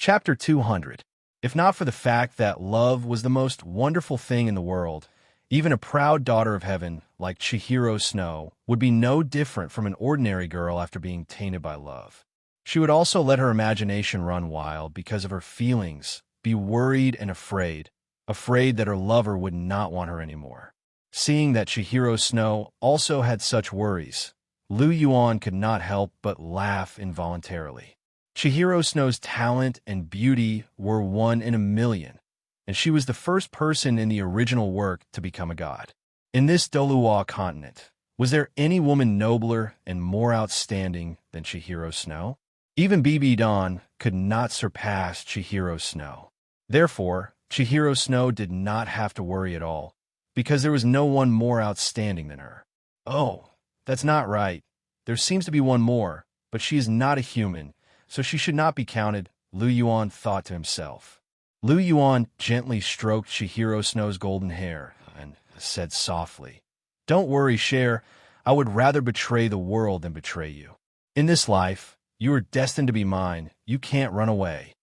Chapter 200. If not for the fact that love was the most wonderful thing in the world, even a proud daughter of heaven like Chihiro Snow would be no different from an ordinary girl after being tainted by love. She would also let her imagination run wild because of her feelings, be worried and afraid that her lover would not want her anymore. Seeing that Chihiro Snow also had such worries, Lu Yuan could not help but laugh involuntarily. Chihiro Snow's talent and beauty were 1 in a million, and she was the first person in the original work to become a god. In this Douluo continent, was there any woman nobler and more outstanding than Chihiro Snow? Even BB Dawn could not surpass Chihiro Snow. Therefore, Chihiro Snow did not have to worry at all, because there was no one more outstanding than her. Oh, that's not right. There seems to be one more, but she is not a human, so she should not be counted, Lu Yuan thought to himself. Lu Yuan gently stroked Chihiro Snow's golden hair and said softly, "Don't worry, Cher. I would rather betray the world than betray you. In this life, you are destined to be mine. You can't run away."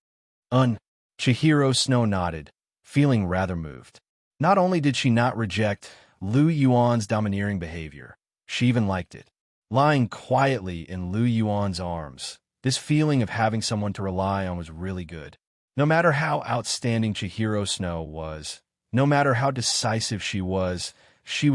Chihiro Snow nodded, feeling rather moved. Not only did she not reject Lu Yuan's domineering behavior, she even liked it. Lying quietly in Lu Yuan's arms, this feeling of having someone to rely on was really good. No matter how outstanding Chihiro Snow was, no matter how decisive she was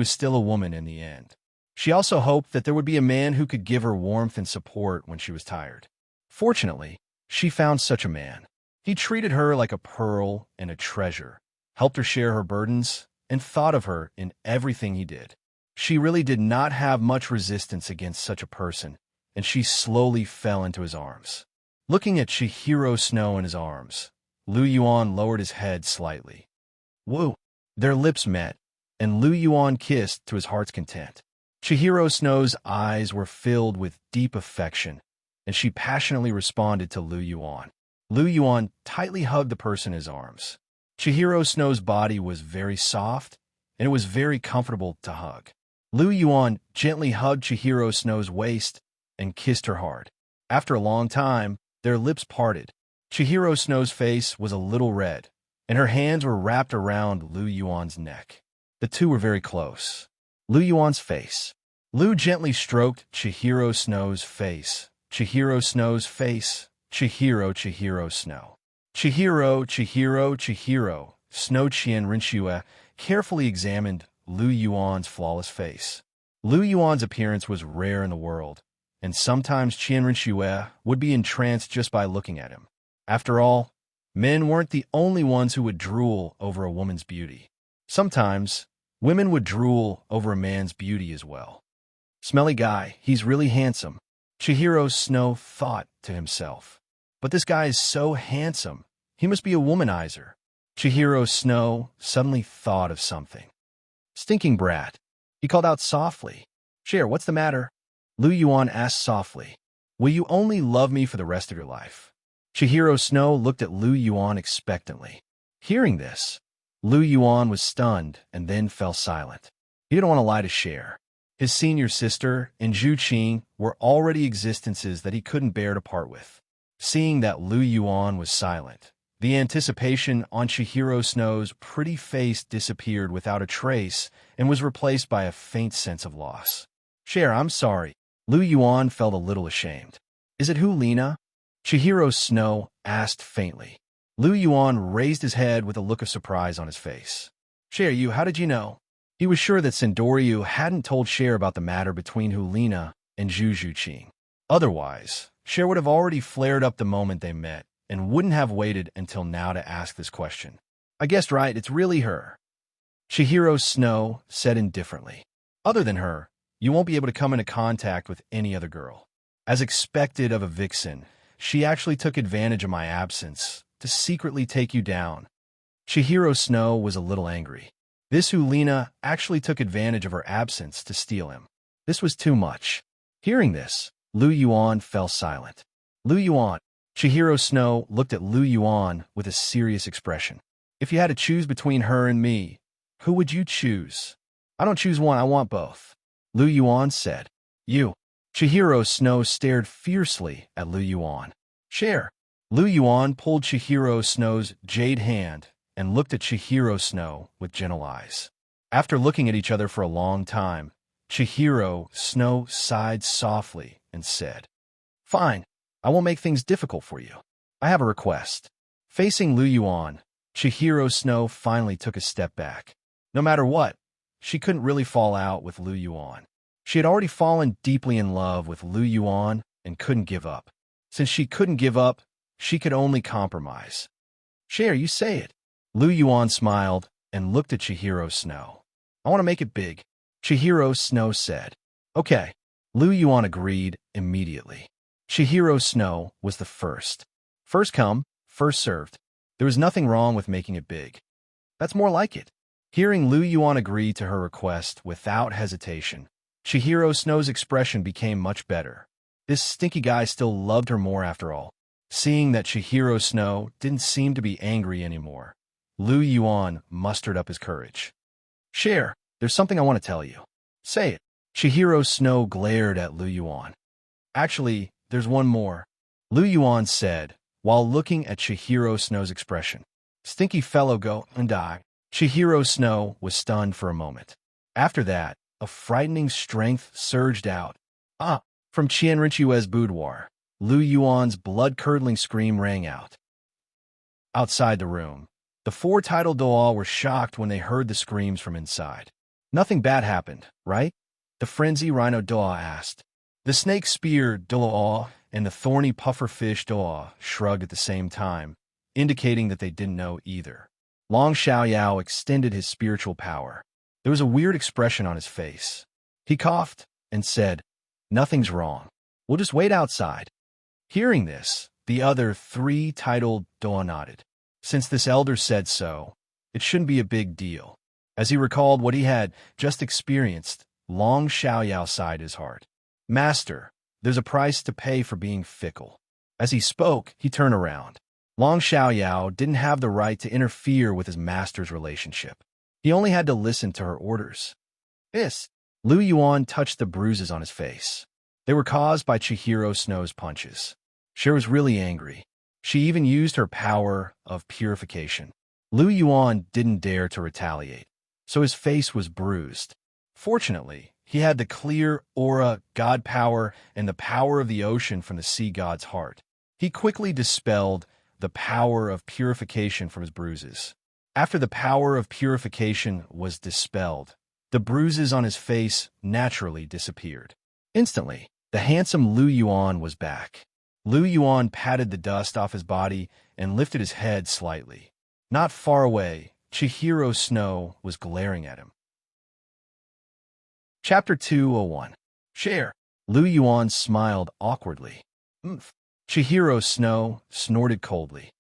still a woman in the end. She also hoped that there would be a man who could give her warmth and support when she was tired. Fortunately, she found such a man. He treated her like a pearl and a treasure, helped her share her burdens, and thought of her in everything he did. She really did not have much resistance against such a person, and she slowly fell into his arms. Looking at Chihiro Snow in his arms, Lu Yuan lowered his head slightly. Woo! Their lips met, and Lu Yuan kissed to his heart's content. Chihiro Snow's eyes were filled with deep affection, and she passionately responded to Lu Yuan. Lu Yuan tightly hugged the person in his arms. Chihiro Snow's body was very soft, and it was very comfortable to hug. Lu Yuan gently hugged Chihiro Snow's waist and kissed her hard. After a long time, their lips parted. Chihiro Snow's face was a little red, and her hands were wrapped around Lu Yuan's neck. The two were very close. Lu Yuan's face. Lu gently stroked Chihiro Snow's face. Chihiro Snow's face. Chihiro Snow. Chihiro Snow Qian Rinxue carefully examined Lu Yuan's flawless face. Lu Yuan's appearance was rare in the world, and sometimes Qian Rinxue would be entranced just by looking at him. After all, men weren't the only ones who would drool over a woman's beauty. Sometimes, women would drool over a man's beauty as well. Smelly guy, he's really handsome, Chihiro Snow thought to himself. But this guy is so handsome, he must be a womanizer. Chihiro Snow suddenly thought of something. Stinking brat, he called out softly. Cher, what's the matter? Lu Yuan asked softly. Will you only love me for the rest of your life? Chihiro Snow looked at Lu Yuan expectantly. Hearing this, Lu Yuan was stunned and then fell silent. He didn't want to lie to Cher. His senior sister and Zhu Qing were already existences that he couldn't bear to part with. Seeing that Lu Yuan was silent, the anticipation on Chihiro Snow's pretty face disappeared without a trace and was replaced by a faint sense of loss. Cher, I'm sorry. Lu Yuan felt a little ashamed. Is it Hulina? Chihiro Snow asked faintly. Lu Yuan raised his head with a look of surprise on his face. Cher, how did you know? He was sure that Sendoryu hadn't told Cher about the matter between Hulina and Zhu Qing. Otherwise, Cher would have already flared up the moment they met and wouldn't have waited until now to ask this question. I guessed right, it's really her. Chihiro Snow said indifferently. Other than her, you won't be able to come into contact with any other girl. As expected of a vixen, she actually took advantage of my absence to secretly take you down. Chihiro Snow was a little angry. This Hulina actually took advantage of her absence to steal him. This was too much. Hearing this, Lu Yuan fell silent. Lu Yuan. Chihiro Snow looked at Lu Yuan with a serious expression. If you had to choose between her and me, who would you choose? I don't choose one, I want both. Lu Yuan said. You. Chihiro Snow stared fiercely at Lu Yuan. Cher, Lu Yuan pulled Chihiro Snow's jade hand and looked at Chihiro Snow with gentle eyes. After looking at each other for a long time, Chihiro Snow sighed softly and said, "Fine, I won't make things difficult for you. I have a request." Facing Lu Yuan, Chihiro Snow finally took a step back. No matter what, she couldn't really fall out with Lu Yuan. She had already fallen deeply in love with Lu Yuan and couldn't give up. Since she couldn't give up, she could only compromise. "Share, you say it." Lu Yuan smiled and looked at Chihiro Snow. "I want to make it big," Chihiro Snow said. "Okay." Lu Yuan agreed immediately. Chihiro Snow was the first. First come, first served. There was nothing wrong with making it big. That's more like it. Hearing Lu Yuan agree to her request without hesitation, Chihiro Snow's expression became much better. This stinky guy still loved her more after all. Seeing that Chihiro Snow didn't seem to be angry anymore, Lu Yuan mustered up his courage. "Share, there's something I want to tell you." "Say it." Chihiro Snow glared at Lu Yuan. "Actually, there's one more," Lu Yuan said, while looking at Chihiro Snow's expression. "Stinky fellow, go and die." Chihiro Snow was stunned for a moment. After that, a frightening strength surged out. "Ah!" From Qianrichue's boudoir, Lu Yuan's blood-curdling scream rang out. Outside the room, the four title Douluo were shocked when they heard the screams from inside. "Nothing bad happened, right?" the frenzy rhino Douluo asked. The snake spear Douluo and the thorny pufferfish Douluo shrugged at the same time, indicating that they didn't know either. Long Xiaoyao extended his spiritual power. There was a weird expression on his face. He coughed and said, "Nothing's wrong. We'll just wait outside." Hearing this, the other three titled Douluo nodded. Since this elder said so, it shouldn't be a big deal. As he recalled what he had just experienced, Long Xiaoyao sighed his heart. "Master, there's a price to pay for being fickle." As he spoke, he turned around. Long Xiaoyao didn't have the right to interfere with his master's relationship. He only had to listen to her orders. "This." Lu Yuan touched the bruises on his face. They were caused by Chihiro Snow's punches. She was really angry. She even used her power of purification. Lu Yuan didn't dare to retaliate, so his face was bruised. Fortunately, he had the clear aura, god power, and the power of the ocean from the sea god's heart. He quickly dispelled the power of purification from his bruises. After the power of purification was dispelled, the bruises on his face naturally disappeared. Instantly, the handsome Lu Yuan was back. Lu Yuan patted the dust off his body and lifted his head slightly. Not far away, Chihiro Snow was glaring at him. Chapter 201. Share. Lu Yuan smiled awkwardly. "Umph." Chihiro Snow snorted coldly.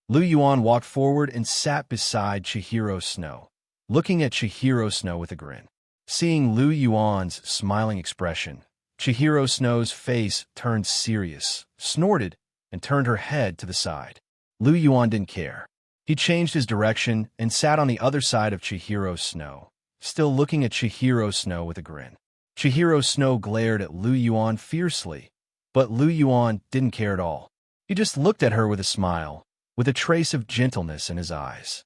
Lu Yuan walked forward and sat beside Chihiro Snow, looking at Chihiro Snow with a grin. Seeing Lu Yuan's smiling expression, Chihiro Snow's face turned serious, snorted, and turned her head to the side. Lu Yuan didn't care. He changed his direction and sat on the other side of Chihiro Snow, still looking at Chihiro Snow with a grin. Chihiro Snow glared at Lu Yuan fiercely, but Lu Yuan didn't care at all. He just looked at her with a smile, with a trace of gentleness in his eyes.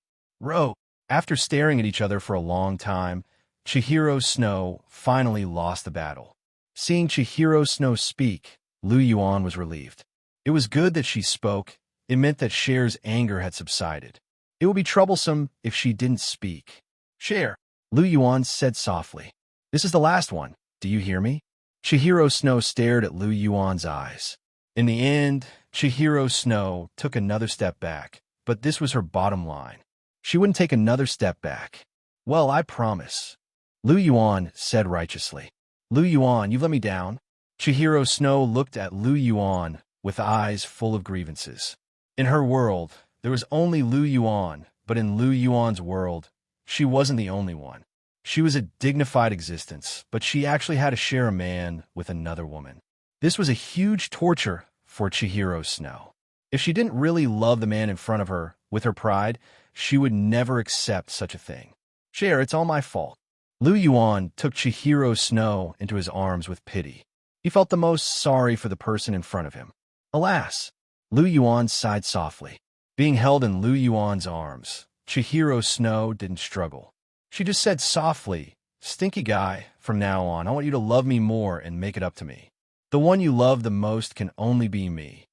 After staring at each other for a long time, Chihiro Snow finally lost the battle. Seeing Chihiro Snow speak, Lu Yuan was relieved. It was good that she spoke. It meant that Cher's anger had subsided. It would be troublesome if she didn't speak. "Cher," Lu Yuan said softly. "This is the last one. Do you hear me?" Chihiro Snow stared at Lu Yuan's eyes. In the end, Chihiro Snow took another step back, but this was her bottom line. She wouldn't take another step back. "Well, I promise," Lu Yuan said righteously. "Lu Yuan, you've let me down." Chihiro Snow looked at Lu Yuan with eyes full of grievances. In her world, there was only Lu Yuan, but in Lu Yuan's world, she wasn't the only one. She was a dignified existence, but she actually had to share a man with another woman. This was a huge torture for Chihiro Snow. If she didn't really love the man in front of her with her pride, she would never accept such a thing. "Cher, it's all my fault." Lu Yuan took Chihiro Snow into his arms with pity. He felt the most sorry for the person in front of him. Alas, Lu Yuan sighed softly. Being held in Lu Yuan's arms, Chihiro Snow didn't struggle. She just said softly, "Stinky guy, from now on, I want you to love me more and make it up to me. The one you love the most can only be me."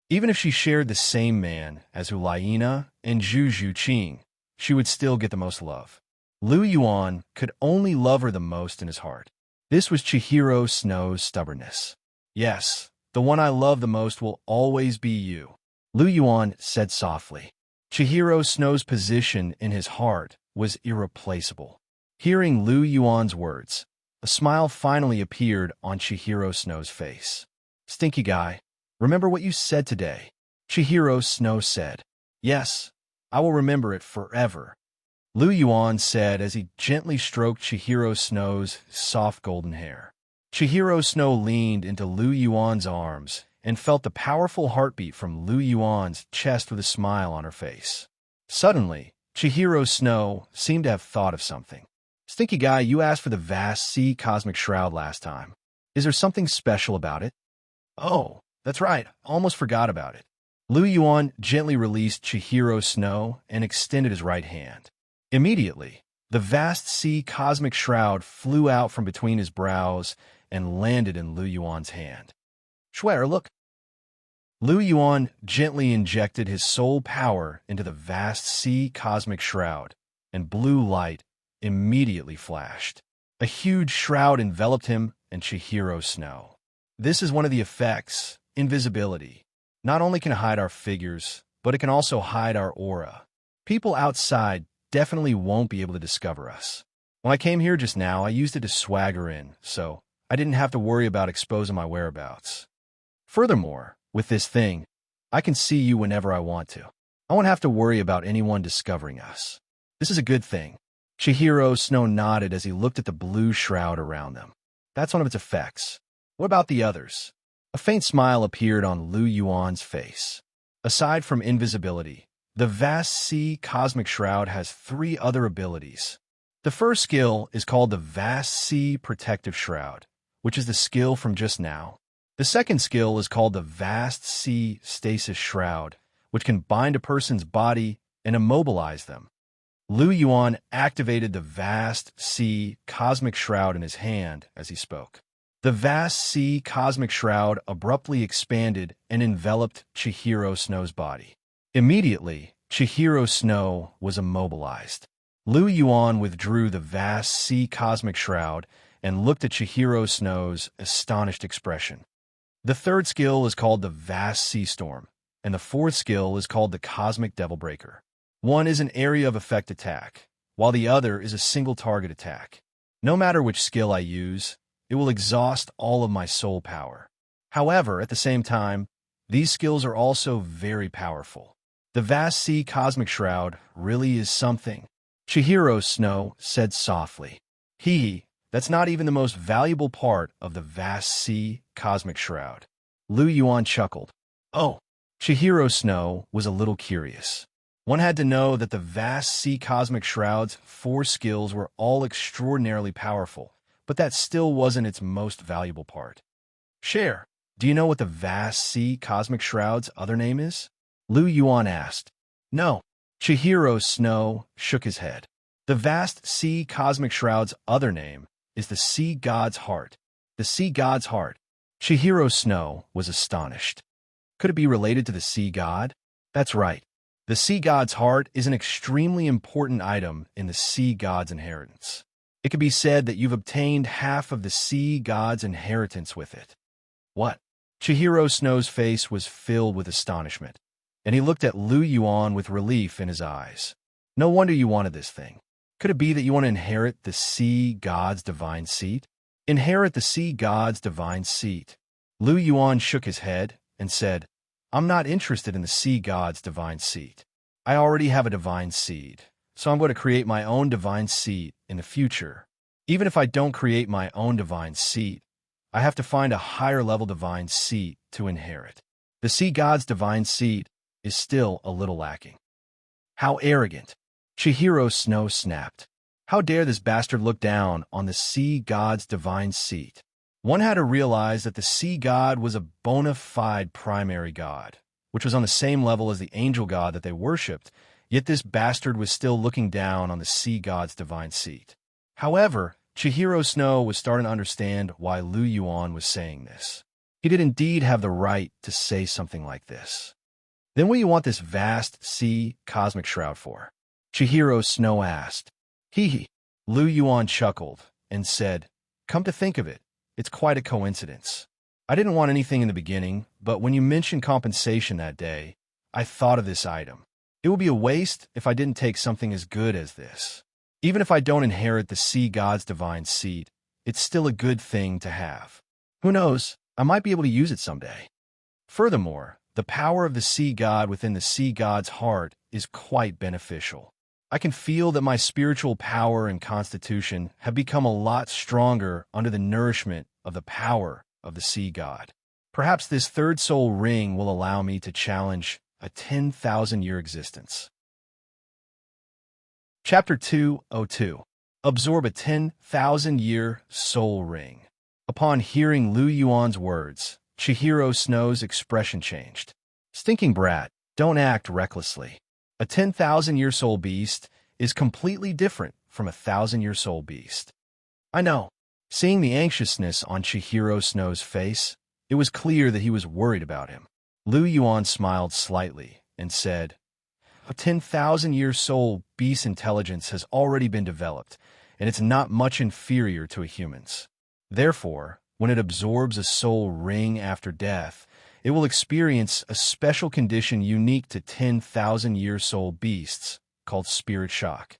Even if she shared the same man as Ulaina and Zhu Zhuqing, she would still get the most love. Lu Yuan could only love her the most in his heart. This was Chihiro Snow's stubbornness. "Yes, the one I love the most will always be you," Lu Yuan said softly. Chihiro Snow's position in his heart was irreplaceable. Hearing Lu Yuan's words, a smile finally appeared on Chihiro Snow's face. "Stinky guy, remember what you said today," Chihiro Snow said. "Yes, I will remember it forever," Lu Yuan said as he gently stroked Chihiro Snow's soft golden hair. Chihiro Snow leaned into Lu Yuan's arms and felt the powerful heartbeat from Lu Yuan's chest with a smile on her face. Suddenly, Chihiro Snow seemed to have thought of something. "Stinky guy, you asked for the vast sea cosmic shroud last time. Is there something special about it?" "Oh, that's right. Almost forgot about it." Lu Yuan gently released Chihiro Snow and extended his right hand. Immediately, the vast sea cosmic shroud flew out from between his brows and landed in Lu Yuan's hand. "Schwer, look." Lu Yuan gently injected his soul power into the vast sea cosmic shroud, and blue light immediately flashed. A huge shroud enveloped him and Chihiro Snow. This is one of the effects, invisibility. Not only can it hide our figures, but it can also hide our aura. People outside definitely won't be able to discover us. When I came here just now, I used it to swagger in, so I didn't have to worry about exposing my whereabouts. Furthermore, with this thing, I can see you whenever I want to. I won't have to worry about anyone discovering us. This is a good thing." Chihiro Snow nodded as he looked at the blue shroud around them. "That's one of its effects. What about the others?" A faint smile appeared on Lu Yuan's face. "Aside from invisibility, the vast sea cosmic shroud has 3 other abilities. The first skill is called the Vast Sea Protective Shroud, which is the skill from just now. The second skill is called the Vast Sea Stasis Shroud, which can bind a person's body and immobilize them." Lu Yuan activated the Vast Sea Cosmic Shroud in his hand as he spoke. The Vast Sea Cosmic Shroud abruptly expanded and enveloped Chihiro Snow's body. Immediately, Chihiro Snow was immobilized. Lu Yuan withdrew the Vast Sea Cosmic Shroud and looked at Chihiro Snow's astonished expression. The third skill is called the Vast Sea Storm, and the fourth skill is called the Cosmic Devil Breaker. One is an area of effect attack, while the other is a single target attack. No matter which skill I use, it will exhaust all of my soul power. However, at the same time, these skills are also very powerful. The Vast Sea Cosmic Shroud really is something, Chihiro Snow said softly. That's not even the most valuable part of the Vast Sea Cosmic Shroud." Lu Yuan chuckled. "Oh." Chihiro Snow was a little curious. One had to know that the Vast Sea Cosmic Shroud's 4 skills were all extraordinarily powerful, but that still wasn't its most valuable part. "Share, do you know what the Vast Sea Cosmic Shroud's other name is?" Lu Yuan asked. "No." Chihiro Snow shook his head. "The Vast Sea Cosmic Shroud's other name is the Sea God's Heart." The Sea God's Heart. Chihiro Snow was astonished. Could it be related to the Sea God? That's right. The Sea God's Heart is an extremely important item in the Sea God's inheritance. It could be said that you've obtained half of the Sea God's inheritance with it. What? Chihiro Snow's face was filled with astonishment, and he looked at Lu Yuan with relief in his eyes. "No wonder you wanted this thing. Could it be that you want to inherit the Sea God's divine seat?" "Inherit the Sea God's divine seat." Lu Yuan shook his head and said, "I'm not interested in the Sea God's divine seat. I already have a divine seed, so I'm going to create my own divine seat in the future. Even if I don't create my own divine seat, I have to find a higher level divine seat to inherit. The Sea God's divine seat is still a little lacking." "How arrogant!" Chihiro Snow snapped. How dare this bastard look down on the Sea God's divine seat? One had to realize that the Sea God was a bona fide primary god, which was on the same level as the angel god that they worshipped, yet this bastard was still looking down on the sea god's divine seat. However, Chihiro Snow was starting to understand why Lu Yuan was saying this. He did indeed have the right to say something like this. Then what do you want this vast sea cosmic shroud for? Chihiro Snow asked. Hee. Lu Yuan chuckled and said, come to think of it, it's quite a coincidence. I didn't want anything in the beginning, but when you mentioned compensation that day, I thought of this item. It would be a waste if I didn't take something as good as this. Even if I don't inherit the sea god's divine seat, it's still a good thing to have. Who knows, I might be able to use it someday. Furthermore, the power of the sea god within the sea god's heart is quite beneficial. I can feel that my spiritual power and constitution have become a lot stronger under the nourishment of the power of the sea god. Perhaps this third soul ring will allow me to challenge a 10,000-year existence. Chapter 202. Absorb a 10,000-year soul ring. Upon hearing Lu Yuan's words, Chihiro Snow's expression changed. Stinking brat, don't act recklessly. A 10,000-year soul beast is completely different from a 1,000-year soul beast. I know. Seeing the anxiousness on Chihiro Snow's face, it was clear that he was worried about him. Lu Yuan smiled slightly and said, a 10,000-year soul beast's intelligence has already been developed, and it's not much inferior to a human's. Therefore, when it absorbs a soul ring after death, it will experience a special condition unique to 10,000-year soul beasts called spirit shock.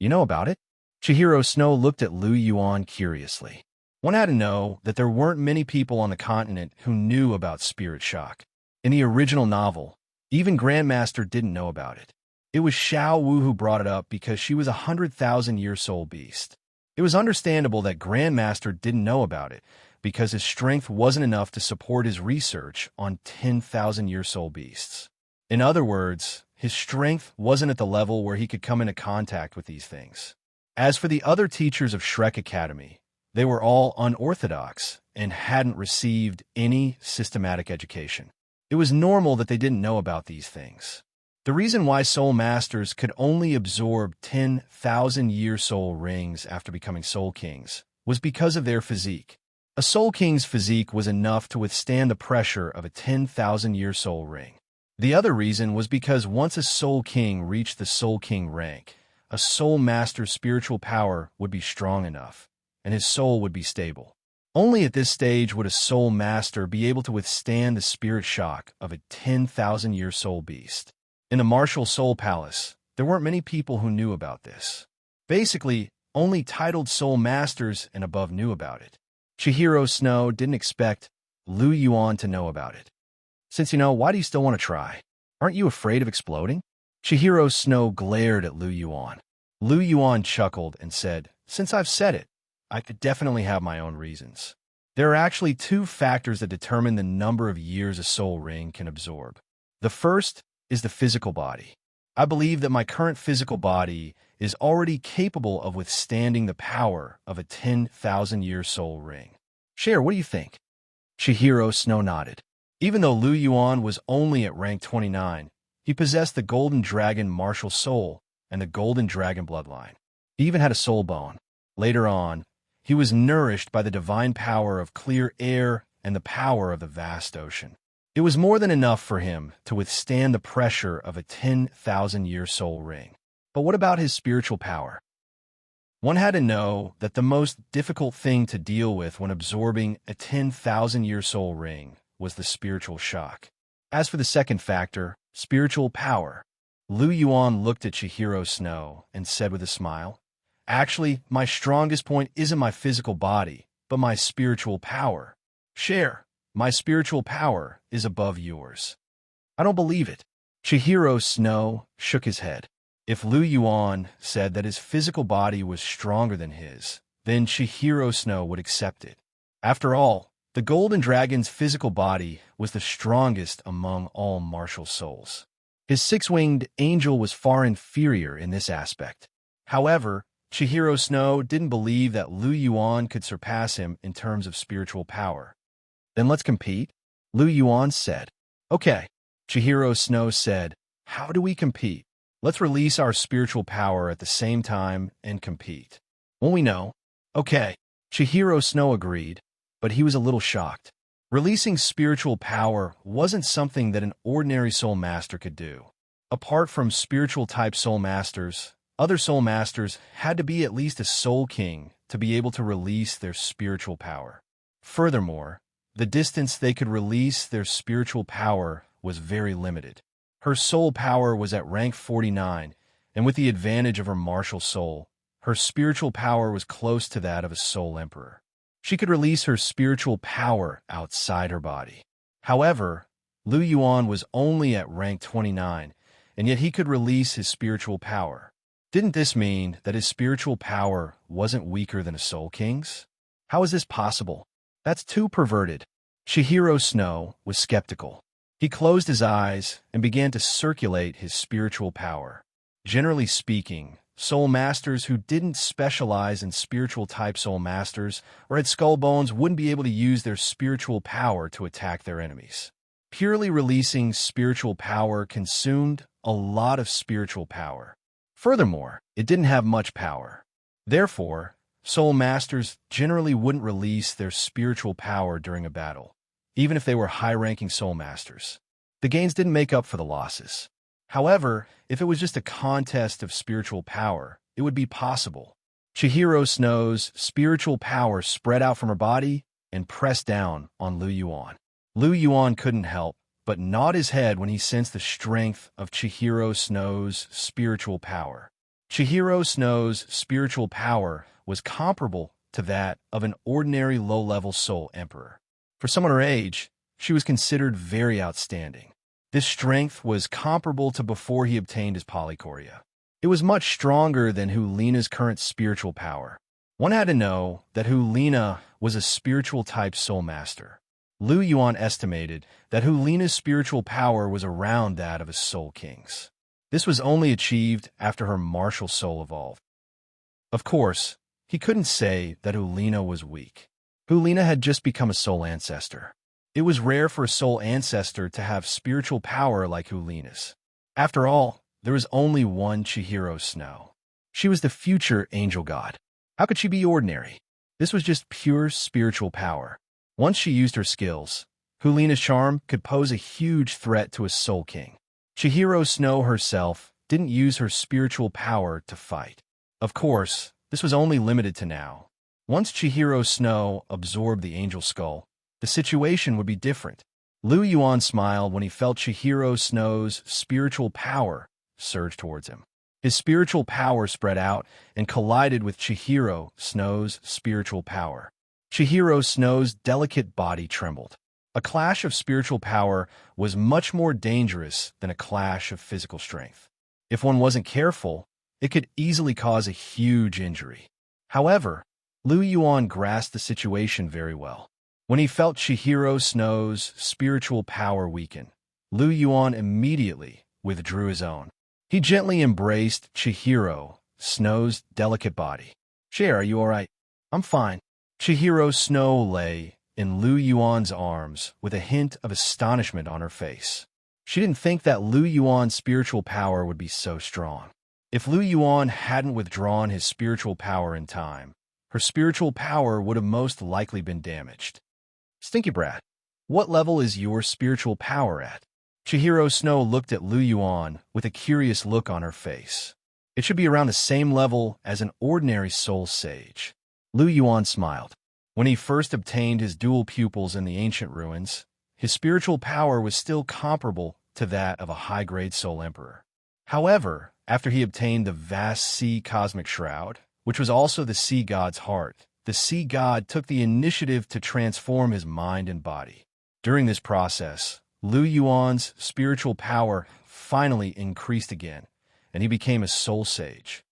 You know about it? Chihiro Snow looked at Lu Yuan curiously. One had to know that there weren't many people on the continent who knew about spirit shock. In the original novel, even Grandmaster didn't know about it. It was Xiao Wu who brought it up because she was a 100,000-year soul beast. It was understandable that Grandmaster didn't know about it because his strength wasn't enough to support his research on 10,000-year soul beasts. In other words, his strength wasn't at the level where he could come into contact with these things. As for the other teachers of Shrek Academy, they were all unorthodox and hadn't received any systematic education. It was normal that they didn't know about these things. The reason why Soul Masters could only absorb 10,000-year soul rings after becoming Soul Kings was because of their physique. A Soul King's physique was enough to withstand the pressure of a 10,000-year soul ring. The other reason was because once a Soul King reached the Soul King rank, a Soul Master's spiritual power would be strong enough, and his soul would be stable. Only at this stage would a Soul Master be able to withstand the spirit shock of a 10,000-year soul beast. In the Martial Soul Palace, there weren't many people who knew about this. Basically, only titled Soul Masters and above knew about it. Chihiro Snow didn't expect Lu Yuan to know about it. Since you know, why do you still want to try? Aren't you afraid of exploding? Chihiro Snow glared at Lu Yuan. Lu Yuan chuckled and said, since I've said it, I could definitely have my own reasons. There are actually two factors that determine the number of years a soul ring can absorb. The first is the physical body. I believe that my current physical body is already capable of withstanding the power of a 10,000-year soul ring. Cher, what do you think? Chihiro Snow nodded. Even though Lu Yuan was only at rank 29, he possessed the Golden Dragon martial soul and the Golden Dragon bloodline. He even had a soul bone. Later on, he was nourished by the divine power of clear air and the power of the vast ocean. It was more than enough for him to withstand the pressure of a 10,000-year soul ring. But what about his spiritual power? One had to know that the most difficult thing to deal with when absorbing a 10,000-year soul ring was the spiritual shock. As for the second factor, spiritual power, Lu Yuan looked at Chihiro Snow and said with a smile, actually, my strongest point isn't my physical body, but my spiritual power. Cher, my spiritual power is above yours. I don't believe it. Chihiro Snow shook his head. If Lu Yuan said that his physical body was stronger than his, then Chihiro Snow would accept it. After all, the Golden Dragon's physical body was the strongest among all martial souls. His six-winged angel was far inferior in this aspect. However, Chihiro Snow didn't believe that Lu Yuan could surpass him in terms of spiritual power. Then let's compete, Lu Yuan said. Okay, Chihiro Snow said, "How do we compete? Let's release our spiritual power at the same time and compete. Won't we know?" Okay. Chihiro Snow agreed, but he was a little shocked. Releasing spiritual power wasn't something that an ordinary soul master could do. Apart from spiritual-type soul masters, other soul masters had to be at least a soul king to be able to release their spiritual power. Furthermore, the distance they could release their spiritual power was very limited. Her soul power was at rank 49, and with the advantage of her martial soul, her spiritual power was close to that of a soul emperor. She could release her spiritual power outside her body. However, Lu Yuan was only at rank 29, and yet he could release his spiritual power. Didn't this mean that his spiritual power wasn't weaker than a soul king's? How is this possible? That's too perverted. Chihiro Snow was skeptical. He closed his eyes and began to circulate his spiritual power. Generally speaking, soul masters who didn't specialize in spiritual-type soul masters or had skull bones wouldn't be able to use their spiritual power to attack their enemies. Purely releasing spiritual power consumed a lot of spiritual power. Furthermore, it didn't have much power. Therefore, soul masters generally wouldn't release their spiritual power during a battle, even if they were high-ranking soul masters. The gains didn't make up for the losses. However, if it was just a contest of spiritual power, it would be possible. Chihiro Snow's spiritual power spread out from her body and pressed down on Lu Yuan. Lu Yuan couldn't help but nod his head when he sensed the strength of Chihiro Snow's spiritual power. Chihiro Snow's spiritual power was comparable to that of an ordinary low-level soul emperor. For someone her age, she was considered very outstanding. This strength was comparable to before he obtained his polychoria. It was much stronger than Hulina's current spiritual power. One had to know that Hulina was a spiritual-type soul master. Lu Yuan estimated that Hulina's spiritual power was around that of a soul king's. This was only achieved after her martial soul evolved. Of course, he couldn't say that Hulina was weak. Hulina had just become a soul ancestor. It was rare for a soul ancestor to have spiritual power like Hulina's. After all, there was only one Chihiro Snow. She was the future angel god. How could she be ordinary? This was just pure spiritual power. Once she used her skills, Hulina's charm could pose a huge threat to a soul king. Chihiro Snow herself didn't use her spiritual power to fight. Of course, this was only limited to now. Once Chihiro Snow absorbed the angel skull, the situation would be different. Lu Yuan smiled when he felt Chihiro Snow's spiritual power surge towards him. His spiritual power spread out and collided with Chihiro Snow's spiritual power. Chihiro Snow's delicate body trembled. A clash of spiritual power was much more dangerous than a clash of physical strength. If one wasn't careful, it could easily cause a huge injury. However, Lu Yuan grasped the situation very well. When he felt Chihiro Snow's spiritual power weaken, Lu Yuan immediately withdrew his own. He gently embraced Chihiro Snow's delicate body. "Cher, are you all right?" "I'm fine." Chihiro Snow lay in Lu Yuan's arms with a hint of astonishment on her face. She didn't think that Lu Yuan's spiritual power would be so strong. If Lu Yuan hadn't withdrawn his spiritual power in time, her spiritual power would have most likely been damaged. "Stinky brat, what level is your spiritual power at?" Chihiro Snow looked at Lu Yuan with a curious look on her face. "It should be around the same level as an ordinary soul sage." Lu Yuan smiled. When he first obtained his dual pupils in the ancient ruins, his spiritual power was still comparable to that of a high-grade soul emperor. However, after he obtained the vast sea cosmic shroud, which was also the sea god's heart, the sea god took the initiative to transform his mind and body. During this process, Lu Yuan's spiritual power finally increased again, and he became a soul sage.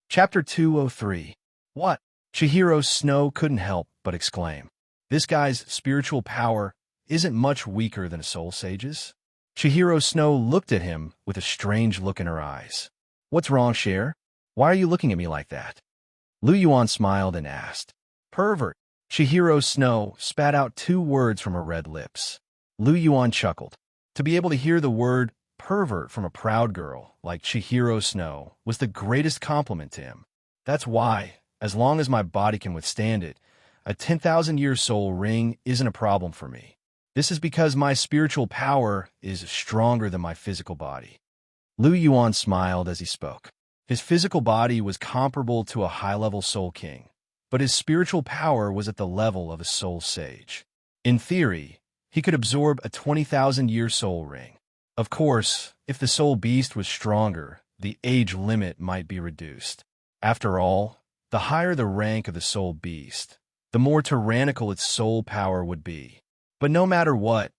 Chapter 203. What? Chihiro Snow couldn't help but exclaim. This guy's spiritual power isn't much weaker than a soul sage's. Chihiro Snow looked at him with a strange look in her eyes. "What's wrong, Cher? Why are you looking at me like that?" Lu Yuan smiled and asked. "Pervert." Chihiro Snow spat out 2 words from her red lips. Lu Yuan chuckled. To be able to hear the word pervert from a proud girl like Chihiro Snow was the greatest compliment to him. That's why, as long as my body can withstand it, a 10,000-year soul ring isn't a problem for me. This is because my spiritual power is stronger than my physical body. Lu Yuan smiled as he spoke. His physical body was comparable to a high-level soul king, but his spiritual power was at the level of a soul sage. In theory, he could absorb a 20,000-year soul ring. Of course, if the soul beast was stronger, the age limit might be reduced. After all, the higher the rank of the soul beast, the more tyrannical its soul power would be. But no matter what,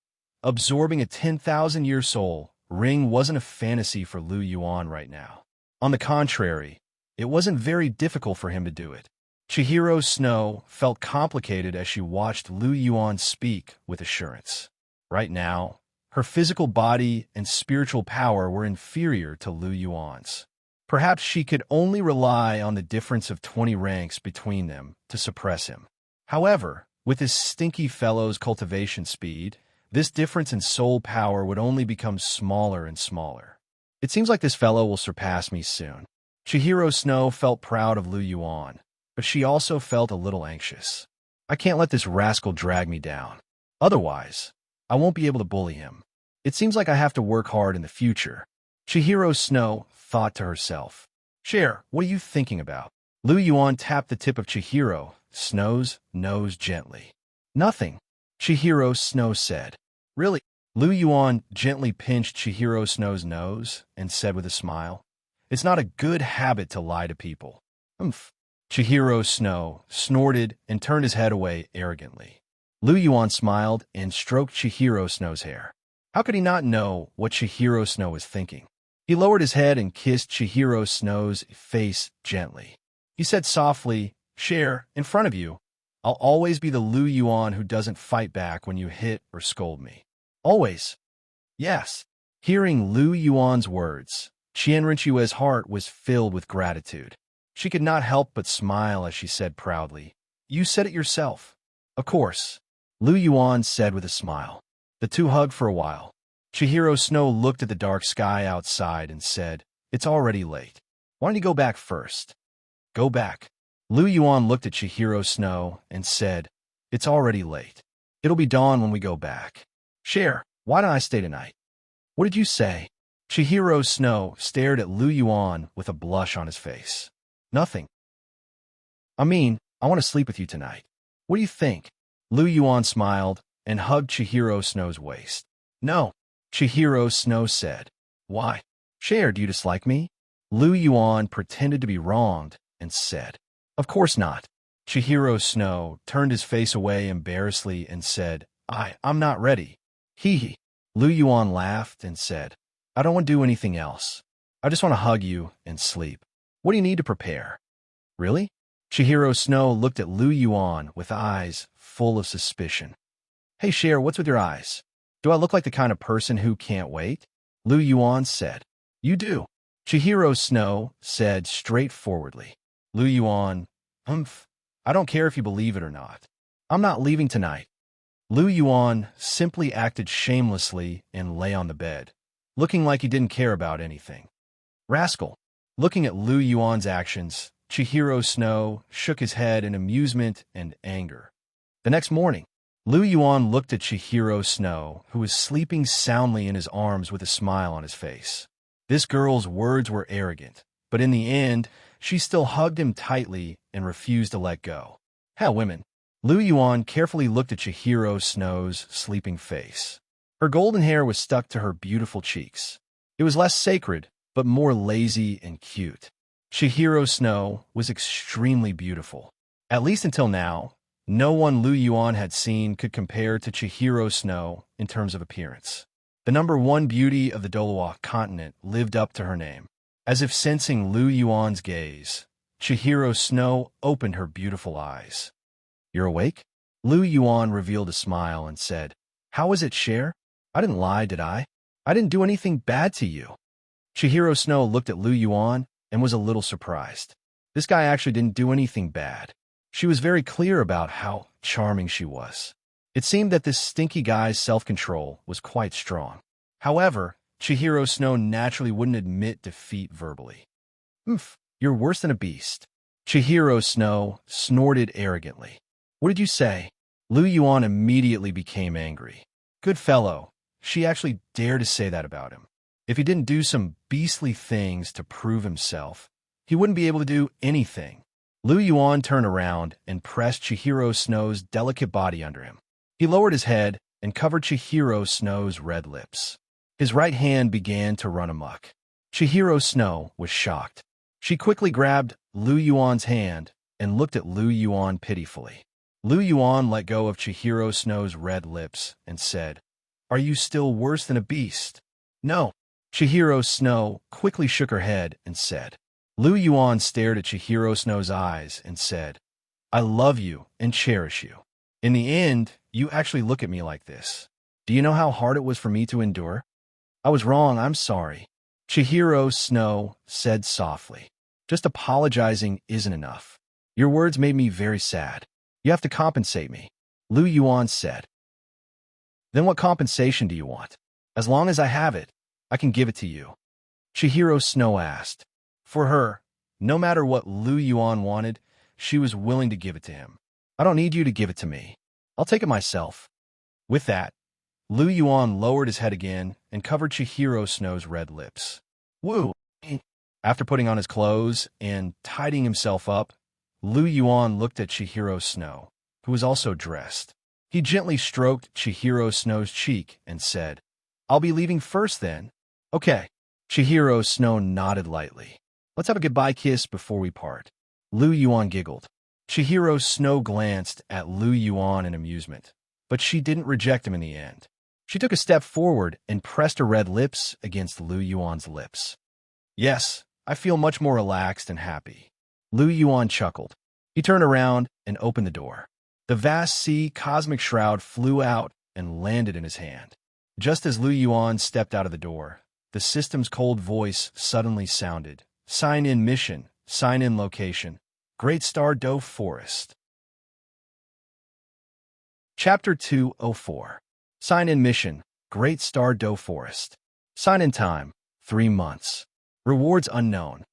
absorbing a 10,000-year soul ring wasn't a fantasy for Lu Yuan right now. On the contrary, it wasn't very difficult for him to do it. Chihiro Snow felt complicated as she watched Lu Yuan speak with assurance. Right now, her physical body and spiritual power were inferior to Lu Yuan's. Perhaps she could only rely on the difference of 20 ranks between them to suppress him. However, with his stinky fellow's cultivation speed, this difference in soul power would only become smaller and smaller. It seems like this fellow will surpass me soon. Chihiro Snow felt proud of Lu Yuan, but she also felt a little anxious. I can't let this rascal drag me down. Otherwise, I won't be able to bully him. It seems like I have to work hard in the future. Chihiro Snow thought to herself. Cher, what are you thinking about? Lu Yuan tapped the tip of Chihiro Snow's nose gently. Nothing, Chihiro Snow said. Really? Lu Yuan gently pinched Chihiro Snow's nose and said with a smile, It's not a good habit to lie to people. Umph. Chihiro Snow snorted and turned his head away arrogantly. Lu Yuan smiled and stroked Chihiro Snow's hair. How could he not know what Chihiro Snow was thinking? He lowered his head and kissed Chihiro Snow's face gently. He said softly, Cher, in front of you, I'll always be the Lu Yuan who doesn't fight back when you hit or scold me. Always. Yes. Hearing Lu Yuan's words, Qian Rinchue's heart was filled with gratitude. She could not help but smile as she said proudly, You said it yourself. Of course, Lu Yuan said with a smile. The two hugged for a while. Chihiro Snow looked at the dark sky outside and said, It's already late. Why don't you go back first? Go back. Lu Yuan looked at Chihiro Snow and said, It's already late. It'll be dawn when we go back. Cher, why don't I stay tonight? What did you say? Chihiro Snow stared at Lu Yuan with a blush on his face. Nothing. I want to sleep with you tonight. What do you think? Lu Yuan smiled and hugged Chihiro Snow's waist. No, Chihiro Snow said. Why? Cher, do you dislike me? Lu Yuan pretended to be wronged and said, Of course not. Chihiro Snow turned his face away embarrassedly and said, I'm not ready. Hee hee. Lu Yuan laughed and said, I don't want to do anything else. I just want to hug you and sleep. What do you need to prepare? Really? Chihiro Snow looked at Lu Yuan with eyes full of suspicion. Hey, Cher, what's with your eyes? Do I look like the kind of person who can't wait? Lu Yuan said. You do. Chihiro Snow said straightforwardly. Lu Yuan, I don't care if you believe it or not. I'm not leaving tonight. Lu Yuan simply acted shamelessly and lay on the bed, looking like he didn't care about anything. Rascal. Looking at Lu Yuan's actions, Chihiro Snow shook his head in amusement and anger. The next morning, Lu Yuan looked at Chihiro Snow, who was sleeping soundly in his arms with a smile on his face. This girl's words were arrogant, but in the end, she still hugged him tightly and refused to let go. How women. Lu Yuan carefully looked at Chihiro Snow's sleeping face. Her golden hair was stuck to her beautiful cheeks. It was less sacred, but more lazy and cute. Chihiro Snow was extremely beautiful. At least until now, no one Lu Yuan had seen could compare to Chihiro Snow in terms of appearance. The #1 beauty of the Douluo continent lived up to her name. As if sensing Lu Yuan's gaze, Chihiro Snow opened her beautiful eyes. You're awake? Lu Yuan revealed a smile and said, How is it, Cher? I didn't lie, did I? I didn't do anything bad to you. Chihiro Snow looked at Lu Yuan and was a little surprised. This guy actually didn't do anything bad. She was very clear about how charming she was. It seemed that this stinky guy's self-control was quite strong. However, Chihiro Snow naturally wouldn't admit defeat verbally. "Oof, you're worse than a beast." Chihiro Snow snorted arrogantly. "What did you say?" Lu Yuan immediately became angry. Good fellow, she actually dared to say that about him. If he didn't do some beastly things to prove himself, he wouldn't be able to do anything. Lu Yuan turned around and pressed Chihiro Snow's delicate body under him. He lowered his head and covered Chihiro Snow's red lips. His right hand began to run amok. Chihiro Snow was shocked. She quickly grabbed Lu Yuan's hand and looked at Lu Yuan pitifully. Lu Yuan let go of Chihiro Snow's red lips and said, "Are you still worse than a beast?" "No." Chihiro Snow quickly shook her head and said. Lu Yuan stared at Chihiro Snow's eyes and said, "I love you and cherish you. In the end, you actually look at me like this. Do you know how hard it was for me to endure? I was wrong, I'm sorry." Chihiro Snow said softly, "Just apologizing isn't enough. Your words made me very sad. You have to compensate me." Lu Yuan said. "Then what compensation do you want? As long as I have it, I can give it to you." Chihiro Snow asked. For her, no matter what Lu Yuan wanted, she was willing to give it to him. "I don't need you to give it to me. I'll take it myself." With that, Lu Yuan lowered his head again and covered Chihiro Snow's red lips. "Woo!" After putting on his clothes and tidying himself up, Lu Yuan looked at Chihiro Snow, who was also dressed. He gently stroked Chihiro Snow's cheek and said, "I'll be leaving first then." "Okay." Chihiro Snow nodded lightly. "Let's have a goodbye kiss before we part." Lu Yuan giggled. Chihiro Snow glanced at Lu Yuan in amusement, but she didn't reject him in the end. She took a step forward and pressed her red lips against Lu Yuan's lips. "Yes, I feel much more relaxed and happy." Lu Yuan chuckled. He turned around and opened the door. The vast sea cosmic shroud flew out and landed in his hand. Just as Lu Yuan stepped out of the door, the system's cold voice suddenly sounded. "Sign in mission, sign in location, Great Star Do Forest." Chapter 204. Sign in mission, Great Star Do Forest. Sign in time, 3 months. Rewards unknown.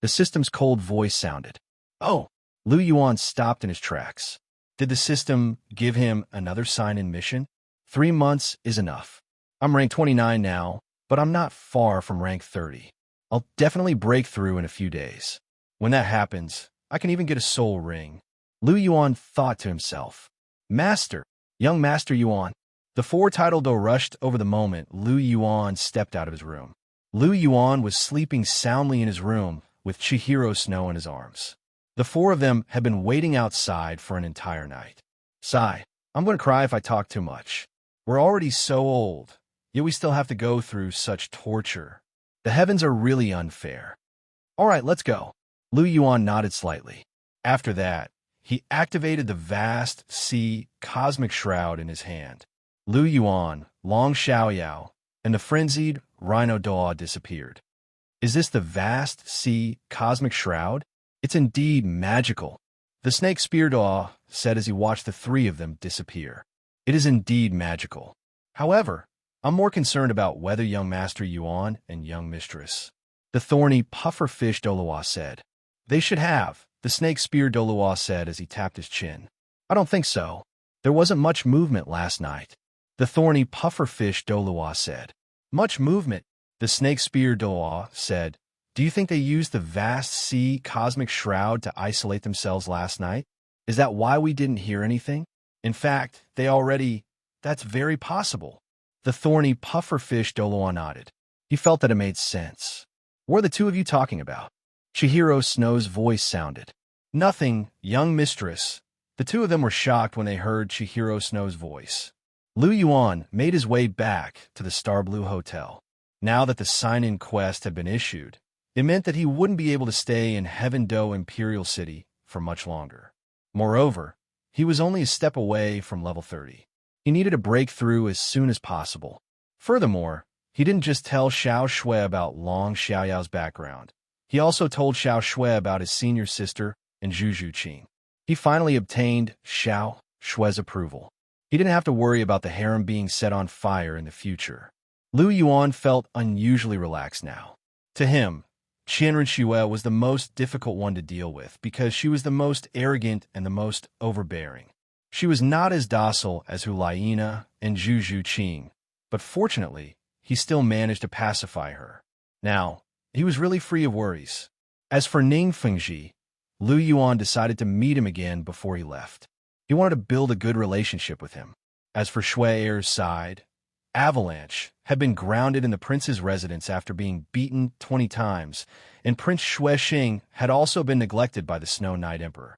The system's cold voice sounded. "Oh!" Lu Yuan stopped in his tracks. Did the system give him another sign-in mission? 3 months is enough. I'm rank 29 now, but I'm not far from rank 30. I'll definitely break through in a few days. When that happens, I can even get a soul ring. Lu Yuan thought to himself. "Master, young Master Yuan." The 4 title do rushed over the moment Lu Yuan stepped out of his room. Lu Yuan was sleeping soundly in his room with Chihiro Snow in his arms. The 4 of them had been waiting outside for an entire night. Sigh, I'm going to cry if I talk too much. We're already so old, yet we still have to go through such torture. The heavens are really unfair. All right, let's go. Lu Yuan nodded slightly. After that, he activated the vast sea cosmic shroud in his hand. Lu Yuan, Long Xiaoyao, and the frenzied Rhino Daw disappeared. Is this the vast sea cosmic shroud? It's indeed magical, the snake spear Daw said as he watched the 3 of them disappear. It is indeed magical. However, I'm more concerned about whether young Master Yuan and young Mistress. The thorny pufferfish Douluo said. They should have, the snake spear Douluo said as he tapped his chin. I don't think so. There wasn't much movement last night. The thorny pufferfish Douluo said. Much movement, the snake spear Douluo said. Do you think they used the vast sea cosmic shroud to isolate themselves last night? Is that why we didn't hear anything? In fact, they already... That's very possible. The thorny pufferfish Douluo nodded. He felt that it made sense. What are the 2 of you talking about? Chihiro Snow's voice sounded. Nothing, young mistress. The 2 of them were shocked when they heard Chihiro Snow's voice. Lu Yuan made his way back to the Star Blue Hotel. Now that the sign-in quest had been issued, it meant that he wouldn't be able to stay in Heaven Do Imperial City for much longer. Moreover, he was only a step away from level 30. He needed a breakthrough as soon as possible. Furthermore, he didn't just tell Xiao Shui about Long Xiaoyao's background. He also told Xiao Shui about his senior sister and Zhu Qing. He finally obtained Xiao Shui's approval. He didn't have to worry about the harem being set on fire in the future. Lu Yuan felt unusually relaxed now. To him, Qianren Xue was the most difficult one to deal with because she was the most arrogant and the most overbearing. She was not as docile as Hulaina and Zhu Zhuqing, but fortunately, he still managed to pacify her. Now, he was really free of worries. As for Ning Fengji, Lu Yuan decided to meet him again before he left. He wanted to build a good relationship with him. As for Shui Er's side, Avalanche had been grounded in the prince's residence after being beaten 20 times, and Prince Shui Xing had also been neglected by the Snow Knight Emperor.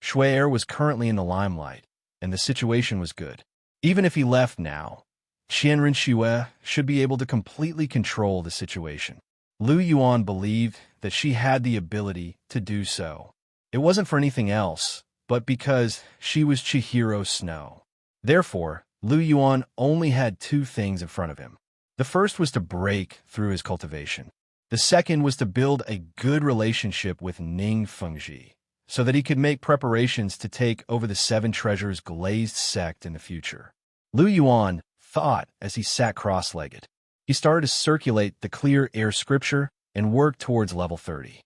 Shui Er was currently in the limelight, and the situation was good. Even if he left now, Qianren Xue should be able to completely control the situation. Lu Yuan believed that she had the ability to do so. It wasn't for anything else, but because she was Chihiro Snow. Therefore, Lu Yuan only had two things in front of him. The first was to break through his cultivation. The second was to build a good relationship with Ning Fengji, so that he could make preparations to take over the Seven Treasures glazed sect in the future. Lu Yuan thought as he sat cross-legged. He started to circulate the clear air scripture and work towards level 30.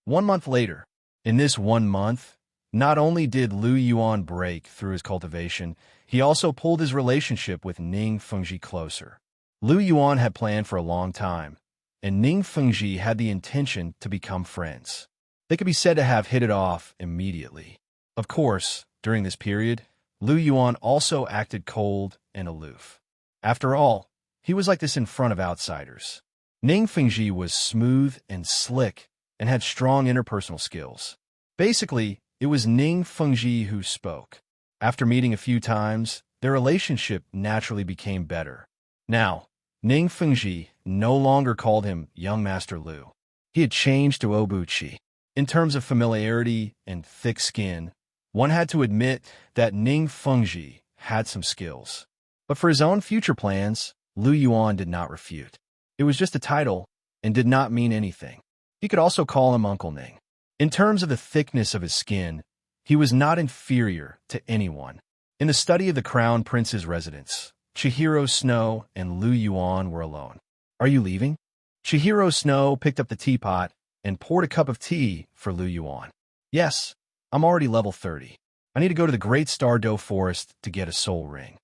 1 month later, in this 1 month, not only did Lu Yuan break through his cultivation, he also pulled his relationship with Ning Fengji closer. Lu Yuan had planned for a long time, and Ning Fengji had the intention to become friends. They could be said to have hit it off immediately. Of course, during this period, Lu Yuan also acted cold and aloof. After all, he was like this in front of outsiders. Ning Fengji was smooth and slick and had strong interpersonal skills. Basically, it was Ning Fengji who spoke. After meeting a few times, their relationship naturally became better. Now, Ning Fengji no longer called him Young Master Lu. He had changed to Obuchi. In terms of familiarity and thick skin, one had to admit that Ning Fengji had some skills. But for his own future plans, Lu Yuan did not refute. It was just a title and did not mean anything. He could also call him Uncle Ning. In terms of the thickness of his skin, he was not inferior to anyone. In the study of the Crown Prince's residence, Chihiro Snow and Lu Yuan were alone. "Are you leaving?" Chihiro Snow picked up the teapot and poured a cup of tea for Lu Yuan. "Yes, I'm already level 30. I need to go to the Great Stardow Forest to get a soul ring."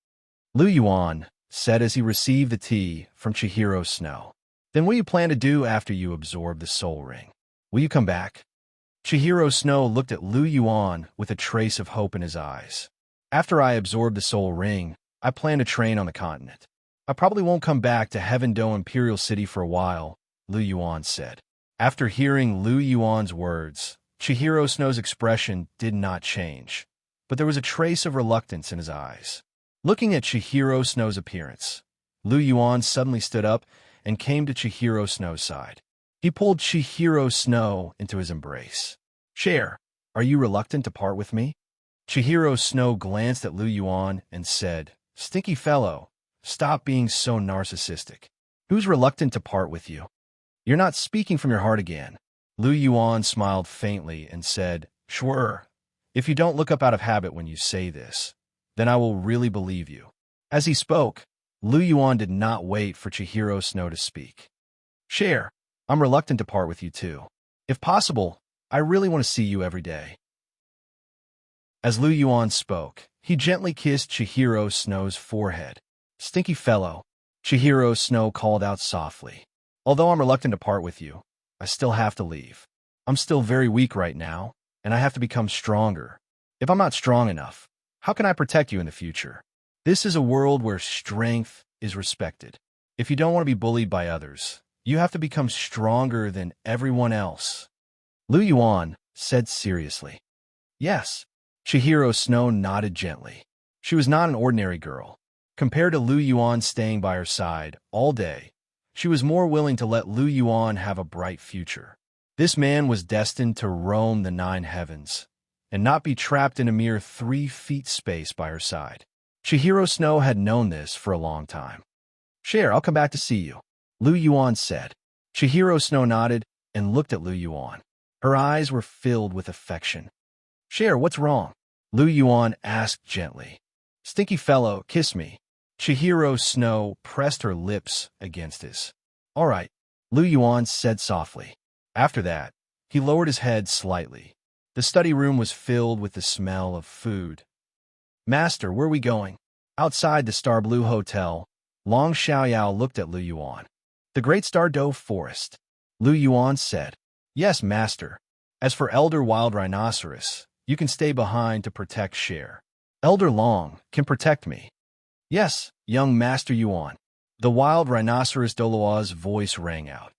Lu Yuan said as he received the tea from Chihiro Snow. "Then what do you plan to do after you absorb the soul ring? Will you come back?" Chihiro Snow looked at Lu Yuan with a trace of hope in his eyes. "After I absorb the soul ring, I plan to train on the continent. I probably won't come back to Heaven Do Imperial City for a while," Lu Yuan said. After hearing Lu Yuan's words, Chihiro Snow's expression did not change, but there was a trace of reluctance in his eyes. Looking at Chihiro Snow's appearance, Lu Yuan suddenly stood up and came to Chihiro Snow's side. He pulled Chihiro Snow into his embrace. "Cher, are you reluctant to part with me?" Chihiro Snow glanced at Lu Yuan and said, "Stinky fellow, stop being so narcissistic. Who's reluctant to part with you? You're not speaking from your heart again." Lu Yuan smiled faintly and said, "Sure, if you don't look up out of habit when you say this, then I will really believe you." As he spoke, Lu Yuan did not wait for Chihiro Snow to speak. "Cher, I'm reluctant to part with you too. If possible, I really want to see you every day." As Lu Yuan spoke, he gently kissed Chihiro Snow's forehead. "Stinky fellow," Chihiro Snow called out softly. "Although I'm reluctant to part with you, I still have to leave. I'm still very weak right now, and I have to become stronger. If I'm not strong enough, how can I protect you in the future? This is a world where strength is respected. If you don't want to be bullied by others, you have to become stronger than everyone else." Lu Yuan said seriously. "Yes." Chihiro Snow nodded gently. She was not an ordinary girl. Compared to Lu Yuan staying by her side all day, she was more willing to let Lu Yuan have a bright future. This man was destined to roam the 9 heavens and not be trapped in a mere 3 feet space by her side. Chihiro Snow had known this for a long time. "Cher, I'll come back to see you," Lu Yuan said. Chihiro Snow nodded and looked at Lu Yuan. Her eyes were filled with affection. "Cher, what's wrong?" Lu Yuan asked gently. Stinky fellow, kiss me. Chihiro Snow pressed her lips against his. All right, Lu Yuan said softly. After that, he lowered his head slightly. The study room was filled with the smell of food. Master, where are we going? Outside the Star Blue Hotel, Long Xiaoyao looked at Lu Yuan. The Great Star Dove Forest. Lu Yuan said. Yes, master. As for Elder Wild Rhinoceros, you can stay behind to protect Cher. Elder Long can protect me. Yes, young Master Yuan. The Wild Rhinoceros Douluo's voice rang out.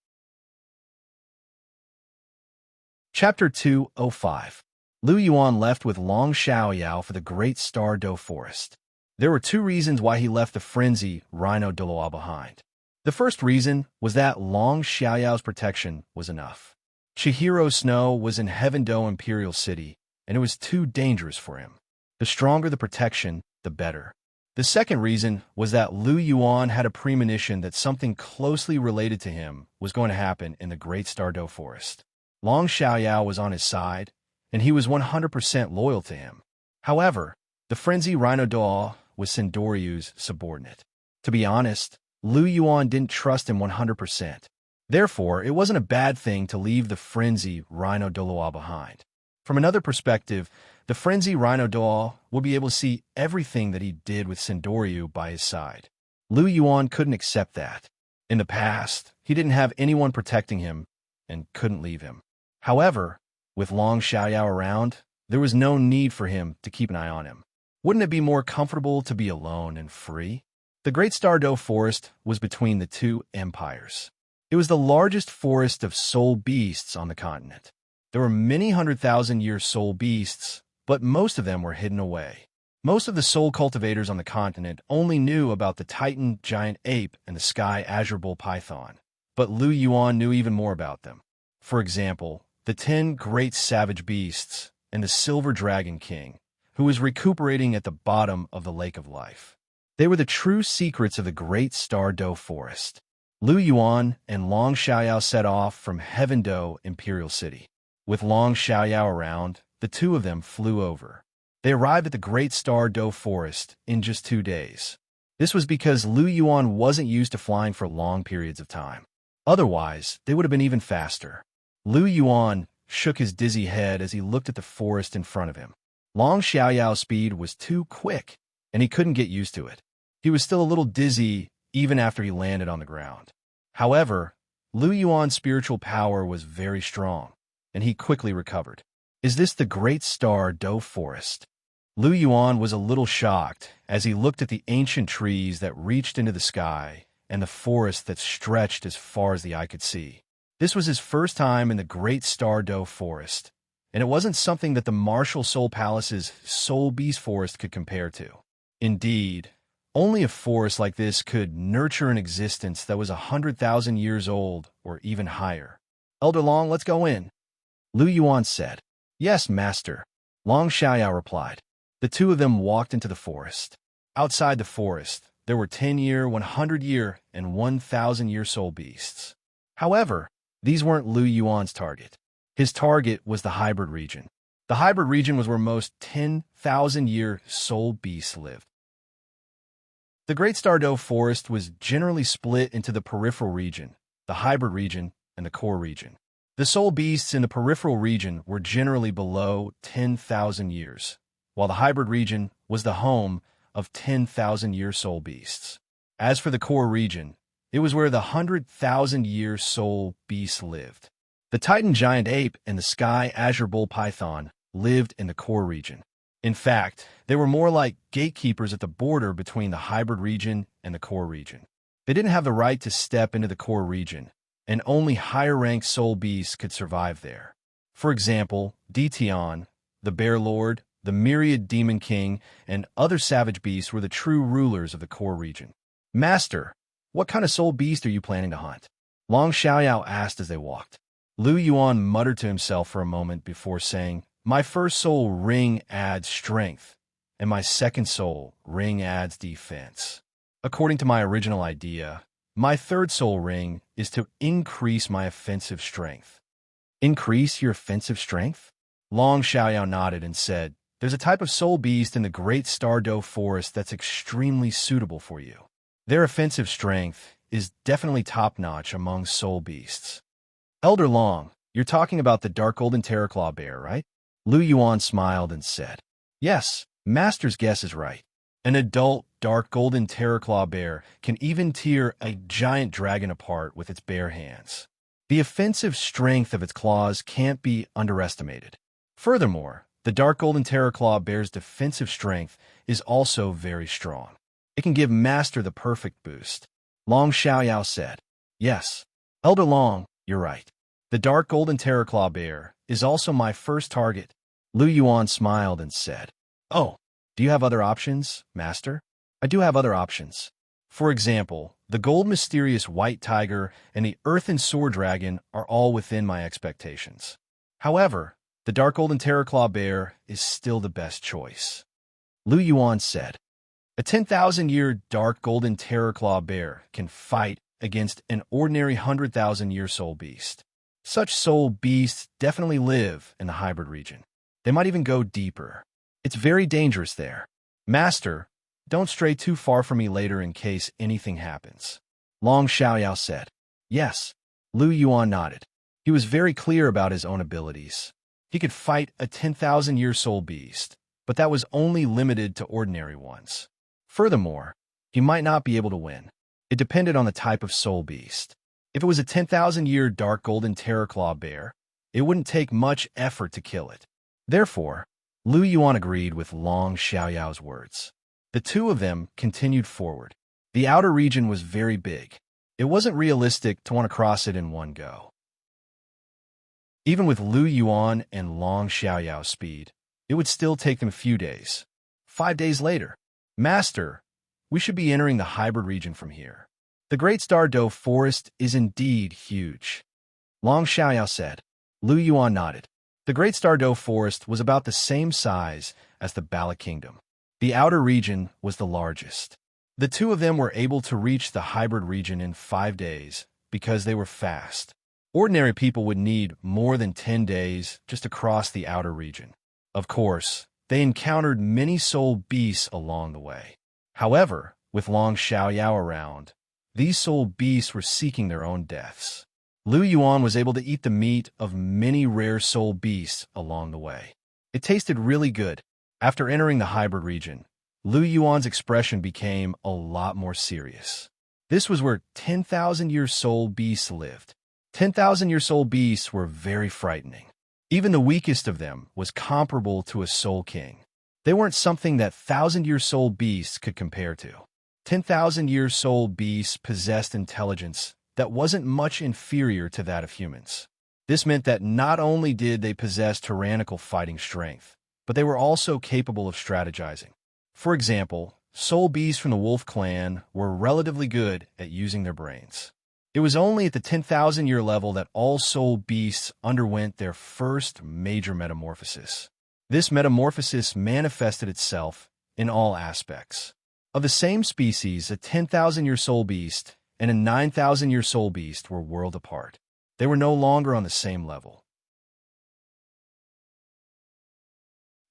Chapter 205. Lu Yuan left with Long Xiaoyao for the Great Star Dove Forest. There were two reasons why he left the frenzy Rhino Douluo behind. The first reason was that Long Xiaoyao's protection was enough. Chihiro Snow was in Heaven Do Imperial City, and it was too dangerous for him. The stronger the protection, the better. The second reason was that Lu Yuan had a premonition that something closely related to him was going to happen in the Great Star Dove Forest. Long Xiaoyao was on his side, and he was 100% loyal to him. However, the frenzy Rhino Douluo was Sendoryu's subordinate. To be honest, Lu Yuan didn't trust him 100%. Therefore, it wasn't a bad thing to leave the frenzy Rhino Douluo behind. From another perspective, the frenzy Rhino Douluo would be able to see everything that he did with Sendoryu by his side. Lu Yuan couldn't accept that. In the past, he didn't have anyone protecting him and couldn't leave him. However, with Long Xiaoyao around, there was no need for him to keep an eye on him. Wouldn't it be more comfortable to be alone and free? The Great Star Dove Forest was between the two empires. It was the largest forest of soul beasts on the continent. There were many 100,000-year soul beasts, but most of them were hidden away. Most of the soul cultivators on the continent only knew about the Titan giant ape and the sky azure bull python. But Lu Yuan knew even more about them. For example, the 10 great savage beasts and the silver dragon king, who was recuperating at the bottom of the lake of life. They were the true secrets of the Great Star Dove Forest. Lu Yuan and Long Xiaoyao set off from Heaven Do Imperial City. With Long Xiaoyao around, the two of them flew over. They arrived at the Great Star Dove Forest in just 2 days. This was because Lu Yuan wasn't used to flying for long periods of time. Otherwise, they would have been even faster. Lu Yuan shook his dizzy head as he looked at the forest in front of him. Long Xiaoyao's speed was too quick, and he couldn't get used to it. He was still a little dizzy even after he landed on the ground. However, Lu Yuan's spiritual power was very strong, and he quickly recovered. Is this the Great Star Dove Forest? Lu Yuan was a little shocked as he looked at the ancient trees that reached into the sky and the forest that stretched as far as the eye could see. This was his first time in the Great Star Dove Forest, and it wasn't something that the Martial Soul Palace's Soul Beast Forest could compare to. Indeed, only a forest like this could nurture an existence that was 100,000 years old or even higher. Elder Long, let's go in, Lu Yuan said. Yes, master, Long Xiaoyao replied. The two of them walked into the forest. Outside the forest, there were 10-year, 100-year, and 1,000-year soul beasts. However, these weren't Lu Yuan's target. His target was the hybrid region. The hybrid region was where most 10,000-year soul beasts lived. The Great Star Dove Forest was generally split into the peripheral region, the hybrid region, and the core region. The soul beasts in the peripheral region were generally below 10,000 years, while the hybrid region was the home of 10,000-year soul beasts. As for the core region, it was where the 100,000-year soul beasts lived. The Titan giant ape and the sky azure bull python lived in the core region. In fact, they were more like gatekeepers at the border between the hybrid region and the core region. They didn't have the right to step into the core region, and only higher-ranked soul beasts could survive there. For example, Dtion, the Bear Lord, the Myriad Demon King, and other savage beasts were the true rulers of the core region. Master, what kind of soul beast are you planning to hunt? Long Xiaoyao asked as they walked. Lu Yuan muttered to himself for a moment before saying, My first soul ring adds strength, and my second soul ring adds defense. According to my original idea, my third soul ring is to increase my offensive strength. Increase your offensive strength? Long Xiaoyao nodded and said, there's a type of soul beast in the Great Douluo forest that's extremely suitable for you. Their offensive strength is definitely top-notch among soul beasts. Elder Long, you're talking about the dark golden terraclaw bear, right? Lu Yuan smiled and said, Yes, Master's guess is right. An adult dark golden terraclaw bear can even tear a giant dragon apart with its bare hands. The offensive strength of its claws can't be underestimated. Furthermore, the dark golden terraclaw bear's defensive strength is also very strong. It can give Master the perfect boost. Long Xiaoyao said, Yes, Elder Long, you're right. The dark golden terraclaw bear is also my first target. Lu Yuan smiled and said, Oh, do you have other options, Master? I do have other options. For example, the gold mysterious white tiger and the earthen sword dragon are all within my expectations. However, the dark golden terraclaw bear is still the best choice. Lu Yuan said, A 10,000-year dark golden terraclaw bear can fight against an ordinary 100,000-year soul beast. Such soul beasts definitely live in the hybrid region. They might even go deeper. It's very dangerous there. Master, don't stray too far from me later in case anything happens. Long Xiaoyao said. Yes. Lu Yuan nodded. He was very clear about his own abilities. He could fight a 10,000-year soul beast, but that was only limited to ordinary ones. Furthermore, he might not be able to win. It depended on the type of soul beast. If it was a 10,000-year dark golden terraclaw bear, it wouldn't take much effort to kill it. Therefore, Lu Yuan agreed with Long Xiaoyao's words. The two of them continued forward. The outer region was very big. It wasn't realistic to want to cross it in one go. Even with Lu Yuan and Long Xiaoyao's speed, it would still take them a few days. 5 days later, Master, we should be entering the hybrid region from here. The Great Douluo forest is indeed huge. Long Xiaoyao said. Lu Yuan nodded. The Great Douluo forest was about the same size as the Bala Kingdom. The outer region was the largest. The two of them were able to reach the hybrid region in 5 days because they were fast. Ordinary people would need more than 10 days just to cross the outer region. Of course, they encountered many soul beasts along the way. However, with Long Xiaoyao around, these soul beasts were seeking their own deaths. Lu Yuan was able to eat the meat of many rare soul beasts along the way. It tasted really good. After entering the hybrid region, Lu Yuan's expression became a lot more serious. This was where 10,000-year soul beasts lived. 10,000-year soul beasts were very frightening. Even the weakest of them was comparable to a soul king. They weren't something that 1,000-year soul beasts could compare to. 10,000-year soul beasts possessed intelligence that wasn't much inferior to that of humans. This meant that not only did they possess tyrannical fighting strength, but they were also capable of strategizing. For example, soul beasts from the wolf clan were relatively good at using their brains. It was only at the 10,000-year level that all soul beasts underwent their first major metamorphosis. This metamorphosis manifested itself in all aspects. Of the same species, a 10,000-year soul beast and a 9,000-year soul beast were worlds apart. They were no longer on the same level.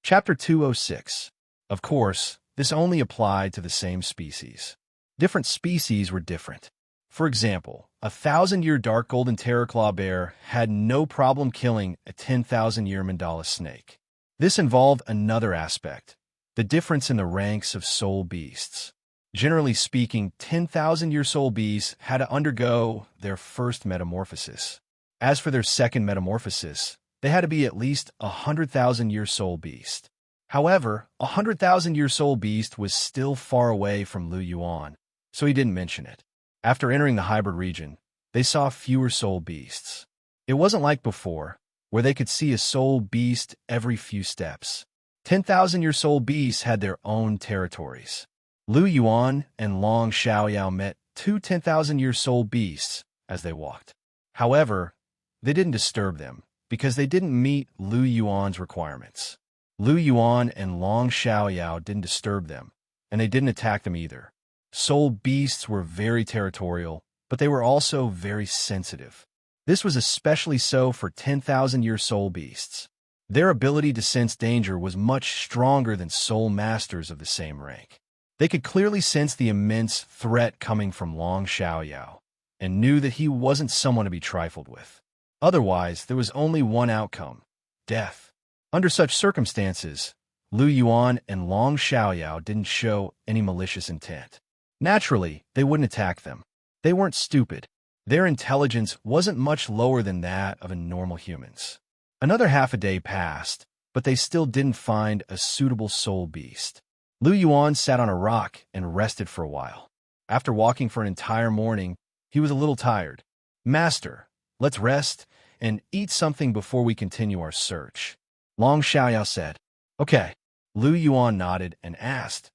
Chapter 206. Of course, this only applied to the same species. Different species were different. For example, a 1,000-year dark golden terraclaw bear had no problem killing a 10,000-year mandala snake. This involved another aspect, the difference in the ranks of soul beasts. Generally speaking, 10,000-year soul beasts had to undergo their first metamorphosis. As for their second metamorphosis, they had to be at least a 100,000-year soul beast. However, a 100,000-year soul beast was still far away from Lu Yuan, so he didn't mention it. After entering the hybrid region, they saw fewer soul beasts. It wasn't like before, where they could see a soul beast every few steps. 10,000-year soul beasts had their own territories. Lu Yuan and Long Xiaoyao met two 10,000-year soul beasts as they walked. However, they didn't disturb them because they didn't meet Lu Yuan's requirements. Lu Yuan and Long Xiaoyao didn't disturb them, and they didn't attack them either. Soul beasts were very territorial, but they were also very sensitive. This was especially so for 10,000-year soul beasts. Their ability to sense danger was much stronger than soul masters of the same rank. They could clearly sense the immense threat coming from Long Xiaoyao, and knew that he wasn't someone to be trifled with. Otherwise, there was only one outcome: death. Under such circumstances, Lu Yuan and Long Xiaoyao didn't show any malicious intent. Naturally, they wouldn't attack them. They weren't stupid. Their intelligence wasn't much lower than that of normal humans. Another half a day passed, but they still didn't find a suitable soul beast. Lu Yuan sat on a rock and rested for a while. After walking for an entire morning, he was a little tired. "Master, let's rest and eat something before we continue our search," Long Xiaoyao said. "Okay." Lu Yuan nodded and asked,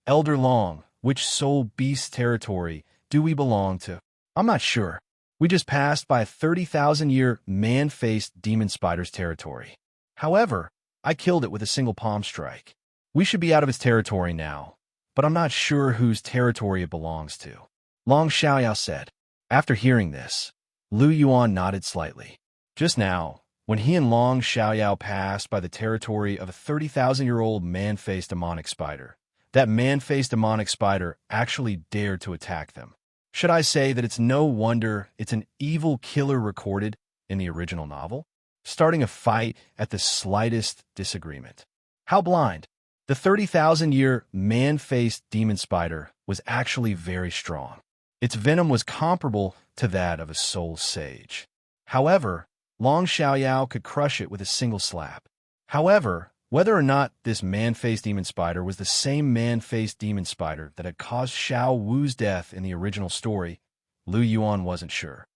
"Elder Long, which soul beast territory do we belong to?" "I'm not sure. We just passed by a 30,000-year man-faced demon spider's territory. However, I killed it with a single palm strike. We should be out of its territory now, but I'm not sure whose territory it belongs to," Long Xiaoyao said. After hearing this, Lu Yuan nodded slightly. Just now, when he and Long Xiaoyao passed by the territory of a 30,000-year-old man-faced demonic spider, that man-faced demonic spider actually dared to attack them. Should I say that it's no wonder it's an evil killer recorded in the original novel, starting a fight at the slightest disagreement? How blind! The 30,000-year man-faced demon spider was actually very strong. Its venom was comparable to that of a soul sage. However, Long Xiaoyao could crush it with a single slap. However, whether or not this man-faced demon spider was the same man-faced demon spider that had caused Xiao Wu's death in the original story, Lu Yuan wasn't sure.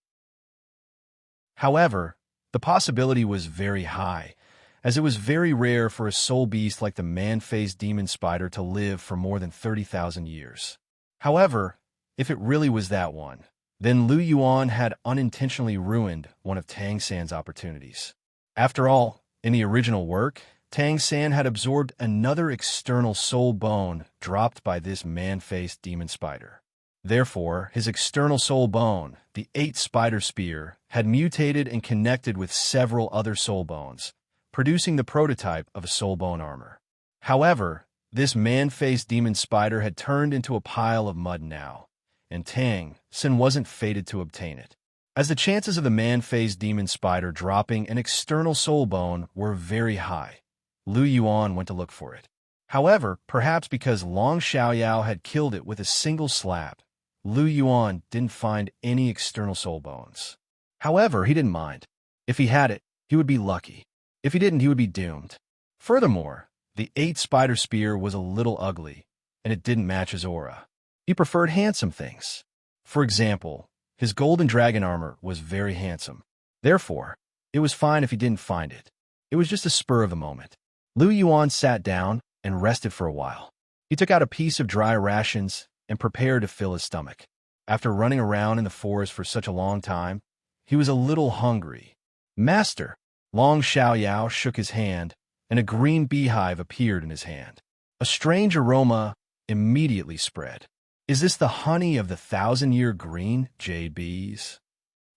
However, the possibility was very high, as it was very rare for a soul beast like the man-faced demon spider to live for more than 30,000 years. However, if it really was that one, then Lu Yuan had unintentionally ruined one of Tang San's opportunities. After all, in the original work, Tang San had absorbed another external soul bone dropped by this man-faced demon spider. Therefore, his external soul bone, the 8 spider spear, had mutated and connected with several other soul bones, producing the prototype of a soul bone armor. However, this man-faced demon spider had turned into a pile of mud now, and Tang San wasn't fated to obtain it. As the chances of the man-faced demon spider dropping an external soul bone were very high, Lu Yuan went to look for it. However, perhaps because Long Xiaoyao had killed it with a single slap, Lu Yuan didn't find any external soul bones. However, he didn't mind. If he had it, he would be lucky. If he didn't, he would be doomed. Furthermore, the 8 spider spear was a little ugly, and it didn't match his aura. He preferred handsome things. For example, his golden dragon armor was very handsome. Therefore, it was fine if he didn't find it. It was just a spur of the moment. Lu Yuan sat down and rested for a while. He took out a piece of dry rations and prepared to fill his stomach. After running around in the forest for such a long time, he was a little hungry. "Master!" Long Xiaoyao shook his hand, and a green beehive appeared in his hand. A strange aroma immediately spread. "Is this the honey of the 1,000-year green jade bees?"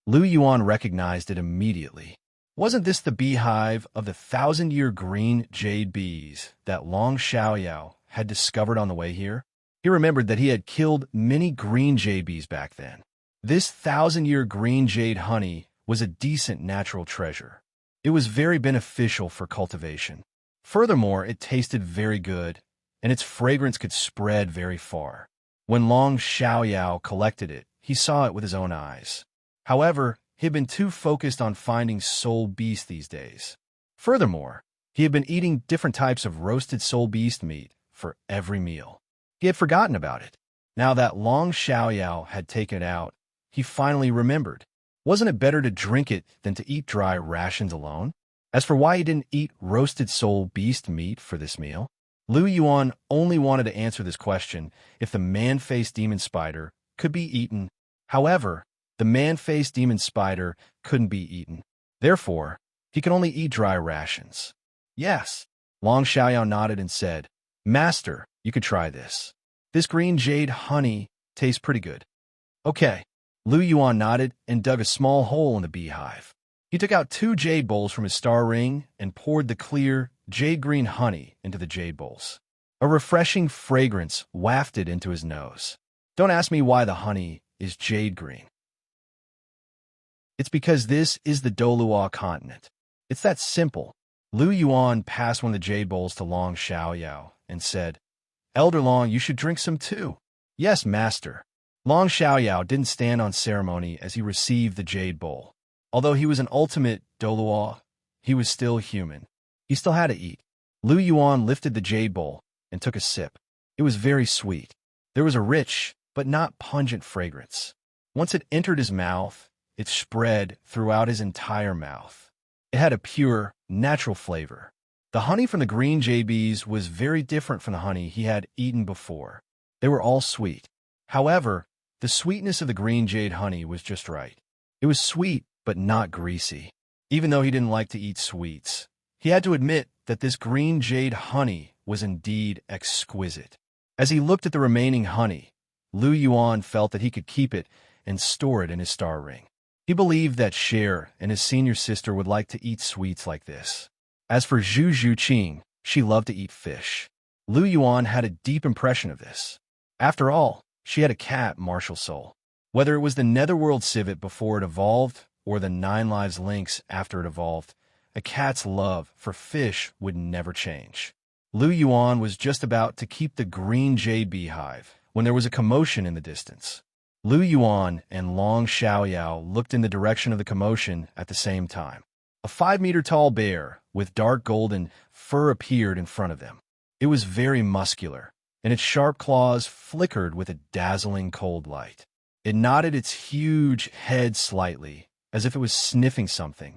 Lu Yuan recognized it immediately. Wasn't this the beehive of the 1,000-year green jade bees that Long Xiaoyao had discovered on the way here? He remembered that he had killed many green jade bees back then. This 1,000-year green jade honey was a decent natural treasure. It was very beneficial for cultivation. Furthermore, it tasted very good, and its fragrance could spread very far. When Long Xiaoyao collected it, he saw it with his own eyes. However, he had been too focused on finding soul beast these days. Furthermore, he had been eating different types of roasted soul beast meat for every meal. He had forgotten about it. Now that Long Xiaoyao had taken it out, he finally remembered. Wasn't it better to drink it than to eat dry rations alone? As for why he didn't eat roasted soul beast meat for this meal, Lu Yuan only wanted to answer this question if the man-faced demon spider could be eaten. However, the man-faced demon spider couldn't be eaten. Therefore, he could only eat dry rations. "Yes." Long Xiaoyao nodded and said, "Master, you could try this. This green jade honey tastes pretty good." "Okay." Lu Yuan nodded and dug a small hole in the beehive. He took out 2 jade bowls from his star ring and poured the clear, jade-green honey into the jade bowls. A refreshing fragrance wafted into his nose. Don't ask me why the honey is jade-green. It's because this is the Douluo continent. It's that simple. Lu Yuan passed one of the jade bowls to Long Xiaoyao and said, "Elder Long, you should drink some too." "Yes, master." Long Xiaoyao didn't stand on ceremony as he received the jade bowl. Although he was an ultimate Douluo, he was still human. He still had to eat. Lu Yuan lifted the jade bowl and took a sip. It was very sweet. There was a rich, but not pungent fragrance. Once it entered his mouth, it spread throughout his entire mouth. It had a pure, natural flavor. The honey from the green jade bees was very different from the honey he had eaten before. They were all sweet. However, the sweetness of the green jade honey was just right. It was sweet, but not greasy. Even though he didn't like to eat sweets, he had to admit that this green jade honey was indeed exquisite. As he looked at the remaining honey, Lu Yuan felt that he could keep it and store it in his star ring. He believed that Cher and his senior sister would like to eat sweets like this. As for Zhu Zhuqing, she loved to eat fish. Lu Yuan had a deep impression of this. After all, she had a cat, Martial Soul. Whether it was the Netherworld civet before it evolved, or the 9 Lives lynx after it evolved, a cat's love for fish would never change. Lu Yuan was just about to keep the green jade beehive when there was a commotion in the distance. Lu Yuan and Long Xiaoyao looked in the direction of the commotion at the same time. A 5-meter-tall bear with dark golden fur appeared in front of them. It was very muscular, and its sharp claws flickered with a dazzling cold light. It nodded its huge head slightly, as if it was sniffing something.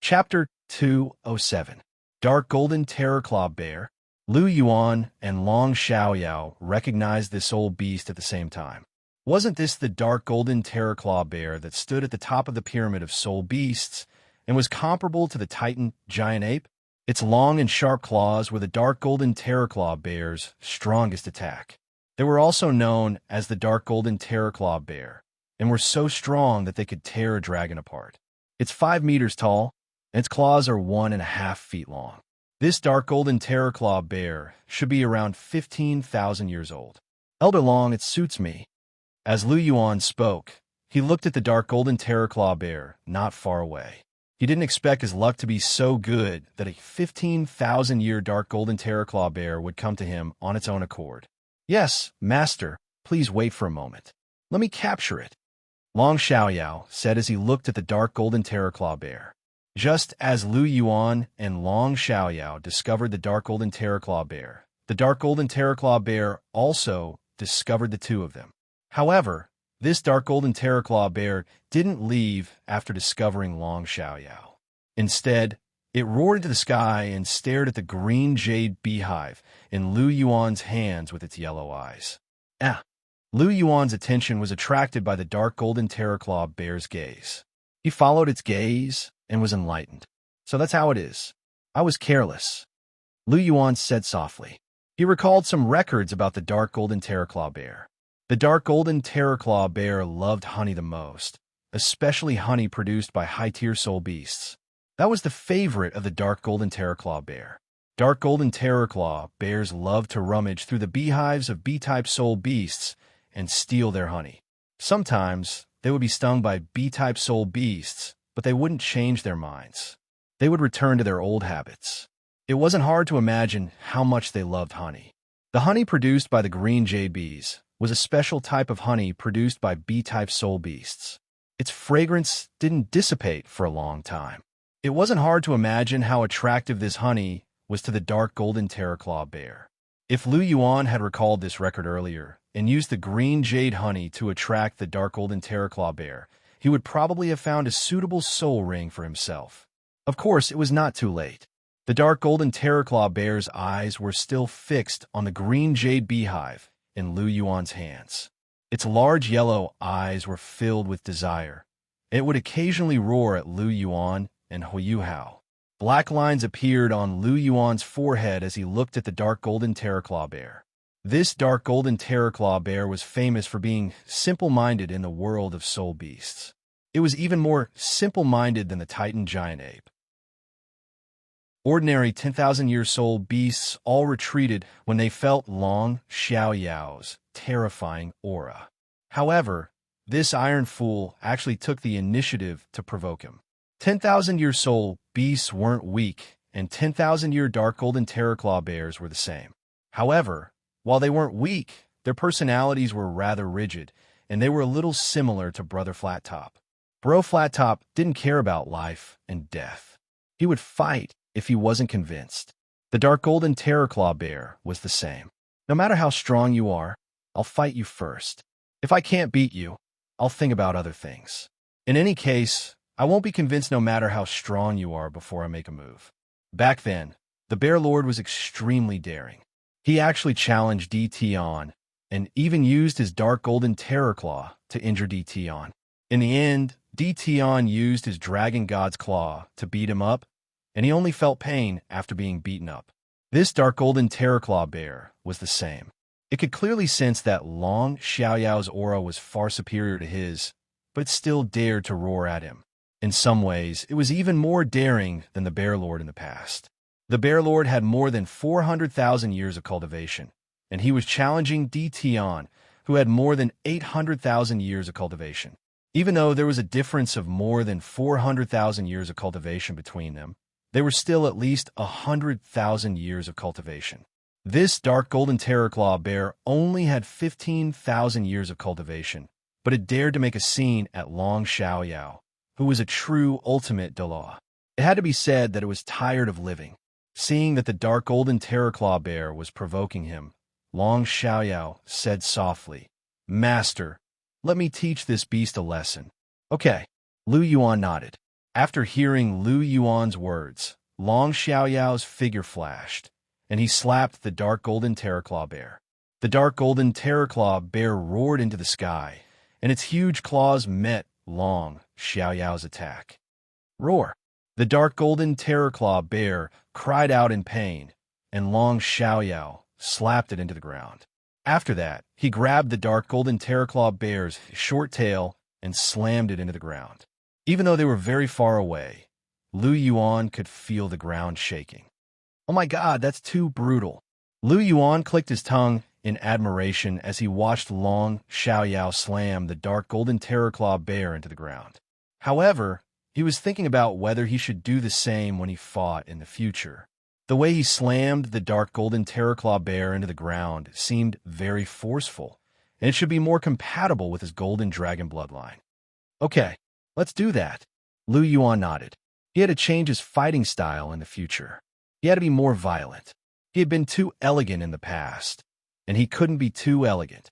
Chapter 207. Dark Golden Terror Claw Bear. Lu Yuan and Long Xiaoyao recognized this old beast at the same time. Wasn't this the Dark Golden Terror Claw Bear that stood at the top of the pyramid of soul beasts and was comparable to the Titan giant ape? Its long and sharp claws were the Dark Golden Terror Claw Bear's strongest attack. They were also known as the Dark Golden Terror Claw Bear, and were so strong that they could tear a dragon apart. It's 5 meters tall, and its claws are 1.5 feet long. This Dark Golden Terror Claw Bear should be around 15,000 years old. Elder Long, it suits me. As Lu Yuan spoke, he looked at the Dark Golden Terror Claw Bear not far away. He didn't expect his luck to be so good that a 15,000-year Dark Golden Terror Claw Bear would come to him on its own accord. "Yes, master, please wait for a moment. Let me capture it," Long Xiaoyao said as he looked at the Dark Golden Terror Claw Bear. Just as Lu Yuan and Long Xiaoyao discovered the Dark Golden Terror Claw Bear, the Dark Golden Terror Claw Bear also discovered the two of them. However, this Dark Golden Terror Claw Bear didn't leave after discovering Long Xiaoyao. Instead, it roared into the sky and stared at the green jade beehive in Lu Yuan's hands with its yellow eyes. Lu Yuan's attention was attracted by the Dark Golden Terror Claw Bear's gaze. He followed its gaze and was enlightened. "So that's how it is. I was careless," Lu Yuan said softly. He recalled some records about the Dark Golden Terror Claw Bear. The Dark Golden Terror Claw Bear loved honey the most, especially honey produced by high-tier soul beasts. That was the favorite of the Dark Golden Terror Claw Bear. Dark Golden Terror Claw Bears loved to rummage through the beehives of B-type soul beasts and steal their honey. Sometimes they would be stung by B-type soul beasts, but they wouldn't change their minds. They would return to their old habits. It wasn't hard to imagine how much they loved honey. The honey produced by the green jade bees was a special type of honey produced by B-type soul beasts. Its fragrance didn't dissipate for a long time. It wasn't hard to imagine how attractive this honey was to the Dark Golden Terror Claw Bear. If Lu Yuan had recalled this record earlier and used the green jade honey to attract the Dark Golden Terror Claw Bear, he would probably have found a suitable soul ring for himself. Of course, it was not too late. The Dark Golden Terror Claw Bear's eyes were still fixed on the green jade beehive in Lu Yuan's hands. Its large yellow eyes were filled with desire. It would occasionally roar at Lu Yuan and Hu Hao. Black lines appeared on Lu Yuan's forehead as he looked at the Dark Golden Terror Claw Bear. This dark golden terraclaw bear was famous for being simple-minded in the world of soul beasts. It was even more simple-minded than the Titan giant ape. Ordinary 10,000-year soul beasts all retreated when they felt Long Xiaoyao's terrifying aura. However, this iron fool actually took the initiative to provoke him. 10,000-year soul beasts weren't weak, and 10,000-year dark golden terraclaw bears were the same. However, while they weren't weak, their personalities were rather rigid, and they were a little similar to Brother Flattop. Bro Flattop didn't care about life and death. He would fight if he wasn't convinced. The dark golden terraclaw bear was the same. No matter how strong you are, I'll fight you first. If I can't beat you, I'll think about other things. In any case, I won't be convinced no matter how strong you are before I make a move. Back then, the Bear Lord was extremely daring. He actually challenged DT on, and even used his dark golden terraclaw to injure DT on. In the end, DT on used his dragon god's claw to beat him up, and he only felt pain after being beaten up. This dark golden terraclaw bear was the same. It could clearly sense that Long Xiaoyao's aura was far superior to his, but it still dared to roar at him. In some ways, it was even more daring than the Bear Lord in the past. The Bear Lord had more than 400,000 years of cultivation, and he was challenging DT on, who had more than 800,000 years of cultivation. Even though there was a difference of more than 400,000 years of cultivation between them, they were still at least 100,000 years of cultivation. This dark golden terraclaw bear only had 15,000 years of cultivation, but it dared to make a scene at Long Xiaoyao, who was a true ultimate Douluo. It had to be said that it was tired of living. Seeing that the dark golden terraclaw bear was provoking him, Long Xiaoyao said softly, "Master, let me teach this beast a lesson." Okay, Lu Yuan nodded. After hearing Lu Yuan's words, Long Xiaoyao's figure flashed, and he slapped the dark golden terraclaw bear. The dark golden terraclaw bear roared into the sky, and its huge claws met Long Xiaoyao's attack. Roar! The dark golden terraclaw bear cried out in pain, and Long Xiaoyao slapped it into the ground. After that, he grabbed the dark golden terraclaw bear's short tail and slammed it into the ground. Even though they were very far away, Lu Yuan could feel the ground shaking. "Oh my God, that's too brutal." Lu Yuan clicked his tongue in admiration as he watched Long Xiaoyao slam the dark golden terraclaw bear into the ground. However, he was thinking about whether he should do the same when he fought in the future. The way he slammed the dark golden terraclaw bear into the ground seemed very forceful, and it should be more compatible with his golden dragon bloodline. Okay, let's do that. Lu Yuan nodded. He had to change his fighting style in the future. He had to be more violent. He had been too elegant in the past, and he couldn't be too elegant.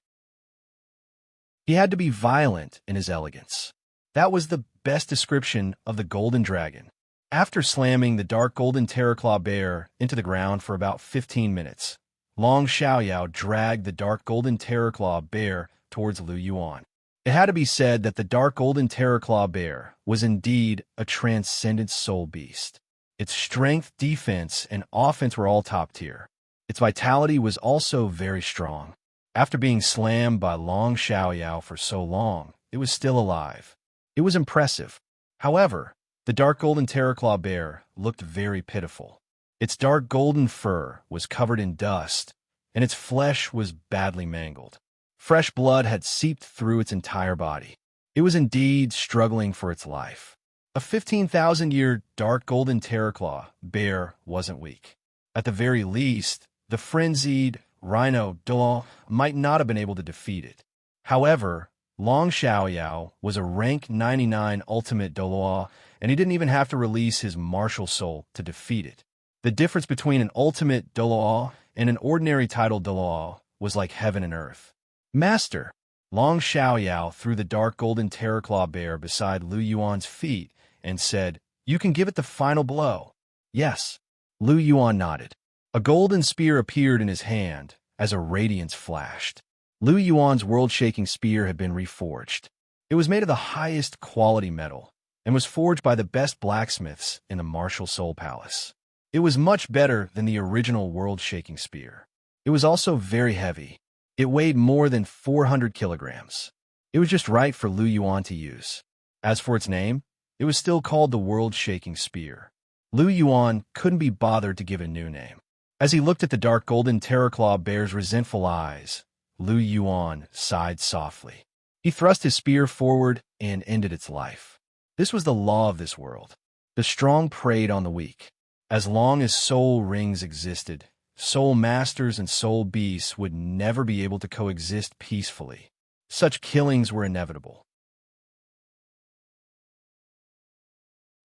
He had to be violent in his elegance. That was the best description of the golden dragon. After slamming the dark golden terraclaw bear into the ground for about 15 minutes, Long Xiaoyao dragged the dark golden terraclaw bear towards Lu Yuan. It had to be said that the dark golden terraclaw bear was indeed a transcendent soul beast. Its strength, defense, and offense were all top tier. Its vitality was also very strong. After being slammed by Long Xiaoyao for so long, it was still alive. It was impressive. However, the dark golden terraclaw bear looked very pitiful. Its dark golden fur was covered in dust, and its flesh was badly mangled. Fresh blood had seeped through its entire body. It was indeed struggling for its life. A 15,000-year dark golden terraclaw bear wasn't weak. At the very least, the frenzied rhino Douluo might not have been able to defeat it. However, Long Xiaoyao was a rank 99 ultimate Douluo, and he didn't even have to release his martial soul to defeat it. The difference between an ultimate Douluo and an ordinary title Douluo was like heaven and earth. "Master!" Long Xiaoyao threw the dark golden terraclaw bear beside Lu Yuan's feet and said, "You can give it the final blow." "Yes." Lu Yuan nodded. A golden spear appeared in his hand as a radiance flashed. Lu Yuan's world-shaking spear had been reforged. It was made of the highest quality metal and was forged by the best blacksmiths in the Martial Soul Palace. It was much better than the original world-shaking spear. It was also very heavy. It weighed more than 400 kilograms. It was just right for Lu Yuan to use. As for its name, it was still called the world-shaking spear. Lu Yuan couldn't be bothered to give it a new name. As he looked at the dark golden terraclaw bear's resentful eyes, Lu Yuan sighed softly. He thrust his spear forward and ended its life. This was the law of this world. The strong preyed on the weak. As long as soul rings existed, soul masters and soul beasts would never be able to coexist peacefully. Such killings were inevitable.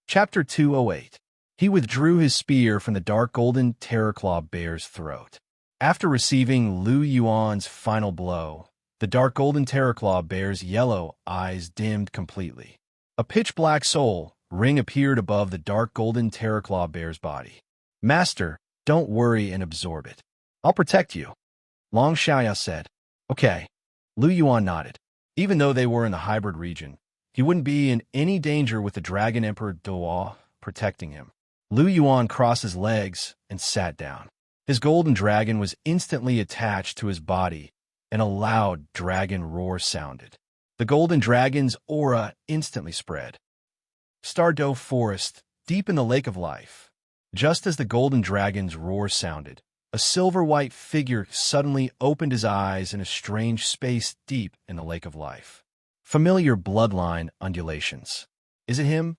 Chapter 208. He withdrew his spear from the dark golden terraclaw bear's throat. After receiving Lu Yuan's final blow, the dark golden terraclaw bear's yellow eyes dimmed completely. A pitch-black soul ring appeared above the dark golden terraclaw bear's body. Master, don't worry and absorb it. I'll protect you, Long Xiaoyao said. Okay. Lu Yuan nodded. Even though they were in the hybrid region, he wouldn't be in any danger with the Dragon Emperor Douluo protecting him. Lu Yuan crossed his legs and sat down. His golden dragon was instantly attached to his body, and a loud dragon roar sounded. The golden dragon's aura instantly spread. Stardow Forest, deep in the Lake of Life. Just as the golden dragon's roar sounded, a silver-white figure suddenly opened his eyes in a strange space deep in the Lake of Life. Familiar bloodline undulations. Is it him?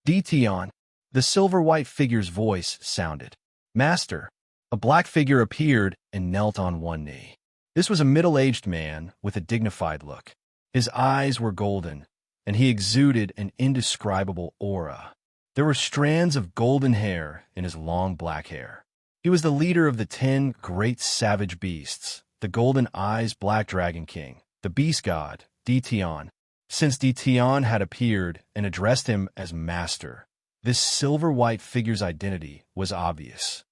Dition. The silver-white figure's voice sounded. Master. A black figure appeared and knelt on one knee. This was a middle-aged man with a dignified look. His eyes were golden, and he exuded an indescribable aura. There were strands of golden hair in his long black hair. He was the leader of the 10 great savage beasts, the Golden Eyes Black Dragon King, the Beast God, Dition. Since Dition had appeared and addressed him as Master, this silver-white figure's identity was obvious.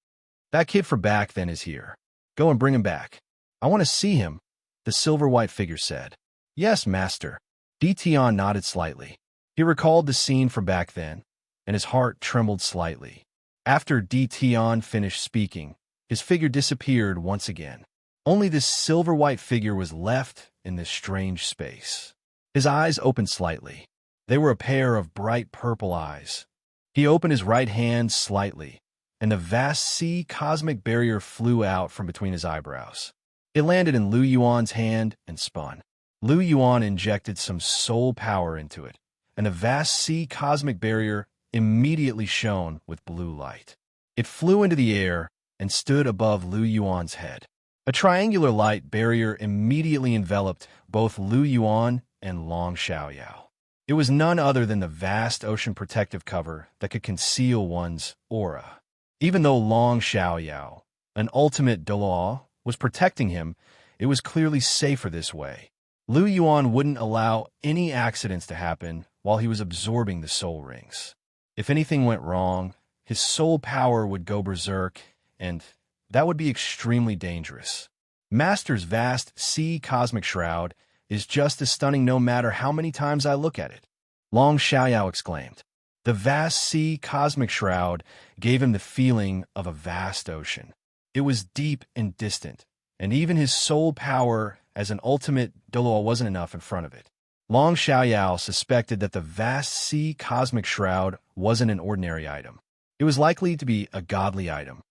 That kid from back then is here. Go and bring him back. I want to see him, the silver-white figure said. Yes, Master. Dition nodded slightly. He recalled the scene from back then, and his heart trembled slightly. After Dition finished speaking, his figure disappeared once again. Only this silver-white figure was left in this strange space. His eyes opened slightly. They were a pair of bright purple eyes. He opened his right hand slightly, and the vast sea cosmic barrier flew out from between his eyebrows. It landed in Lu Yuan's hand and spun. Lu Yuan injected some soul power into it, and the vast sea cosmic barrier immediately shone with blue light. It flew into the air and stood above Lu Yuan's head. A triangular light barrier immediately enveloped both Lu Yuan and Long Xiaoyao. It was none other than the vast ocean protective cover that could conceal one's aura. Even though Long Xiaoyao, an ultimate Douluo, was protecting him, it was clearly safer this way. Lu Yuan wouldn't allow any accidents to happen while he was absorbing the soul rings. If anything went wrong, his soul power would go berserk, and that would be extremely dangerous. Master's vast sea cosmic shroud is just as stunning no matter how many times I look at it, Long Xiaoyao exclaimed. The vast sea cosmic shroud gave him the feeling of a vast ocean. It was deep and distant, and even his soul power as an ultimate Douluo wasn't enough in front of it. Long Xiaoyao suspected that the vast sea cosmic shroud wasn't an ordinary item. It was likely to be a godly item.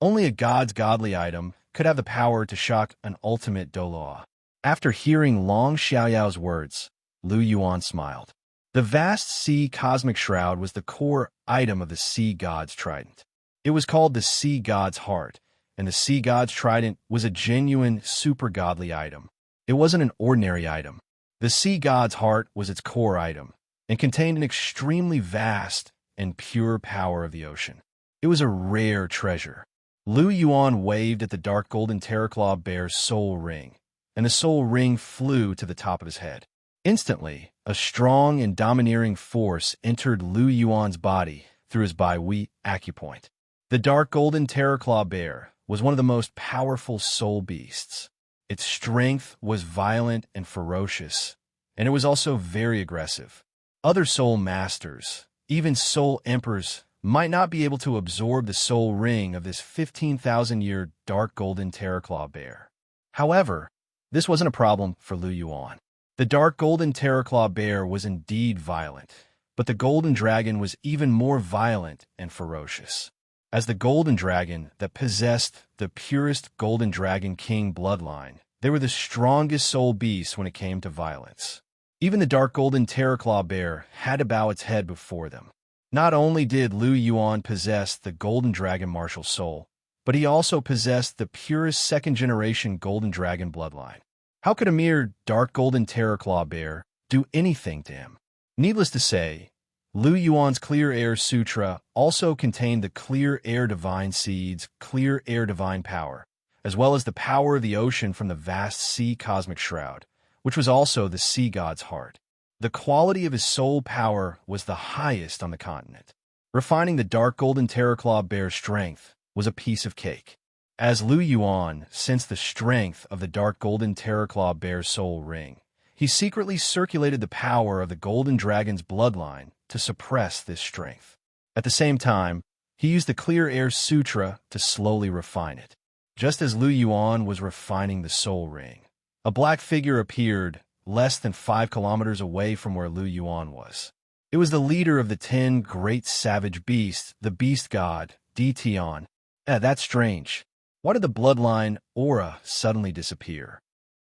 Only a god's godly item could have the power to shock an ultimate Douluo. After hearing Long Xiaoyao's words, Lu Yuan smiled. The vast sea cosmic shroud was the core item of the sea god's trident. It was called the sea god's heart, and the sea god's trident was a genuine super godly item. It wasn't an ordinary item. The sea god's heart was its core item, and contained an extremely vast and pure power of the ocean. It was a rare treasure. Lu Yuan waved at the dark golden terraclaw bear's soul ring, and the soul ring flew to the top of his head. Instantly, a strong and domineering force entered Lu Yuan's body through his Bai-Wei acupoint. The dark golden terraclaw bear was one of the most powerful soul beasts. Its strength was violent and ferocious, and it was also very aggressive. Other soul masters, even soul emperors, might not be able to absorb the soul ring of this 15,000-year dark golden terraclaw bear. However, this wasn't a problem for Lu Yuan. The dark golden terraclaw bear was indeed violent, but the golden dragon was even more violent and ferocious. As the golden dragon that possessed the purest golden dragon king bloodline, they were the strongest soul beasts when it came to violence. Even the dark golden terraclaw bear had to bow its head before them. Not only did Lu Yuan possess the golden dragon martial soul, but he also possessed the purest second-generation golden dragon bloodline. How could a mere dark golden terraclaw bear do anything to him? Needless to say, Lu Yuan's Clear Air Sutra also contained the Clear Air Divine Seeds, Clear Air Divine Power, as well as the power of the ocean from the vast sea cosmic shroud, which was also the sea god's heart. The quality of his soul power was the highest on the continent. Refining the dark golden terraclaw bear's strength was a piece of cake. As Lu Yuan sensed the strength of the dark golden terraclaw bear's soul ring, he secretly circulated the power of the golden dragon's bloodline to suppress this strength. At the same time, he used the Clear Air Sutra to slowly refine it. Just as Lu Yuan was refining the soul ring, a black figure appeared less than 5 kilometers away from where Lu Yuan was. It was the leader of the 10 great savage beasts, the beast god, Dition. That's strange. Why did the bloodline aura suddenly disappear?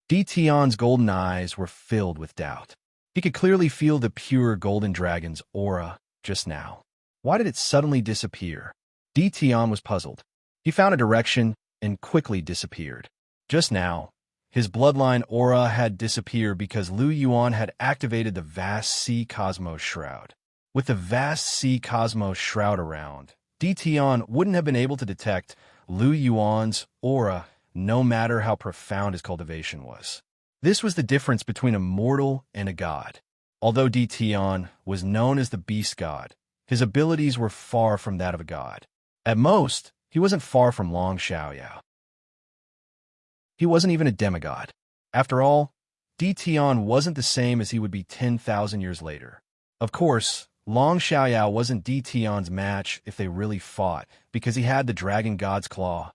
Dition's golden eyes were filled with doubt. He could clearly feel the pure golden dragon's aura just now. Why did it suddenly disappear? Dition was puzzled. He found a direction and quickly disappeared. Just now, his bloodline aura had disappeared because Lu Yuan had activated the vast sea cosmos shroud. With the vast sea cosmos shroud around, Dition wouldn't have been able to detect Lu Yuan's aura, no matter how profound his cultivation was. This was the difference between a mortal and a god. Although Dition was known as the beast god, his abilities were far from that of a god. At most, he wasn't far from Long Xiaoyao. He wasn't even a demigod. After all, Dition wasn't the same as he would be 10,000 years later. Of course, Long Xiaoyao wasn't Dition's match if they really fought, because he had the dragon god's claw.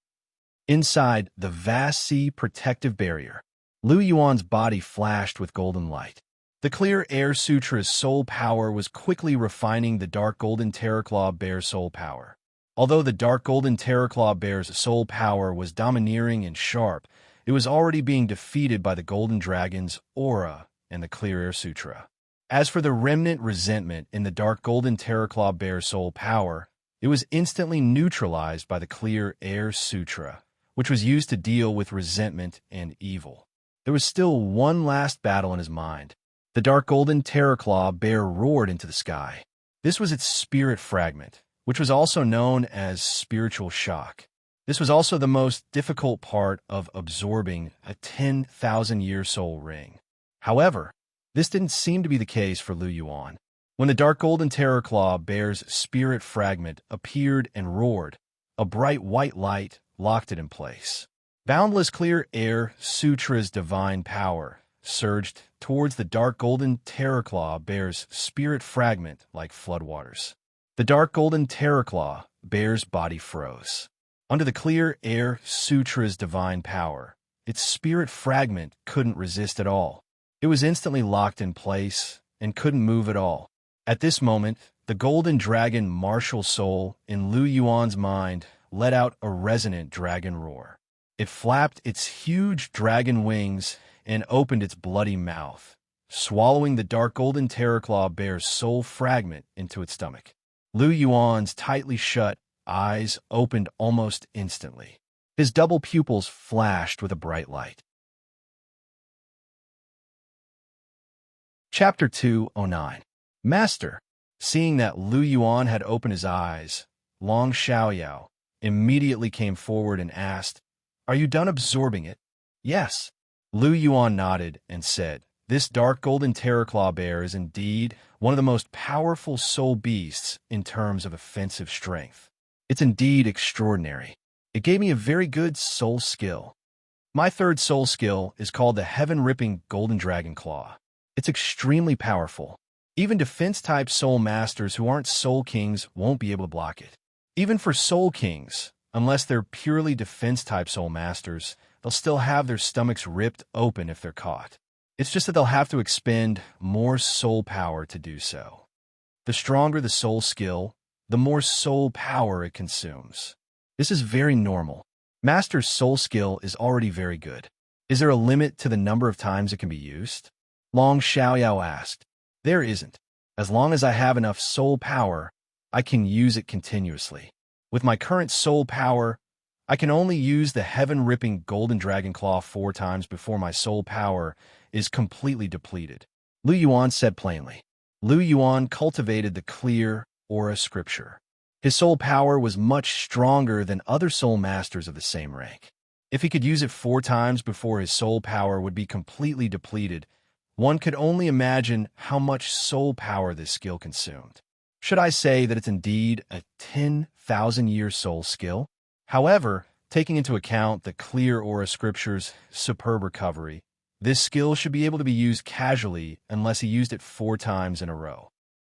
Inside the vast sea protective barrier, Lu Yuan's body flashed with golden light. The Clear Air Sutra's soul power was quickly refining the dark golden terraclaw bear's soul power. Although the dark golden terraclaw bear's soul power was domineering and sharp, it was already being defeated by the golden dragon's aura and the Clear Air Sutra. As for the remnant resentment in the dark golden terraclaw bear's soul power, it was instantly neutralized by the Clear Air Sutra, which was used to deal with resentment and evil. There was still one last battle in his mind. The dark golden terraclaw bear roared into the sky. This was its spirit fragment, which was also known as spiritual shock. This was also the most difficult part of absorbing a 10,000-year soul ring. However, this didn't seem to be the case for Lu Yuan. When the dark golden terraclaw bear's spirit fragment appeared and roared, a bright white light locked it in place. Boundless Clear Air Sutra's divine power surged towards the dark golden terraclaw bear's spirit fragment like floodwaters. The dark golden terraclaw bear's body froze. Under the Clear Air Sutra's divine power, its spirit fragment couldn't resist at all. It was instantly locked in place and couldn't move at all. At this moment, the golden dragon martial soul in Lu Yuan's mind let out a resonant dragon roar. It flapped its huge dragon wings and opened its bloody mouth, swallowing the dark golden terraclaw bear's soul fragment into its stomach. Lu Yuan's tightly shut eyes opened almost instantly. His double pupils flashed with a bright light. Chapter 209. Master. Seeing that Lu Yuan had opened his eyes, Long Xiaoyao immediately came forward and asked, "Are you done absorbing it?" "Yes." Lu Yuan nodded and said, "This dark golden terraclaw bear is indeed one of the most powerful soul beasts in terms of offensive strength. It's indeed extraordinary. It gave me a very good soul skill. My third soul skill is called the heaven-ripping golden dragon claw. It's extremely powerful. Even defense-type soul masters who aren't soul kings won't be able to block it. Even for soul kings, unless they're purely defense-type soul masters, they'll still have their stomachs ripped open if they're caught. It's just that they'll have to expend more soul power to do so. The stronger the soul skill, the more soul power it consumes. This is very normal. Master's soul skill is already very good. Is there a limit to the number of times it can be used? Long Xiaoyao asked. There isn't. As long as I have enough soul power, I can use it continuously. With my current soul power, I can only use the heaven-ripping golden dragon claw 4 times before my soul power is completely depleted. Lu Yuan said plainly. Lu Yuan cultivated the clear aura scripture. His soul power was much stronger than other soul masters of the same rank. If he could use it 4 times before his soul power would be completely depleted, one could only imagine how much soul power this skill consumed. Should I say that it's indeed a 10,000-year soul skill? However, taking into account the clear aura scripture's superb recovery, this skill should be able to be used casually unless he used it 4 times in a row.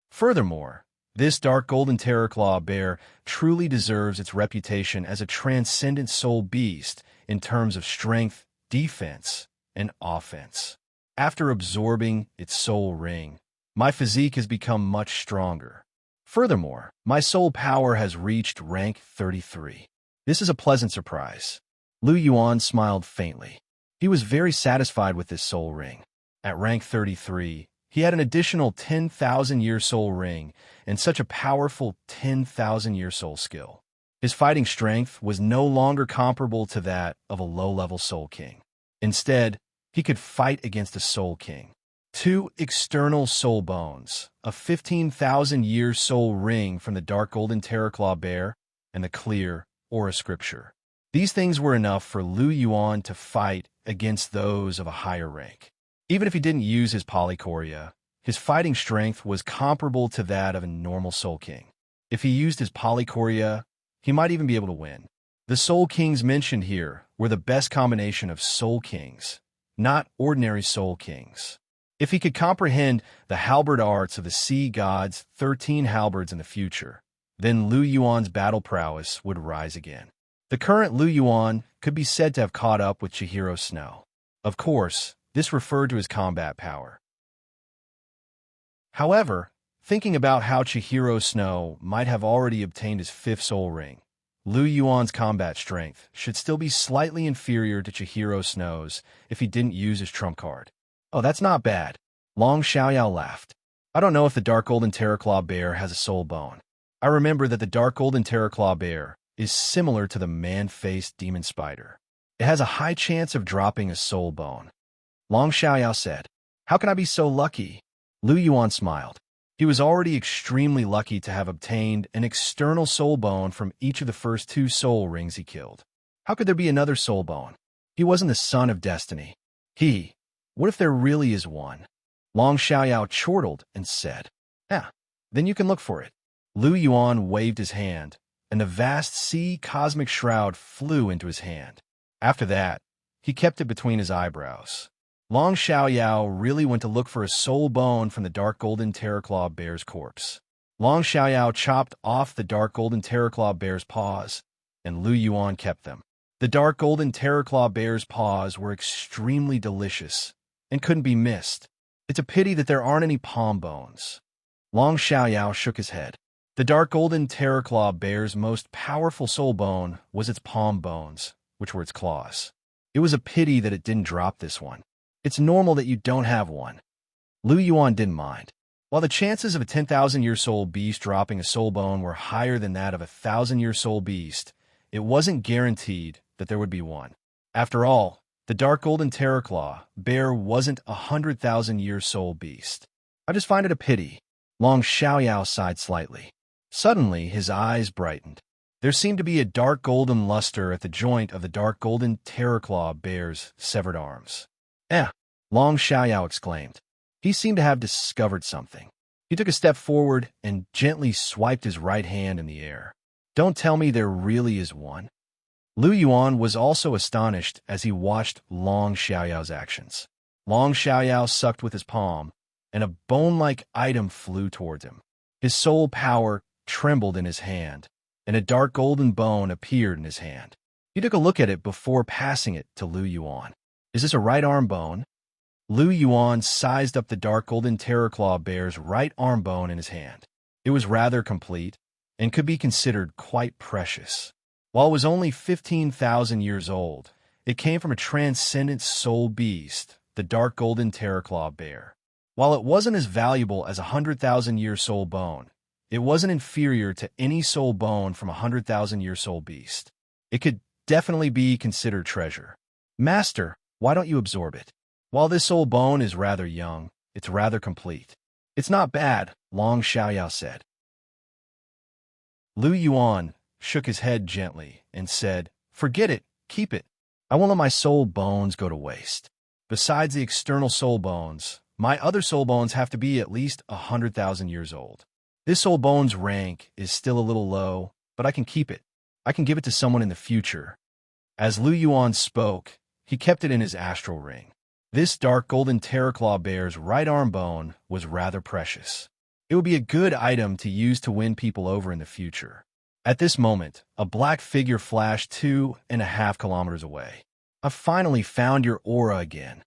Furthermore, this dark golden terror claw bear truly deserves its reputation as a transcendent soul beast in terms of strength, defense, and offense. After absorbing its soul ring, my physique has become much stronger. Furthermore, my soul power has reached rank 33. This is a pleasant surprise. Lu Yuan smiled faintly. He was very satisfied with this soul ring. At rank 33, he had an additional 10,000-year soul ring and such a powerful 10,000-year soul skill. His fighting strength was no longer comparable to that of a low-level soul king. Instead, he could fight against a soul king. 2 external soul bones, a 15,000-year soul ring from the dark golden terror claw bear, and the clear aura scripture. These things were enough for Lu Yuan to fight against those of a higher rank. Even if he didn't use his polychoria, his fighting strength was comparable to that of a normal soul king. If he used his polychoria, he might even be able to win. The soul kings mentioned here were the best combination of soul kings, not ordinary soul kings. If he could comprehend the halberd arts of the sea gods' 13 halberds in the future, then Lu Yuan's battle prowess would rise again. The current Lu Yuan could be said to have caught up with Chihiro Snow. Of course, this referred to his combat power. However, thinking about how Chihiro Snow might have already obtained his 5th soul ring, Lu Yuan's combat strength should still be slightly inferior to Chihiro Snow's if he didn't use his trump card. Oh, that's not bad. Long Xiaoyao laughed. I don't know if the dark golden terror claw bear has a soul bone. I remember that the dark golden terror claw bear is similar to the man-faced demon spider. It has a high chance of dropping a soul bone. Long Xiaoyao said, How can I be so lucky? Lu Yuan smiled. He was already extremely lucky to have obtained an external soul bone from each of the first 2 soul rings he killed. How could there be another soul bone? He wasn't the son of destiny. What if there really is one? Long Xiaoyao chortled and said, then you can look for it. Lu Yuan waved his hand, and the vast sea cosmic shroud flew into his hand. After that, he kept it between his eyebrows. Long Xiaoyao really went to look for a soul bone from the dark golden terror claw bear's corpse. Long Xiaoyao chopped off the dark golden terror claw bear's paws, and Lu Yuan kept them. The dark golden terror claw bear's paws were extremely delicious and couldn't be missed. It's a pity that there aren't any palm bones. Long Xiaoyao shook his head. The dark golden terror claw bear's most powerful soul bone was its palm bones, which were its claws. It was a pity that it didn't drop this one. It's normal that you don't have one. Lu Yuan didn't mind. While the chances of a 10,000-year soul beast dropping a soul bone were higher than that of a 1,000-year soul beast, it wasn't guaranteed that there would be one. After all, the dark golden terror claw bear wasn't a 100,000-year soul beast. I just find it a pity. Long Xiaoyao sighed slightly. Suddenly, his eyes brightened. There seemed to be a dark golden luster at the joint of the dark golden terror claw bear's severed arms. Long Xiaoyao exclaimed. He seemed to have discovered something. He took a step forward and gently swiped his right hand in the air. Don't tell me there really is one. Lu Yuan was also astonished as he watched Long Xiaoyao's actions. Long Xiaoyao sucked with his palm, and a bone-like item flew towards him. His soul power trembled in his hand, and a dark golden bone appeared in his hand. He took a look at it before passing it to Lu Yuan. "Is this a right arm bone?" Lu Yuan sized up the dark golden terror claw bear's right arm bone in his hand. It was rather complete, and could be considered quite precious. While it was only 15,000 years old, it came from a transcendent soul beast, the dark golden terror claw bear. While it wasn't as valuable as a 100,000-year soul bone, it wasn't inferior to any soul bone from a 100,000-year soul beast. It could definitely be considered treasure. "Master, why don't you absorb it? While this soul bone is rather young, it's rather complete." "It's not bad," Long Xiaoyao said. Lu Yuan shook his head gently and said, "Forget it, keep it. I won't let my soul bones go to waste. Besides the external soul bones, my other soul bones have to be at least 100,000 years old. This soul bone's rank is still a little low, but I can keep it. I can give it to someone in the future." As Lu Yuan spoke, he kept it in his astral ring. This dark golden terror claw bear's right arm bone was rather precious. It would be a good item to use to win people over in the future. At this moment, a black figure flashed 2.5 kilometers away. "I've finally found your aura again."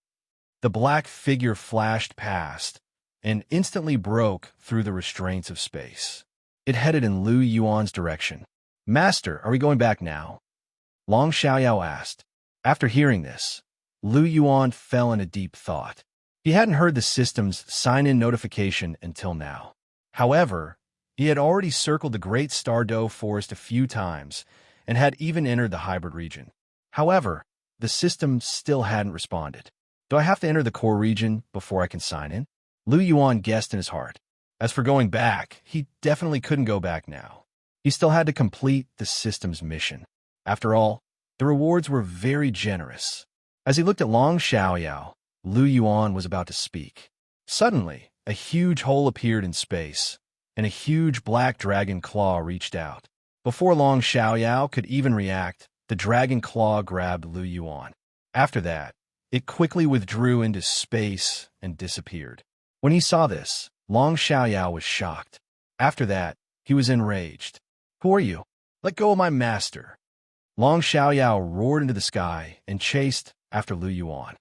The black figure flashed past and instantly broke through the restraints of space. It headed in Lu Yuan's direction. "Master, are we going back now?" Long Xiaoyao asked. After hearing this, Lu Yuan fell into deep thought. He hadn't heard the system's sign-in notification until now. However, he had already circled the Great Douluo Forest a few times and had even entered the hybrid region. However, the system still hadn't responded. "Do I have to enter the core region before I can sign in?" Lu Yuan guessed in his heart. As for going back, he definitely couldn't go back now. He still had to complete the system's mission. After all, the rewards were very generous. As he looked at Long Xiaoyao, Lu Yuan was about to speak. Suddenly, a huge hole appeared in space, and a huge black dragon claw reached out. Before Long Xiaoyao could even react, the dragon claw grabbed Lu Yuan. After that, it quickly withdrew into space and disappeared. When he saw this, Long Xiaoyao was shocked. After that, he was enraged. "Who are you? Let go of my master!" Long Xiaoyao roared into the sky and chased after Lu Yuan.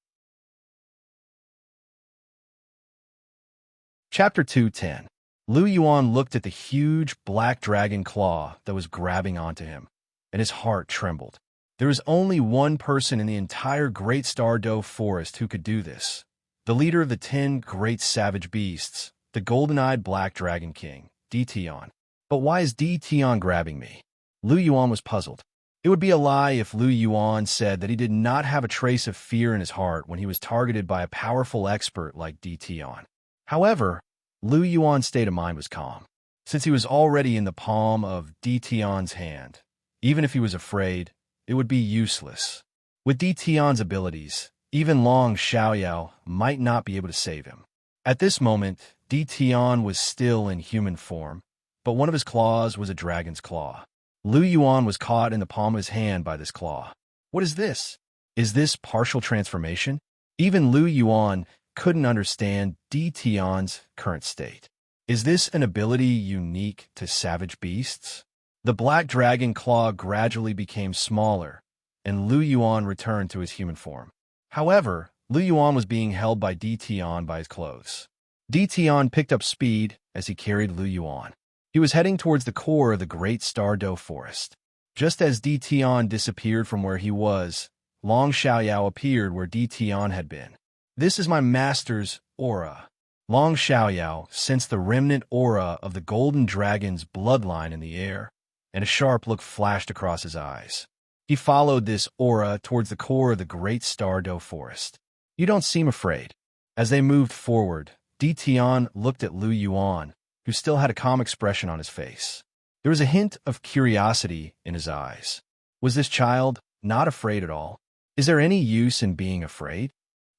Chapter 2:10. Lu Yuan looked at the huge black dragon claw that was grabbing onto him, and his heart trembled. There was only one person in the entire Great Douluo Forest who could do this. The leader of the 10 great savage beasts, the golden-eyed black dragon king, Tian. But why is Tian grabbing me? Lu Yuan was puzzled. It would be a lie if Lu Yuan said that he did not have a trace of fear in his heart when he was targeted by a powerful expert like Tian. However, Lu Yuan's state of mind was calm. Since he was already in the palm of Tian's hand, even if he was afraid, it would be useless. With Tian's abilities, even Long Xiaoyao might not be able to save him. At this moment, Tian was still in human form, but one of his claws was a dragon's claw. Lu Yuan was caught in the palm of his hand by this claw. What is this? Is this partial transformation? Even Lu Yuan couldn't understand Tian's current state. Is this an ability unique to savage beasts? The black dragon claw gradually became smaller, and Lu Yuan returned to his human form. However, Lu Yuan was being held by Tian by his clothes. Tian picked up speed as he carried Lu Yuan. He was heading towards the core of the Great Douluo Forest. Just as Tian disappeared from where he was, Long Xiaoyao appeared where Tian had been. "This is my master's aura." Long Xiaoyao sensed the remnant aura of the golden dragon's bloodline in the air, and a sharp look flashed across his eyes. He followed this aura towards the core of the Great Douluo Forest. "You don't seem afraid." As they moved forward, Tian looked at Lu Yuan, who still had a calm expression on his face. There was a hint of curiosity in his eyes. Was this child not afraid at all? "Is there any use in being afraid?"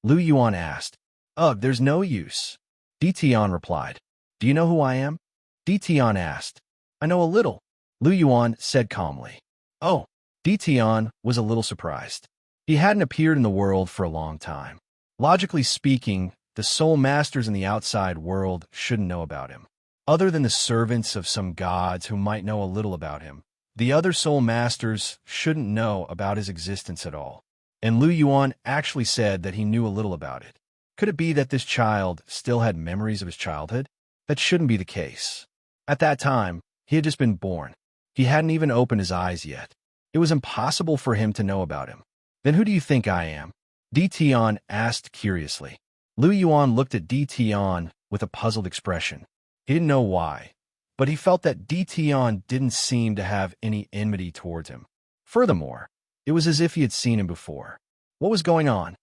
Lu Yuan asked. "Ugh, there's no use." Tian replied. "Do you know who I am?" Tian asked. "I know a little," Lu Yuan said calmly. "Oh." Tian was a little surprised. He hadn't appeared in the world for a long time. Logically speaking, the soul masters in the outside world shouldn't know about him. Other than the servants of some gods who might know a little about him, the other soul masters shouldn't know about his existence at all. And Lu Yuan actually said that he knew a little about it. Could it be that this child still had memories of his childhood? That shouldn't be the case. At that time, he had just been born. He hadn't even opened his eyes yet. It was impossible for him to know about him. Then who do you think I am? Di Tian asked curiously. Lu Yuan looked at Di Tian with a puzzled expression. He didn't know why, but he felt that Di Tian didn't seem to have any enmity towards him. Furthermore, it was as if he had seen him before. What was going on?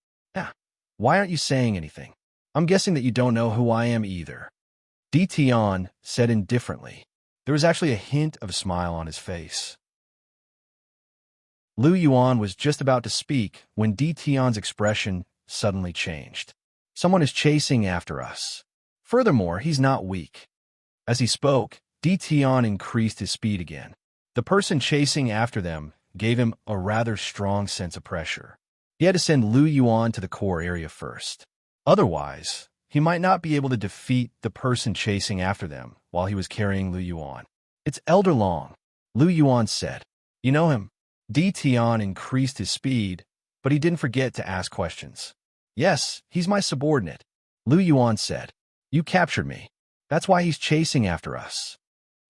Why aren't you saying anything? I'm guessing that you don't know who I am either. Di Tian said indifferently. There was actually a hint of a smile on his face. Lu Yuan was just about to speak when Di Tian's expression suddenly changed. Someone is chasing after us. Furthermore, he's not weak. As he spoke, Di Tian increased his speed again. The person chasing after them gave him a rather strong sense of pressure. He had to send Lu Yuan to the core area first. Otherwise, he might not be able to defeat the person chasing after them while he was carrying Lu Yuan. It's Elder Long, Lu Yuan said. You know him? Di Tian increased his speed, but he didn't forget to ask questions. Yes, he's my subordinate, Lu Yuan said. You captured me. That's why he's chasing after us.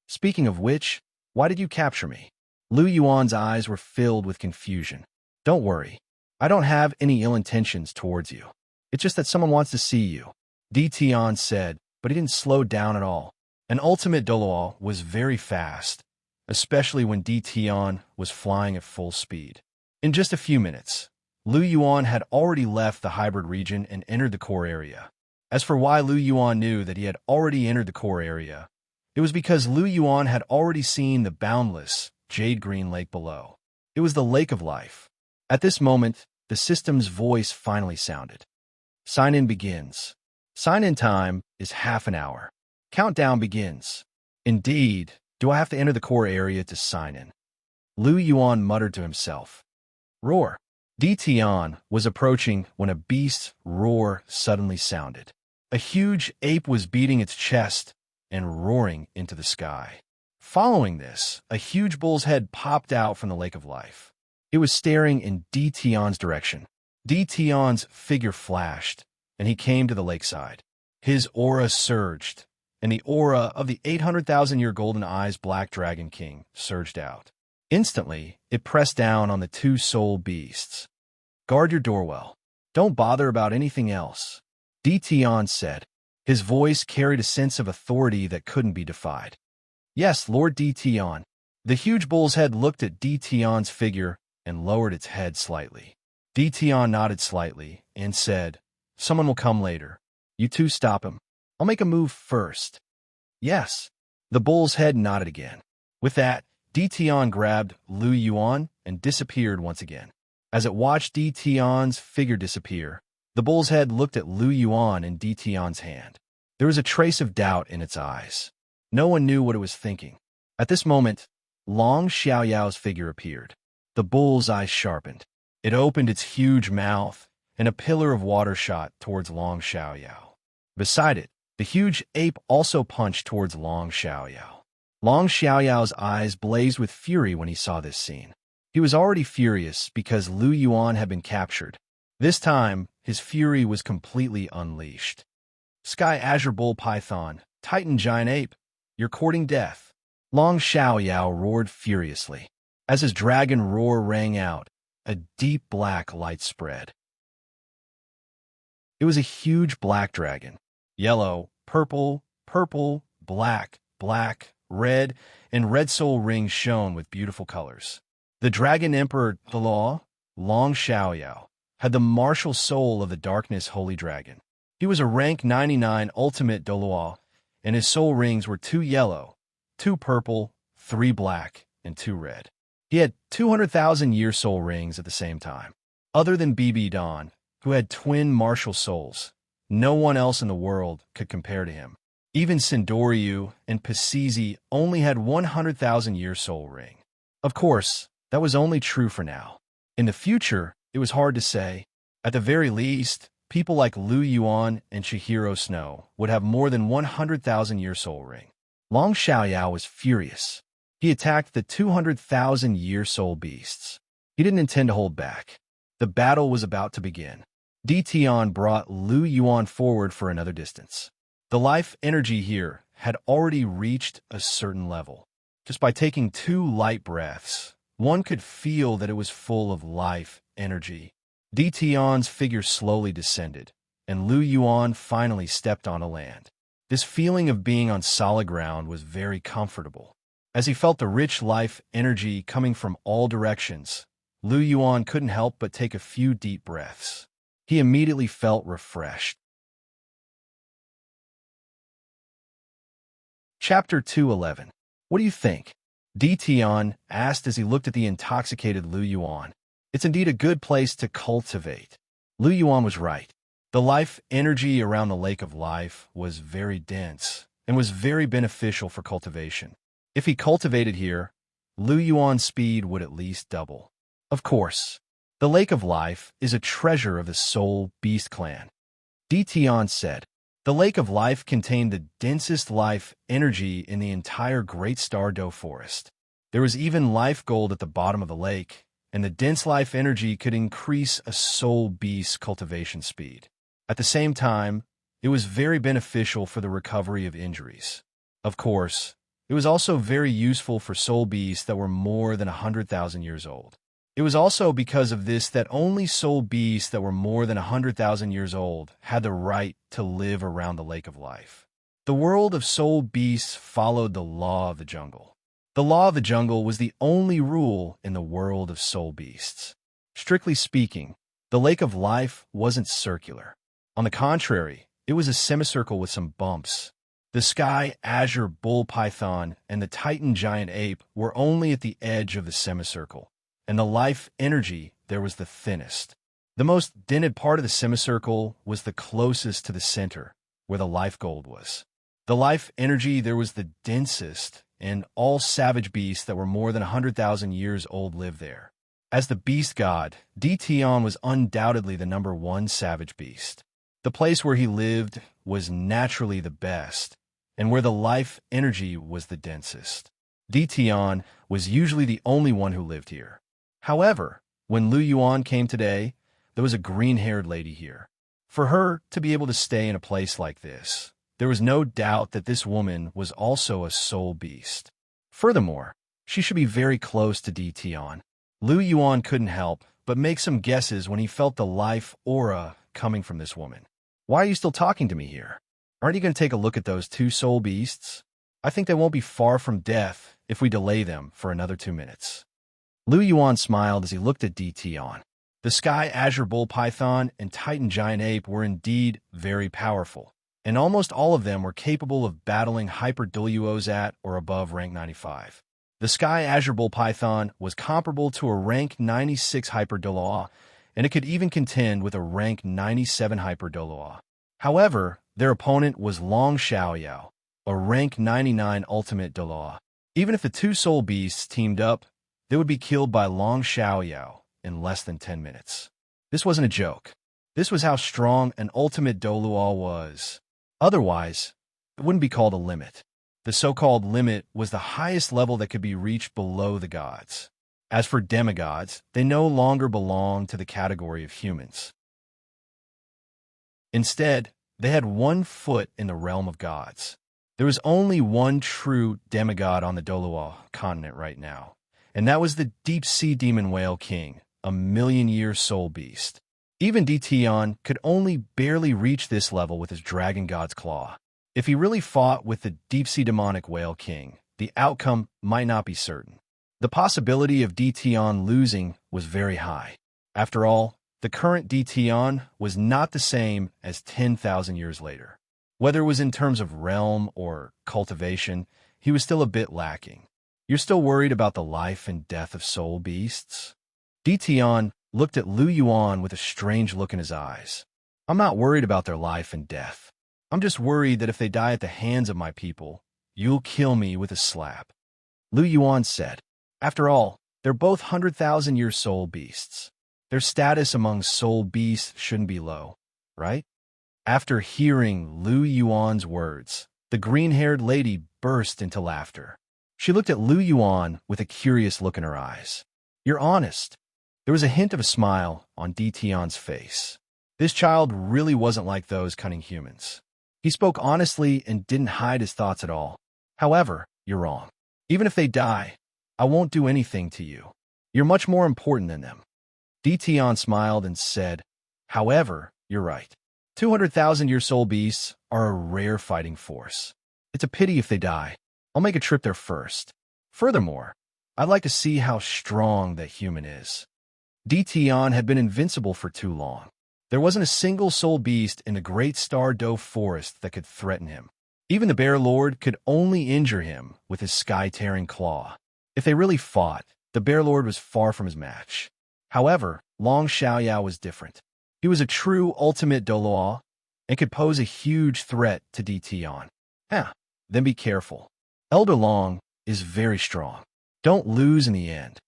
Speaking of which, why did you capture me? Lu Yuan's eyes were filled with confusion. Don't worry. I don't have any ill intentions towards you. It's just that someone wants to see you, Di Tian said, but he didn't slow down at all. An ultimate Douluo was very fast, especially when Di Tian was flying at full speed. In just a few minutes, Lu Yuan had already left the hybrid region and entered the core area. As for why Lu Yuan knew that he had already entered the core area, it was because Lu Yuan had already seen the boundless, jade-green lake below. It was the lake of life. At this moment, the system's voice finally sounded. Sign-in begins. Sign-in time is half an hour. Countdown begins. Indeed, do I have to enter the core area to sign in? Lu Yuan muttered to himself. Roar. Di Tian was approaching when a beast's roar suddenly sounded. A huge ape was beating its chest and roaring into the sky. Following this, a huge bull's head popped out from the lake of life. It was staring in Di Tian's direction. Di Tian's figure flashed, and he came to the lakeside. His aura surged, and the aura of the 800,000-year golden eyes Black Dragon King surged out. Instantly, it pressed down on the two soul beasts. Guard your door well. Don't bother about anything else, Di Tian said. His voice carried a sense of authority that couldn't be defied. Yes, Lord Di Tian. The huge bull's head looked at Di Tian's figure and lowered its head slightly. Di Tian nodded slightly and said, Someone will come later. You two stop him. I'll make a move first. Yes. The bull's head nodded again. With that, Di Tian grabbed Lu Yuan and disappeared once again. As it watched Di Tian's figure disappear, the bull's head looked at Lu Yuan in Di Tian's hand. There was a trace of doubt in its eyes. No one knew what it was thinking. At this moment, Long Xiaoyao's figure appeared. The bull's eyes sharpened. It opened its huge mouth, and a pillar of water shot towards Long Xiaoyao. Beside it, the huge ape also punched towards Long Xiaoyao. Long Xiaoyao's eyes blazed with fury when he saw this scene. He was already furious because Lu Yuan had been captured. This time, his fury was completely unleashed. Sky Azure Bull Python, Titan Giant Ape, you're courting death. Long Xiaoyao roared furiously. As his dragon roar rang out, a deep black light spread. It was a huge black dragon. Yellow, purple, black, red, and red soul rings shone with beautiful colors. The Dragon Emperor Douluo, Long Xiaoyao, had the martial soul of the darkness holy dragon. He was a rank 99 ultimate Douluo, and his soul rings were 2 yellow, 2 purple, 3 black, and 2 red. He had 200,000-year soul rings at the same time. Other than BB Dawn, who had twin martial souls, no one else in the world could compare to him. Even Sindoryu and Pasizi only had 100,000-year soul ring. Of course, that was only true for now. In the future, it was hard to say. At the very least, people like Lu Yuan and Chihiro Snow would have more than 100,000-year soul ring. Long Xiaoyao was furious. He attacked the 200,000-year soul beasts. He didn't intend to hold back. The battle was about to begin. Di Tian brought Lu Yuan forward for another distance. The life energy here had already reached a certain level. Just by taking 2 light breaths, one could feel that it was full of life energy. Di Tian's figure slowly descended, and Lu Yuan finally stepped onto land. This feeling of being on solid ground was very comfortable. As he felt the rich life energy coming from all directions, Lu Yuan couldn't help but take a few deep breaths. He immediately felt refreshed. Chapter 211. What do you think? Di Tian asked as he looked at the intoxicated Lu Yuan. It's indeed a good place to cultivate. Lu Yuan was right. The life energy around the Lake of Life was very dense and was very beneficial for cultivation. If he cultivated here, Lu Yuan's speed would at least double. Of course, the Lake of Life is a treasure of the Soul Beast clan. Di Tian said. The Lake of Life contained the densest life energy in the entire Great Star Dough Forest. There was even life gold at the bottom of the lake, and the dense life energy could increase a soul beast's cultivation speed. At the same time, it was very beneficial for the recovery of injuries. Of course, it was also very useful for soul beasts that were more than 100,000 years old. It was also because of this that only soul beasts that were more than 100,000 years old had the right to live around the Lake of Life. The world of soul beasts followed the law of the jungle. The law of the jungle was the only rule in the world of soul beasts. Strictly speaking, the Lake of Life wasn't circular. On the contrary, it was a semicircle with some bumps. The sky azure bull python and the titan giant ape were only at the edge of the semicircle, and the life energy there was the thinnest. The most dented part of the semicircle was the closest to the center, where the life gold was. The life energy there was the densest, and all savage beasts that were more than 100,000 years old lived there. As the beast god, Di Tian was undoubtedly the #1 savage beast. The place where he lived was naturally the best, and where the life energy was the densest. Di Tian was usually the only one who lived here. However, when Lu Yuan came today, there was a green-haired lady here. For her to be able to stay in a place like this, there was no doubt that this woman was also a soul beast. Furthermore, she should be very close to Di Tian. Lu Yuan couldn't help but make some guesses when he felt the life aura coming from this woman. Why are you still talking to me here? Aren't you going to take a look at those 2 soul beasts? I think they won't be far from death if we delay them for another 2 minutes. Lu Yuan smiled as he looked at Di Tian. The sky azure bull python and titan giant ape were indeed very powerful, and almost all of them were capable of battling hyper Douluos at or above rank 95. The sky azure bull python was comparable to a rank 96 hyper Douluo, and it could even contend with a rank 97 hyper Douluo. However, their opponent was Long Xiaoyao, a rank 99 ultimate Douluo. Even if the 2 soul beasts teamed up, they would be killed by Long Xiaoyao in less than 10 minutes. This wasn't a joke. This was how strong an ultimate Douluo was. Otherwise, it wouldn't be called a limit. The so-called limit was the highest level that could be reached below the gods. As for demigods, they no longer belong to the category of humans. Instead, they had 1 foot in the realm of gods. There was only one true demigod on the Douluo continent right now, and that was the deep-sea demon whale king, a million-year soul beast. Even Di Tian could only barely reach this level with his dragon god's claw. If he really fought with the deep-sea demonic whale king, the outcome might not be certain. The possibility of Di Tian losing was very high. After all, the current Di Tian was not the same as 10,000 years later. Whether it was in terms of realm or cultivation, he was still a bit lacking. You're still worried about the life and death of soul beasts? Di Tian looked at Lu Yuan with a strange look in his eyes. I'm not worried about their life and death. I'm just worried that if they die at the hands of my people, you'll kill me with a slap. Lu Yuan said. After all, they're both 100,000-year soul beasts. Their status among soul beasts shouldn't be low. right? After hearing Lu Yuan's words, the green-haired lady burst into laughter. She looked at Lu Yuan with a curious look in her eyes. You're honest. There was a hint of a smile on Di Tian's face. This child really wasn't like those cunning humans. He spoke honestly and didn't hide his thoughts at all. However, you're wrong. Even if they die, I won't do anything to you. You're much more important than them. Di Tian smiled and said, however, you're right. 200,000-year soul beasts are a rare fighting force. It's a pity if they die. I'll make a trip there first. Furthermore, I'd like to see how strong that human is. Di Tian had been invincible for too long. There wasn't a single soul beast in the great Star Doe forest that could threaten him. Even the Bear Lord could only injure him with his sky-tearing claw. If they really fought, the Bear Lord was far from his match. However, Long Xiaoyao was different. He was a true ultimate Douluo and could pose a huge threat to Di Tian. Then be careful. Elder Long is very strong. Don't lose in the end.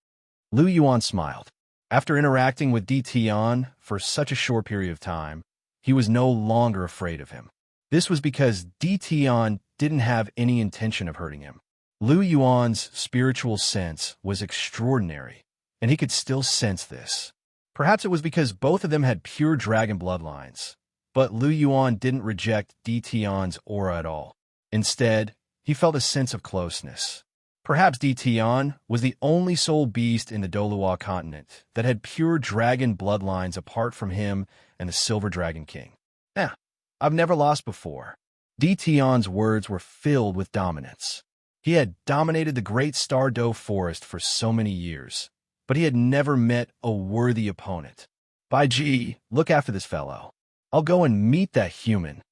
Lu Yuan smiled. After interacting with Di Tian for such a short period of time, he was no longer afraid of him. This was because Di Tian didn't have any intention of hurting him. Lu Yuan's spiritual sense was extraordinary, and he could still sense this. Perhaps it was because both of them had pure dragon bloodlines, but Lu Yuan didn't reject Di Tian's aura at all. Instead, he felt a sense of closeness. Perhaps Di Tian was the only soul beast in the Douluo continent that had pure dragon bloodlines apart from him and the Silver Dragon King. I've never lost before. Di Tian's words were filled with dominance. He had dominated the great Star Doe forest for so many years, but he had never met a worthy opponent. By G, look after this fellow. I'll go and meet that human.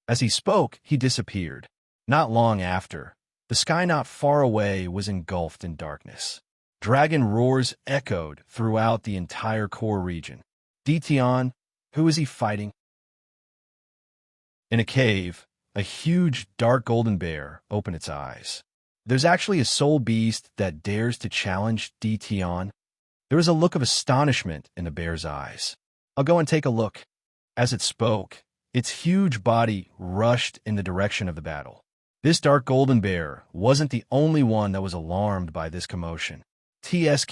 As he spoke, he disappeared. Not long after, the sky not far away was engulfed in darkness. Dragon roars echoed throughout the entire core region. Di Tian, who is he fighting? In a cave, a huge dark golden bear opened its eyes. There's actually a soul beast that dares to challenge Di Tian. There was a look of astonishment in the bear's eyes. I'll go and take a look. As it spoke, its huge body rushed in the direction of the battle. This dark golden bear wasn't the only one that was alarmed by this commotion. TSK,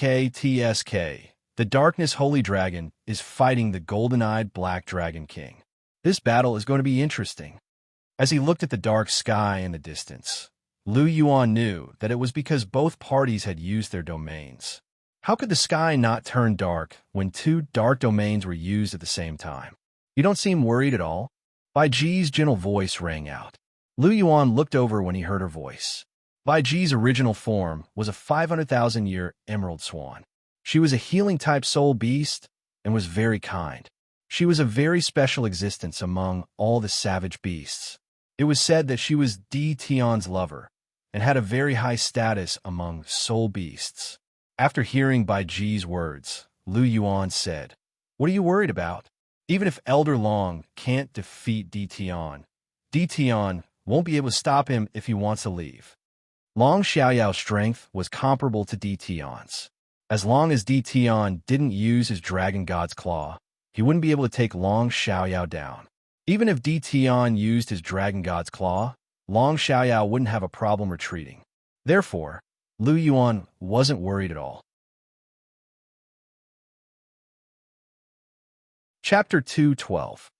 the Darkness Holy Dragon is fighting the golden-eyed Black Dragon King. This battle is going to be interesting. As he looked at the dark sky in the distance, Lu Yuan knew that it was because both parties had used their domains. How could the sky not turn dark when two dark domains were used at the same time? You don't seem worried at all. Bai Ji's gentle voice rang out. Lu Yuan looked over when he heard her voice. Bai Ji's original form was a 500,000-year emerald swan. She was a healing-type soul beast and was very kind. She was a very special existence among all the savage beasts. It was said that she was Di Tian's lover and had a very high status among soul beasts. After hearing Bai Ji's words, Lu Yuan said, "What are you worried about? Even if Elder Long can't defeat Di Tian won't be able to stop him if he wants to leave." Long Xiaoyao's strength was comparable to Di Tian's. As long as Di Tian didn't use his Dragon God's Claw, he wouldn't be able to take Long Xiaoyao down. Even if Di Tian used his Dragon God's Claw, Long Xiaoyao wouldn't have a problem retreating. Therefore, Lu Yuan wasn't worried at all. Chapter 2:12.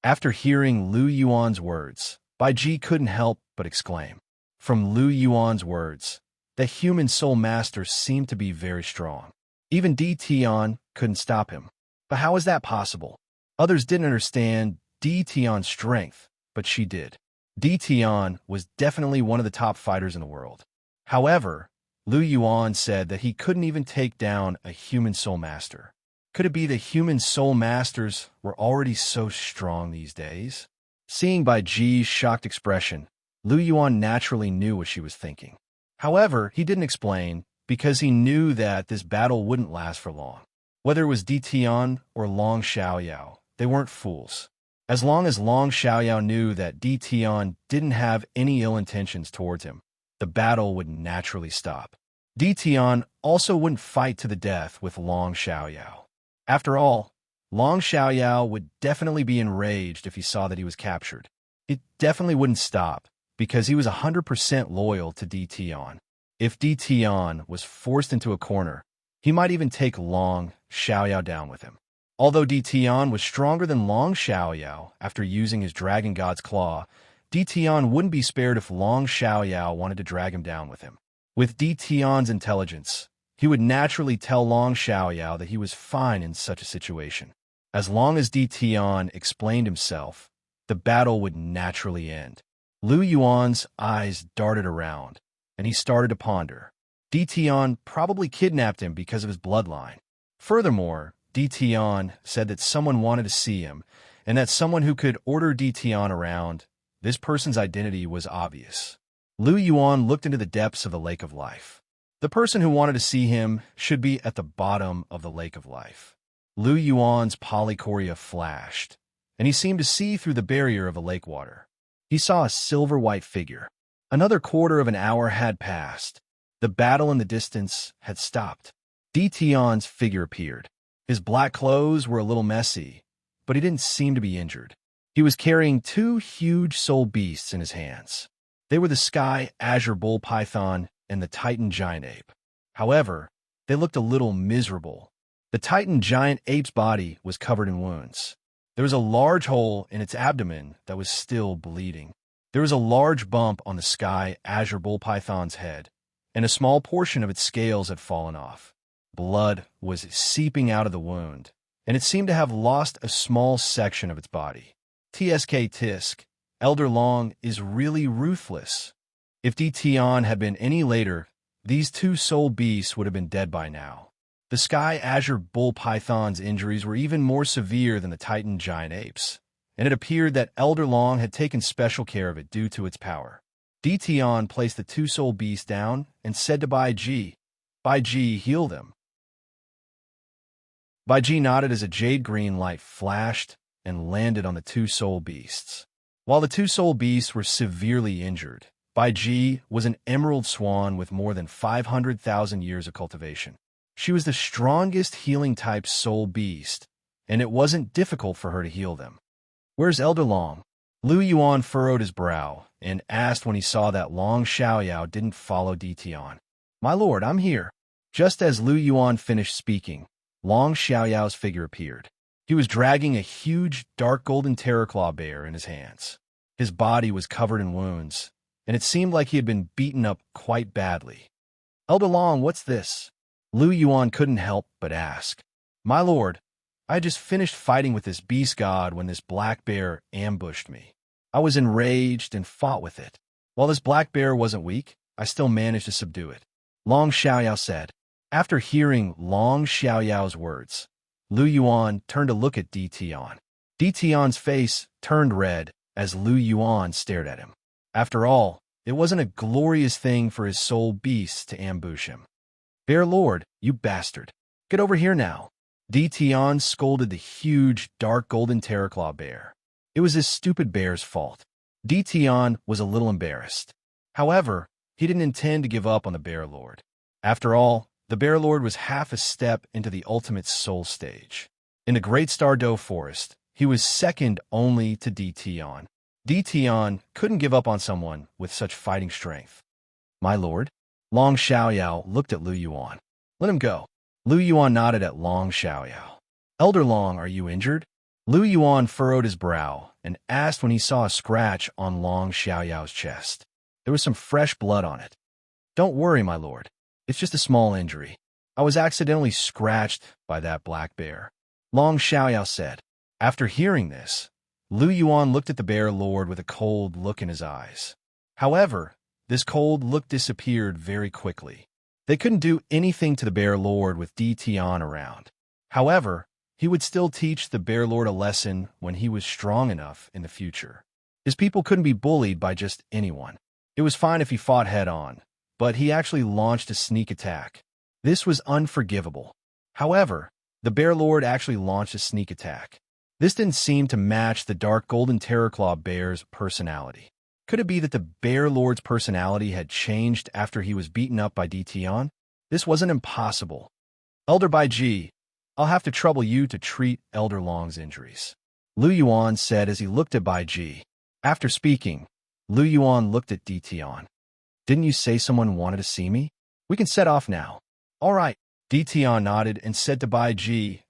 After hearing Lu Yuan's words, Bai Ji couldn't help but exclaim. From Lu Yuan's words, the human soul master seemed to be very strong. Even Di Tian couldn't stop him. But how is that possible? Others didn't understand Di Tian's strength, but she did. Di Tian was definitely one of the top fighters in the world. However, Lu Yuan said that he couldn't even take down a human soul master. Could it be that human soul masters were already so strong these days? Seeing Bai Ji's shocked expression, Lu Yuan naturally knew what she was thinking. However, he didn't explain because he knew that this battle wouldn't last for long. Whether it was Di Tian or Long Xiaoyao, they weren't fools. As long as Long Xiaoyao knew that Di Tian didn't have any ill intentions towards him, the battle would naturally stop. Di Tian also wouldn't fight to the death with Long Xiaoyao. After all, Long Xiaoyao would definitely be enraged if he saw that he was captured. It definitely wouldn't stop, because he was 100% loyal to Di Tian. If Di Tian was forced into a corner, he might even take Long Xiaoyao down with him. Although Di Tian was stronger than Long Xiaoyao after using his Dragon God's Claw, Di Tian wouldn't be spared if Long Xiaoyao wanted to drag him down with him. With Di Tian's intelligence, he would naturally tell Long Xiaoyao that he was fine in such a situation. As long as Di Tian explained himself, the battle would naturally end. Lu Yuan's eyes darted around, and he started to ponder. Di Tian probably kidnapped him because of his bloodline. Furthermore, Di Tian said that someone wanted to see him, and that someone who could order Di Tian around, this person's identity was obvious. Lu Yuan looked into the depths of the Lake of Life. The person who wanted to see him should be at the bottom of the Lake of Life. Lu Yuan's polychoria flashed, and he seemed to see through the barrier of the lake water. He saw a silver-white figure. Another quarter of an hour had passed. The battle in the distance had stopped. Di Tian's figure appeared. His black clothes were a little messy, but he didn't seem to be injured. He was carrying two huge soul beasts in his hands. They were the Sky Azure Bull Python and the Titan Giant Ape. However, they looked a little miserable. The Titan Giant Ape's body was covered in wounds. There was a large hole in its abdomen that was still bleeding. There was a large bump on the Sky Azure Bull Python's head, and a small portion of its scales had fallen off. Blood was seeping out of the wound, and it seemed to have lost a small section of its body. TSK Tisk, Elder Long is really ruthless. If Di Tian had been any later, these two soul beasts would have been dead by now. The Sky Azure Bull Python's injuries were even more severe than the Titan Giant Ape's, and it appeared that Elder Long had taken special care of it due to its power. Di Tian placed the two soul beasts down and said to Bai Ji, "Bai Ji, heal them." Bai Ji nodded as a jade green light flashed and landed on the two soul beasts. While the two soul beasts were severely injured, Bai Ji was an emerald swan with more than 500,000 years of cultivation. She was the strongest healing-type soul beast, and it wasn't difficult for her to heal them. "Where's Elder Long?" Lu Yuan furrowed his brow and asked when he saw that Long Xiaoyao didn't follow Di Tian. "My lord, I'm here." Just as Lu Yuan finished speaking, Long Xiaoyao's figure appeared. He was dragging a huge dark golden terraclaw bear in his hands. His body was covered in wounds, and it seemed like he had been beaten up quite badly. "Elder Long, what's this?" Lu Yuan couldn't help but ask. "My lord, I had just finished fighting with this beast god when this black bear ambushed me. I was enraged and fought with it. While this black bear wasn't weak, I still managed to subdue it," Long Xiaoyao said. After hearing Long Xiaoyao's words, Lu Yuan turned to look at Di Tian. Di Tian's face turned red as Lu Yuan stared at him. After all, it wasn't a glorious thing for his soul beasts to ambush him. "Bear Lord, you bastard. Get over here now." Di Tian scolded the huge, dark golden terraclaw bear. It was this stupid bear's fault. Di Tian was a little embarrassed. However, he didn't intend to give up on the Bear Lord. After all, the Bear Lord was half a step into the ultimate soul stage. In the Great Stardow Forest, he was second only to Di Tian. Di Tian couldn't give up on someone with such fighting strength. "My lord?" Long Xiaoyao looked at Lu Yuan. "Let him go." Lu Yuan nodded at Long Xiaoyao. "Elder Long, are you injured?" Lu Yuan furrowed his brow and asked when he saw a scratch on Long Xiaoyao's chest. There was some fresh blood on it. "Don't worry, my lord. It's just a small injury. I was accidentally scratched by that black bear," Long Xiaoyao said. After hearing this, Lu Yuan looked at the Bear Lord with a cold look in his eyes. However, this cold look disappeared very quickly. They couldn't do anything to the Bear Lord with Di Tian around. However, he would still teach the Bear Lord a lesson when he was strong enough in the future. His people couldn't be bullied by just anyone. It was fine if he fought head-on, but he actually launched a sneak attack. This was unforgivable. However, the Bear Lord actually launched a sneak attack. This didn't seem to match the dark golden terraclaw bear's personality. Could it be that the Bear Lord's personality had changed after he was beaten up by Di Tian? This wasn't impossible. "Elder Bai Ji, I'll have to trouble you to treat Elder Long's injuries," Lu Yuan said as he looked at Bai Ji. After speaking, Lu Yuan looked at Di Tian. "Didn't you say someone wanted to see me? We can set off now." "All right." Di Tian nodded and said to Bai Ji,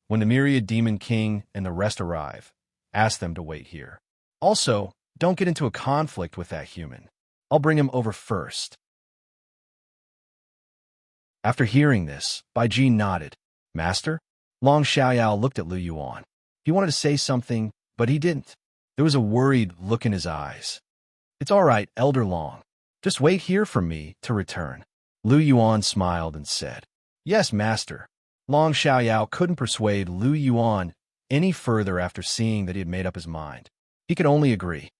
when the myriad demon king and the rest arrive, ask them to wait here. Also, don't get into a conflict with that human. I'll bring him over first." After hearing this, Bai Ji nodded. "Master?" Long Xiaoyao looked at Lu Yuan. He wanted to say something, but he didn't. There was a worried look in his eyes. "It's all right, Elder Long. Just wait here for me to return." Lu Yuan smiled and said, "Yes, Master." Long Xiaoyao couldn't persuade Lu Yuan any further after seeing that he had made up his mind. He could only agree.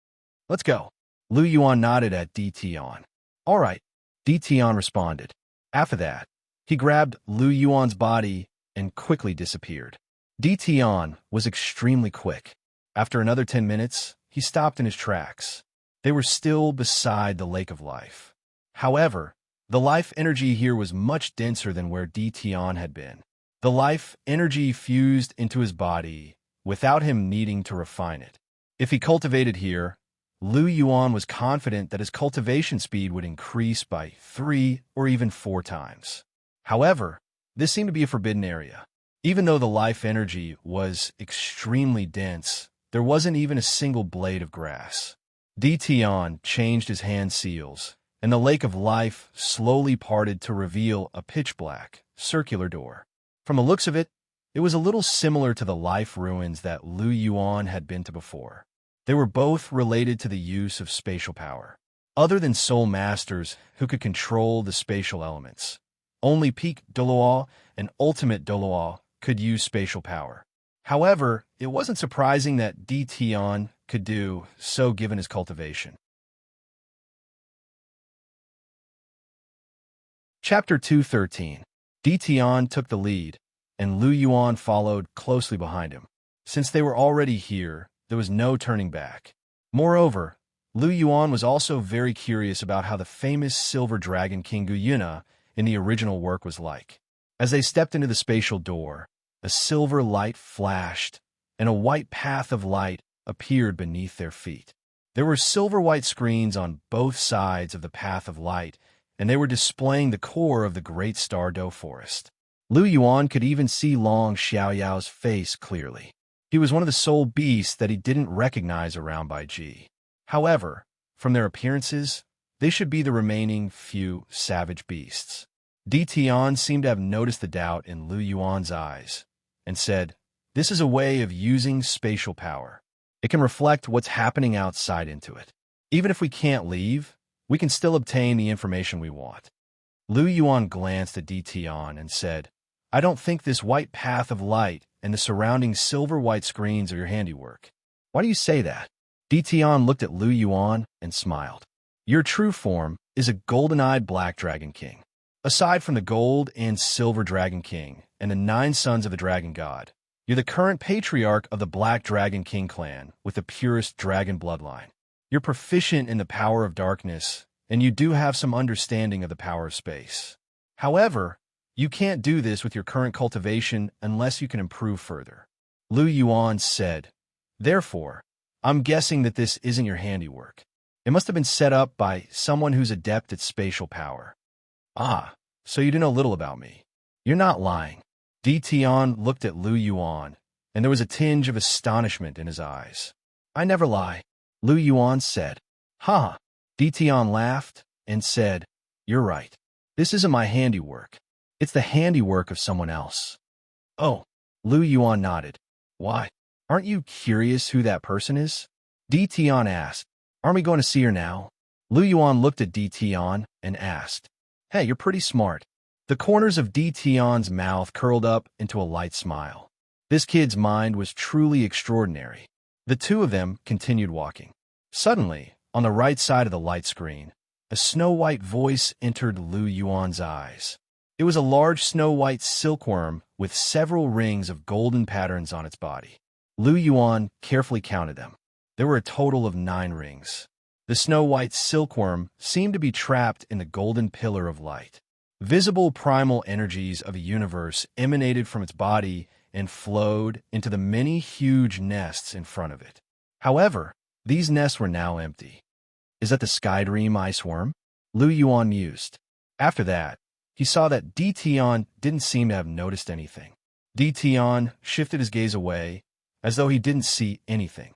"Let's go." Lu Yuan nodded at Di Tian. "All right," Di Tian responded. After that, he grabbed Lu Yuan's body and quickly disappeared. Di Tian was extremely quick. After another 10 minutes, he stopped in his tracks. They were still beside the Lake of Life. However, the life energy here was much denser than where Di Tian had been. The life energy fused into his body without him needing to refine it. If he cultivated here, Lu Yuan was confident that his cultivation speed would increase by 3 or even 4 times. However, this seemed to be a forbidden area. Even though the life energy was extremely dense, there wasn't even a single blade of grass. Di Tian changed his hand seals, and the Lake of Life slowly parted to reveal a pitch-black, circular door. From the looks of it, it was a little similar to the life ruins that Lu Yuan had been to before. They were both related to the use of spatial power. Other than soul masters who could control the spatial elements, only peak Douluo and ultimate Douluo could use spatial power. However, it wasn't surprising that Di Tian could do so given his cultivation. Chapter 213. Di Tian took the lead, and Lu Yuan followed closely behind him. Since they were already here, there was no turning back. Moreover, Lu Yuan was also very curious about how the famous silver dragon King Guyuna in the original work was like. As they stepped into the spatial door, a silver light flashed, and a white path of light appeared beneath their feet. There were silver-white screens on both sides of the path of light, and they were displaying the core of the great Star Dough Forest. Lu Yuan could even see Long Xiaoyao's face clearly. He was one of the soul beasts that he didn't recognize around Bai Ji. However, from their appearances, they should be the remaining few savage beasts. Di Tian seemed to have noticed the doubt in Lu Yuan's eyes, and said, "This is a way of using spatial power. It can reflect what's happening outside into it. Even if we can't leave, we can still obtain the information we want." Lu Yuan glanced at Di Tian and said, "I don't think this white path of light and the surrounding silver-white screens are your handiwork." "Why do you say that?" Di Tian looked at Lu Yuan and smiled. "Your true form is a golden-eyed Black Dragon King. Aside from the Gold and Silver Dragon King and the 9 sons of the Dragon God, you're the current patriarch of the Black Dragon King clan with the purest dragon bloodline. You're proficient in the power of darkness, and you do have some understanding of the power of space. However, you can't do this with your current cultivation unless you can improve further." Lu Yuan said, "Therefore, I'm guessing that this isn't your handiwork. It must have been set up by someone who's adept at spatial power." "Ah, so you do know little about me. You're not lying." Di Tian looked at Lu Yuan, and there was a tinge of astonishment in his eyes. "I never lie," Lu Yuan said. "Ha!" Di Tian laughed and said, "You're right. This isn't my handiwork. It's the handiwork of someone else." "Oh," Lu Yuan nodded. "Why? Aren't you curious who that person is?" Di Tian asked. "Aren't we going to see her now?" Lu Yuan looked at Di Tian and asked, "Hey, you're pretty smart." The corners of Di Tian's mouth curled up into a light smile. This kid's mind was truly extraordinary. The two of them continued walking. Suddenly, on the right side of the light screen, a snow-white voice entered Lu Yuan's eyes. It was a large snow-white silkworm with several rings of golden patterns on its body. Lu Yuan carefully counted them. There were a total of 9 rings. The snow-white silkworm seemed to be trapped in the golden pillar of light. Visible primal energies of a universe emanated from its body and flowed into the many huge nests in front of it. However, these nests were now empty. Is that the sky dream ice worm? Lu Yuan mused. After that, he saw that Tian didn't seem to have noticed anything. Tian shifted his gaze away, as though he didn't see anything.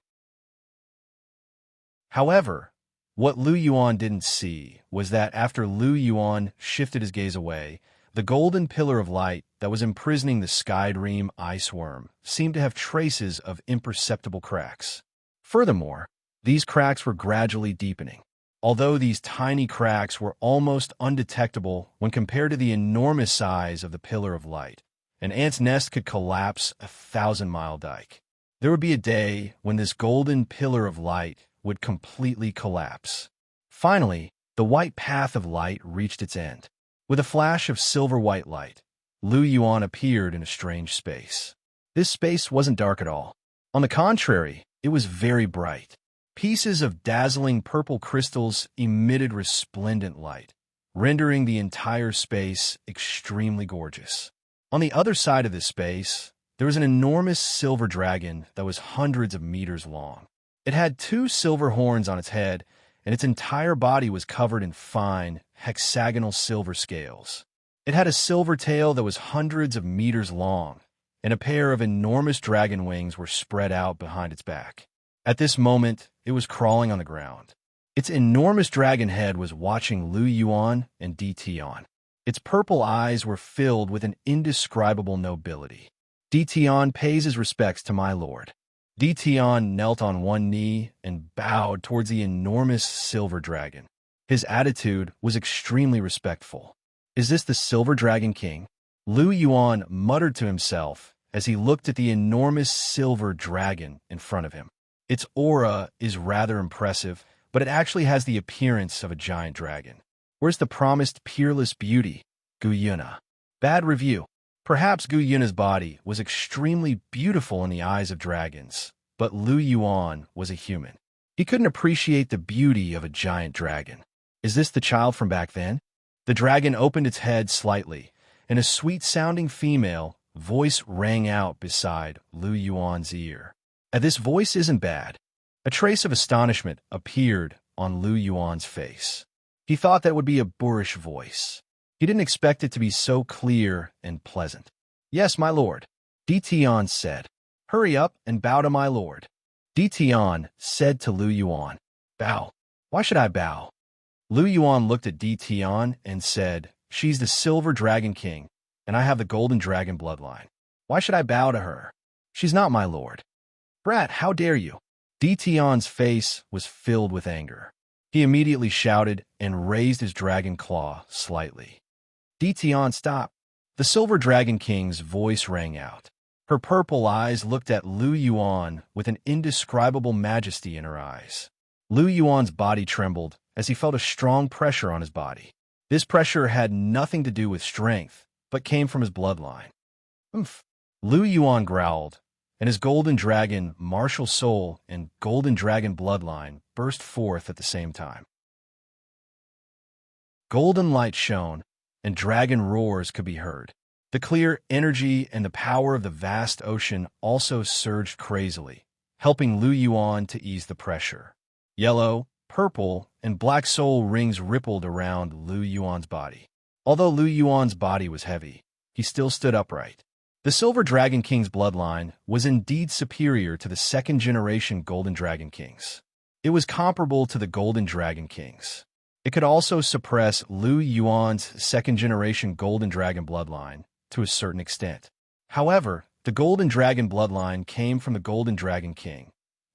However, what Lu Yuan didn't see was that after Lu Yuan shifted his gaze away, the golden pillar of light that was imprisoning the sky dream ice worm seemed to have traces of imperceptible cracks. Furthermore, these cracks were gradually deepening. Although these tiny cracks were almost undetectable when compared to the enormous size of the pillar of light, an ant's nest could collapse a 1,000-mile dike. There would be a day when this golden pillar of light would completely collapse. Finally, the white path of light reached its end. With a flash of silver-white light, Lu Yuan appeared in a strange space. This space wasn't dark at all. On the contrary, it was very bright. Pieces of dazzling purple crystals emitted resplendent light, rendering the entire space extremely gorgeous. On the other side of this space, there was an enormous silver dragon that was hundreds of meters long. It had 2 silver horns on its head, and its entire body was covered in fine, hexagonal silver scales. It had a silver tail that was hundreds of meters long, and a pair of enormous dragon wings were spread out behind its back. At this moment, it was crawling on the ground. Its enormous dragon head was watching Lu Yuan and Tian. Its purple eyes were filled with an indescribable nobility. Tian pays his respects to my lord. Tian knelt on one knee and bowed towards the enormous silver dragon. His attitude was extremely respectful. Is this the Silver Dragon King? Lu Yuan muttered to himself as he looked at the enormous silver dragon in front of him. Its aura is rather impressive, but it actually has the appearance of a giant dragon. Where's the promised peerless beauty, Gu Yuna? Bad review. Perhaps Gu Yuna's body was extremely beautiful in the eyes of dragons, but Lu Yuan was a human. He couldn't appreciate the beauty of a giant dragon. Is this the child from back then? The dragon opened its head slightly, and a sweet-sounding female voice rang out beside Lu Yuan's ear. This voice isn't bad. A trace of astonishment appeared on Lu Yuan's face. He thought that it would be a boorish voice. He didn't expect it to be so clear and pleasant. Yes, my lord, Tian said. Hurry up and bow to my lord. Tian said to Lu Yuan. Bow? Why should I bow? Lu Yuan looked at Tian and said, She's the Silver Dragon King, and I have the Golden Dragon bloodline. Why should I bow to her? She's not my lord. Brat, how dare you? Tian's face was filled with anger. He immediately shouted and raised his dragon claw slightly. Tian, stop. The Silver Dragon King's voice rang out. Her purple eyes looked at Lu Yuan with an indescribable majesty in her eyes. Lu Yuan's body trembled as he felt a strong pressure on his body. This pressure had nothing to do with strength, but came from his bloodline. Oomph. Lu Yuan growled, and his golden dragon, martial soul, and golden dragon bloodline burst forth at the same time. Golden light shone, and dragon roars could be heard. The clear energy and the power of the vast ocean also surged crazily, helping Lu Yuan to ease the pressure. Yellow, purple, and black soul rings rippled around Lu Yuan's body. Although Lu Yuan's body was heavy, he still stood upright. The Silver Dragon King's bloodline was indeed superior to the second-generation Golden Dragon Kings. It was comparable to the Golden Dragon Kings. It could also suppress Lu Yuan's second-generation Golden Dragon bloodline to a certain extent. However, the Golden Dragon bloodline came from the Golden Dragon King,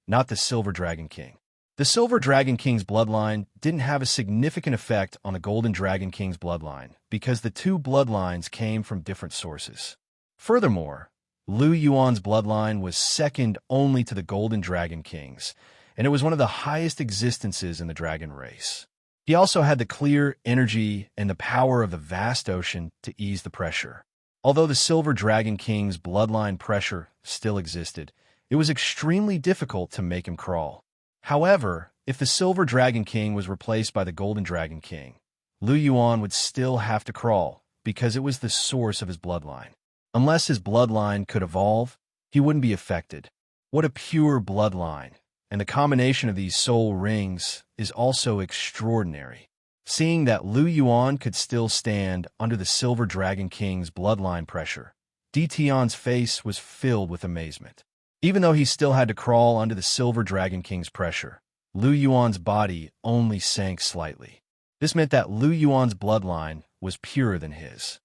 not the Silver Dragon King. The Silver Dragon King's bloodline didn't have a significant effect on the Golden Dragon King's bloodline because the two bloodlines came from different sources. Furthermore, Lu Yuan's bloodline was second only to the Golden Dragon King's, and it was one of the highest existences in the dragon race. He also had the clear energy and the power of the vast ocean to ease the pressure. Although the Silver Dragon King's bloodline pressure still existed, it was extremely difficult to make him crawl. However, if the Silver Dragon King was replaced by the Golden Dragon King, Lu Yuan would still have to crawl, because it was the source of his bloodline. Unless his bloodline could evolve, he wouldn't be affected. What a pure bloodline! And the combination of these soul rings is also extraordinary. Seeing that Lu Yuan could still stand under the Silver Dragon King's bloodline pressure, Di Tian's face was filled with amazement. Even though he still had to crawl under the Silver Dragon King's pressure, Lu Yuan's body only sank slightly. This meant that Lu Yuan's bloodline was purer than his.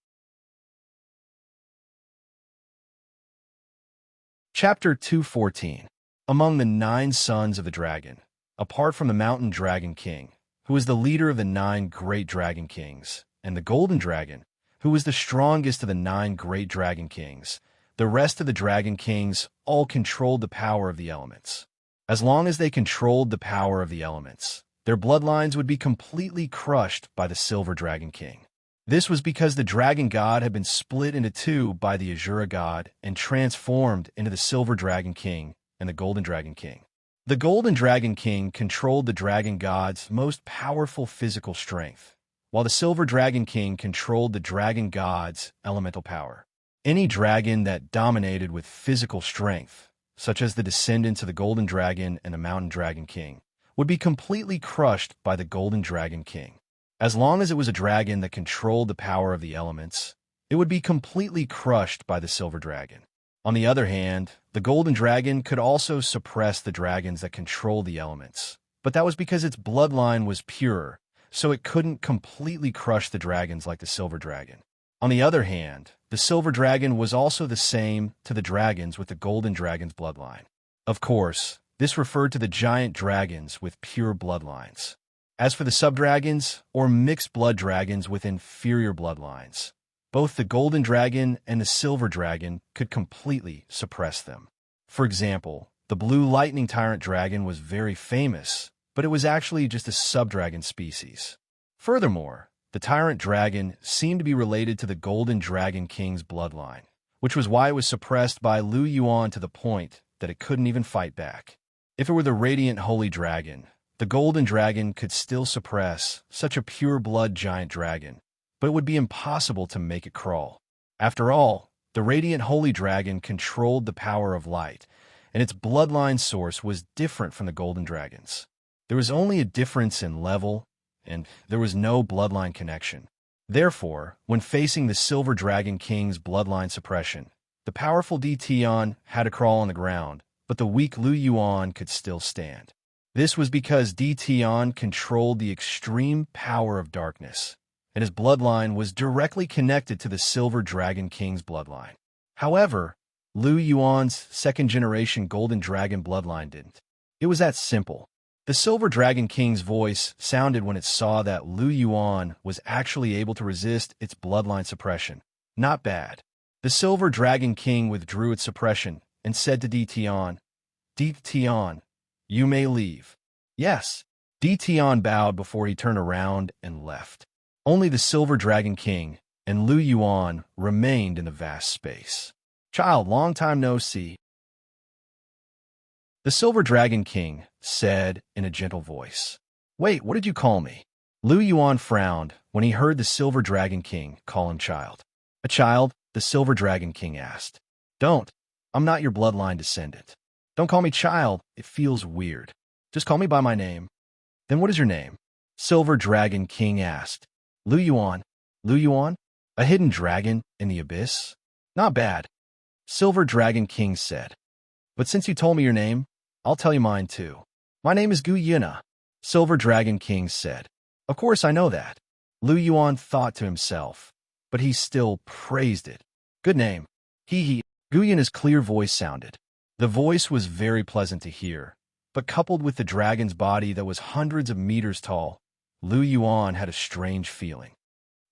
Chapter 214. Among the 9 sons of the dragon, apart from the Mountain Dragon King, who was the leader of the 9 great dragon kings, and the Golden Dragon, who was the strongest of the 9 great dragon kings, the rest of the dragon kings all controlled the power of the elements. As long as they controlled the power of the elements, their bloodlines would be completely crushed by the Silver Dragon King. This was because the Dragon God had been split into 2 by the Azura God and transformed into the Silver Dragon King and the Golden Dragon King. The Golden Dragon King controlled the Dragon God's most powerful physical strength, while the Silver Dragon King controlled the Dragon God's elemental power. Any dragon that dominated with physical strength, such as the descendants of the Golden Dragon and the Mountain Dragon King, would be completely crushed by the Golden Dragon King. As long as it was a dragon that controlled the power of the elements, it would be completely crushed by the Silver Dragon. On the other hand, the Golden Dragon could also suppress the dragons that controlled the elements, but that was because its bloodline was pure, so it couldn't completely crush the dragons like the Silver Dragon. On the other hand, the Silver Dragon was also the same to the dragons with the Golden Dragon's bloodline. Of course, this referred to the giant dragons with pure bloodlines. As for the subdragons, or mixed blood dragons with inferior bloodlines, both the Golden Dragon and the Silver Dragon could completely suppress them. For example, the Blue Lightning Tyrant Dragon was very famous, but it was actually just a subdragon species. Furthermore, the Tyrant Dragon seemed to be related to the Golden Dragon King's bloodline, which was why it was suppressed by Lu Yuan to the point that it couldn't even fight back. If it were the Radiant Holy Dragon, the Golden Dragon could still suppress such a pure-blood giant dragon, but it would be impossible to make it crawl. After all, the Radiant Holy Dragon controlled the power of light, and its bloodline source was different from the Golden Dragon's. There was only a difference in level, and there was no bloodline connection. Therefore, when facing the Silver Dragon King's bloodline suppression, the powerful Di Tian had to crawl on the ground, but the weak Lu Yuan could still stand. This was because Di Tian controlled the extreme power of darkness, and his bloodline was directly connected to the Silver Dragon King's bloodline. However, Lu Yuan's second-generation Golden Dragon bloodline didn't. It was that simple. The Silver Dragon King's voice sounded when it saw that Lu Yuan was actually able to resist its bloodline suppression. Not bad. The Silver Dragon King withdrew its suppression and said to Di Tian, "Di Tian, you may leave." Yes. Di Tian bowed before he turned around and left. Only the Silver Dragon King and Lu Yuan remained in the vast space. "Child, long time no see." The Silver Dragon King said in a gentle voice. "Wait, what did you call me?" Lu Yuan frowned when he heard the Silver Dragon King call him child. "A child?" the Silver Dragon King asked. "Don't. I'm not your bloodline descendant. Don't call me child. It feels weird. Just call me by my name." "Then what is your name?" Silver Dragon King asked. "Lu Yuan." "Lu Yuan? A hidden dragon in the abyss? Not bad." Silver Dragon King said. "But since you told me your name, I'll tell you mine too. My name is Gu Yina," Silver Dragon King said. "Of course I know that." Lu Yuan thought to himself, but he still praised it. "Good name." He. Gu Yina's clear voice sounded. The voice was very pleasant to hear, but coupled with the dragon's body that was hundreds of meters tall, Lu Yuan had a strange feeling.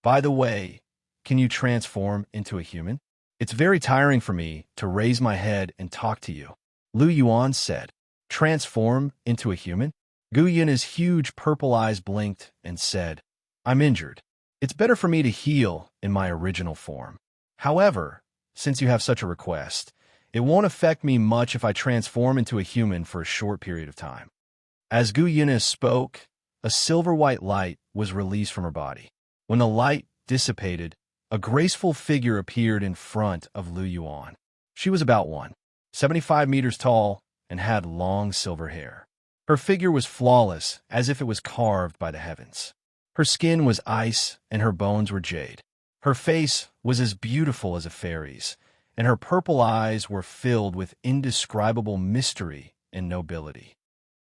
"By the way, can you transform into a human? It's very tiring for me to raise my head and talk to you," Lu Yuan said. "Transform into a human?" Gu Yina's huge purple eyes blinked and said, "I'm injured. It's better for me to heal in my original form. However, since you have such a request, it won't affect me much if I transform into a human for a short period of time." As Gu Yina spoke, a silver-white light was released from her body. When the light dissipated, a graceful figure appeared in front of Lu Yuan. She was about 175 meters tall and had long silver hair. Her figure was flawless, as if it was carved by the heavens. Her skin was ice and her bones were jade. Her face was as beautiful as a fairy's, and her purple eyes were filled with indescribable mystery and nobility.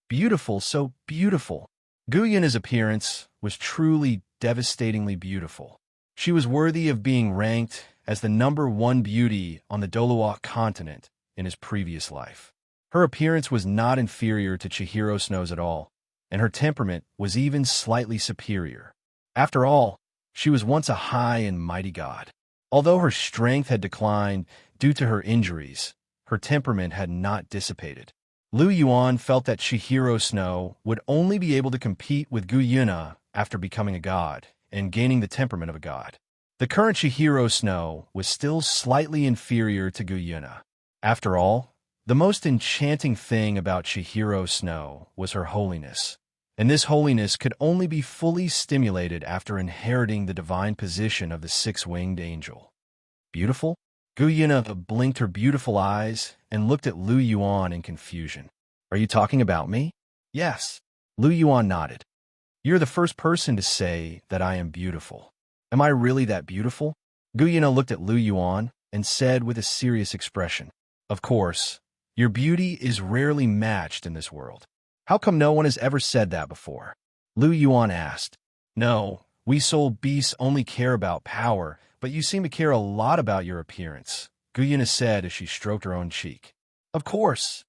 Beautiful, so beautiful. Gu Yuna's appearance was truly devastatingly beautiful. She was worthy of being ranked as the #1 beauty on the Douluo continent in his previous life. Her appearance was not inferior to Chihiro Snow's at all, and her temperament was even slightly superior. After all, she was once a high and mighty god. Although her strength had declined due to her injuries, her temperament had not dissipated. Lu Yuan felt that Chihiro Snow would only be able to compete with Gu Yuna after becoming a god and gaining the temperament of a god. The current Chihiro Snow was still slightly inferior to Gu Yuna. After all, the most enchanting thing about Chihiro Snow was her holiness, and this holiness could only be fully stimulated after inheriting the divine position of the six-winged angel. Beautiful? Gu Yuna blinked her beautiful eyes and looked at Lu Yuan in confusion. Are you talking about me? Yes. Lu Yuan nodded. You're the first person to say that I am beautiful. Am I really that beautiful? Gu Yuna looked at Lu Yuan and said with a serious expression, Of course, your beauty is rarely matched in this world. How come no one has ever said that before? Lu Yuan asked. No, we soul beasts only care about power, but you seem to care a lot about your appearance, Gu Yuna said as she stroked her own cheek. Of course.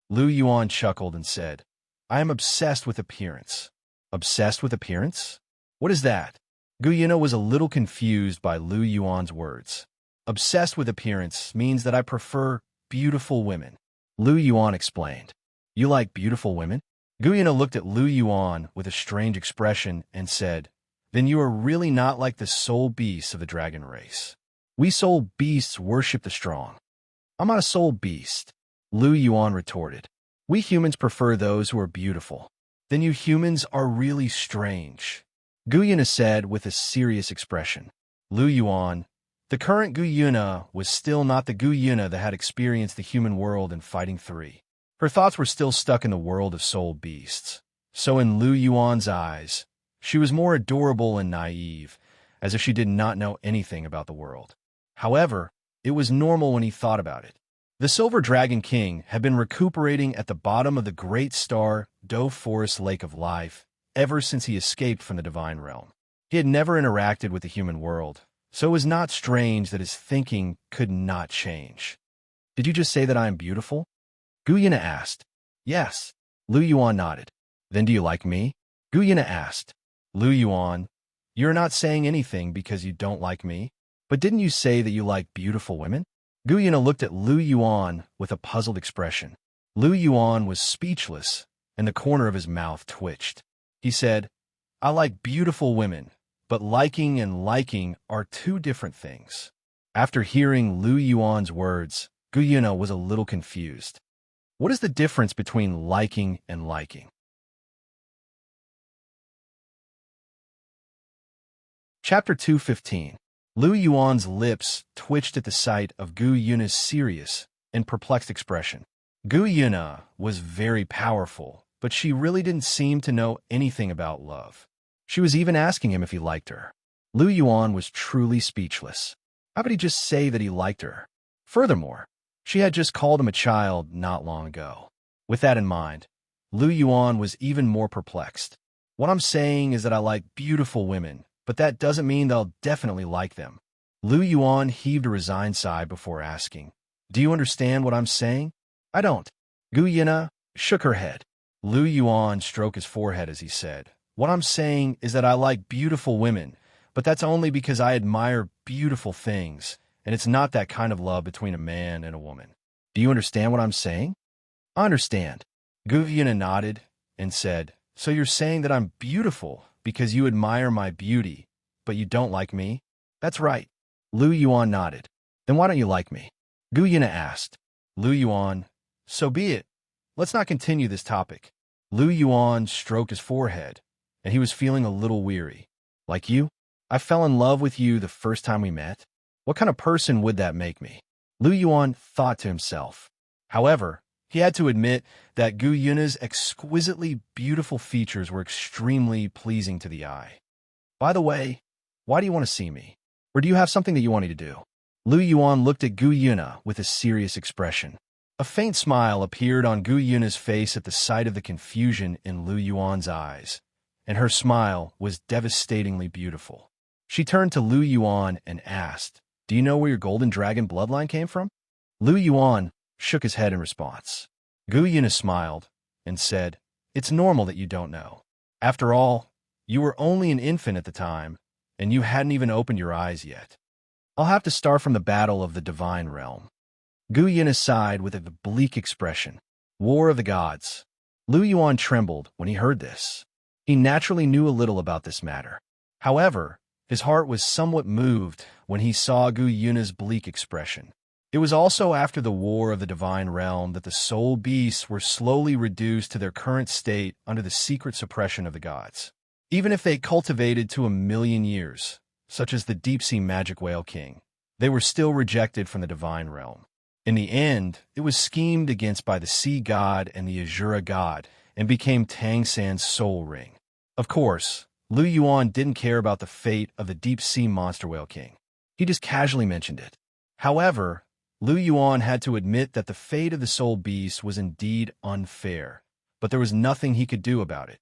Lu Yuan chuckled and said, I am obsessed with appearance. Obsessed with appearance? What is that? Gu Yuna was a little confused by Lu Yuan's words. Obsessed with appearance means that I prefer beautiful women. Lu Yuan explained. You like beautiful women? Gu Yuna looked at Lu Yuan with a strange expression and said, Then you are really not like the soul beasts of the dragon race. We soul beasts worship the strong. I'm not a soul beast, Lu Yuan retorted. We humans prefer those who are beautiful. Then you humans are really strange, Gu Yuna said with a serious expression. Lu Yuan, the current Gu Yuna was still not the Gu Yuna that had experienced the human world in Fighting 3. Her thoughts were still stuck in the world of soul beasts. So in Lu Yuan's eyes, she was more adorable and naive, as if she did not know anything about the world. However, it was normal when he thought about it. The Silver Dragon King had been recuperating at the bottom of the great star Do Forest Lake of Life ever since he escaped from the divine realm. He had never interacted with the human world, so it was not strange that his thinking could not change. Did you just say that I am beautiful? Gu Yuna asked. Yes. Lu Yuan nodded. Then do you like me? Gu Yuna asked. Lu Yuan, you're not saying anything because you don't like me? But didn't you say that you like beautiful women? Gu Yuna looked at Lu Yuan with a puzzled expression. Lu Yuan was speechless, and the corner of his mouth twitched. He said, I like beautiful women, but liking and liking are two different things. After hearing Lu Yuan's words, Gu Yuna was a little confused. What is the difference between liking and liking? Chapter 215. Lu Yuan's lips twitched at the sight of Gu Yuna's serious and perplexed expression. Gu Yuna was very powerful, but she really didn't seem to know anything about love. She was even asking him if he liked her. Lu Yuan was truly speechless. How could he just say that he liked her? Furthermore, she had just called him a child not long ago. With that in mind, Lu Yuan was even more perplexed. What I'm saying is that I like beautiful women, but that doesn't mean that I'll definitely like them. Lu Yuan heaved a resigned sigh before asking, Do you understand what I'm saying? I don't. Gu Yuna shook her head. Lu Yuan stroked his forehead as he said, What I'm saying is that I like beautiful women, but that's only because I admire beautiful things, and it's not that kind of love between a man and a woman. Do you understand what I'm saying? I understand. Gu Yuna nodded and said, So you're saying that I'm beautiful because you admire my beauty, but you don't like me? That's right. Lu Yuan nodded. Then why don't you like me? Gu Yuna asked. Lu Yuan, so be it. Let's not continue this topic. Lu Yuan stroked his forehead, and he was feeling a little weary. Like you? I fell in love with you the first time we met? What kind of person would that make me? Lu Yuan thought to himself. However, he had to admit that Gu Yuna's exquisitely beautiful features were extremely pleasing to the eye. By the way, why do you want to see me? Or do you have something that you want me to do? Lu Yuan looked at Gu Yuna with a serious expression. A faint smile appeared on Gu Yuna's face at the sight of the confusion in Lu Yuan's eyes, and her smile was devastatingly beautiful. She turned to Lu Yuan and asked, "Do you know where your golden dragon bloodline came from?" Lu Yuan shook his head in response. Gu Yuna smiled and said, "It's normal that you don't know. After all, you were only an infant at the time, and you hadn't even opened your eyes yet. I'll have to start from the battle of the divine realm." Gu Yuna sighed with a bleak expression. War of the Gods. Lu Yuan trembled when he heard this. He naturally knew a little about this matter. However, his heart was somewhat moved when he saw Gu Yuna's bleak expression. It was also after the War of the Divine Realm that the soul beasts were slowly reduced to their current state under the secret suppression of the gods. Even if they cultivated to 1,000,000 years, such as the deep-sea magic whale king, they were still rejected from the divine realm. In the end, it was schemed against by the sea god and the Azura god and became Tang San's soul ring. Of course, Lu Yuan didn't care about the fate of the deep-sea monster whale king. He just casually mentioned it. However, Lu Yuan had to admit that the fate of the soul beast was indeed unfair, but there was nothing he could do about it.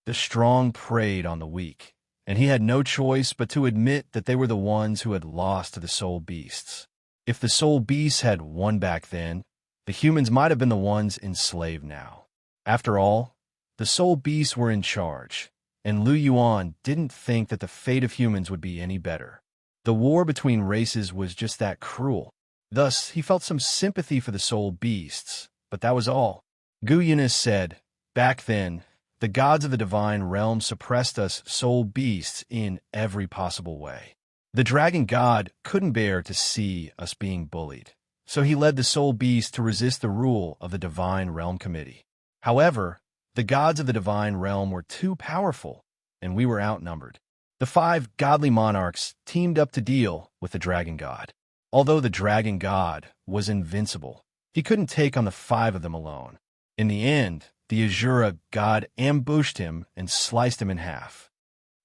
The strong preyed on the weak, and he had no choice but to admit that they were the ones who had lost to the soul beasts. If the soul beasts had won back then, the humans might have been the ones enslaved now. After all, the soul beasts were in charge, and Lu Yuan didn't think that the fate of humans would be any better. The war between races was just that cruel. Thus, he felt some sympathy for the soul beasts, but that was all. Gu Yuna said, "Back then, the gods of the divine realm suppressed us soul beasts in every possible way. The dragon god couldn't bear to see us being bullied, so he led the soul beasts to resist the rule of the divine realm committee. However, the gods of the divine realm were too powerful, and we were outnumbered. The 5 godly monarchs teamed up to deal with the dragon god. Although the dragon god was invincible, he couldn't take on the 5 of them alone. In the end, the Azura god ambushed him and sliced him in half.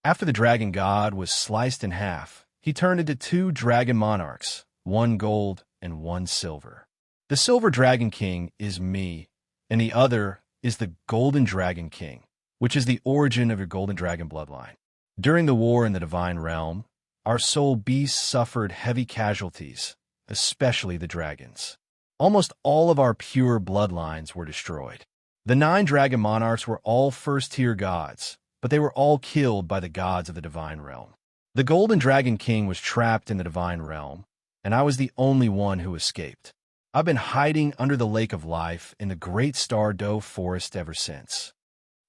After the dragon god was sliced in half, he turned into 2 dragon monarchs, 1 gold and 1 silver. The silver dragon king is me, and the other is the golden dragon king, which is the origin of your golden dragon bloodline. During the war in the divine realm, our soul beasts suffered heavy casualties, especially the dragons. Almost all of our pure bloodlines were destroyed. The 9 dragon monarchs were all first-tier gods, but they were all killed by the gods of the divine realm. The golden dragon king was trapped in the divine realm, and I was the only one who escaped. I've been hiding under the lake of life in the great Star Doe forest ever since.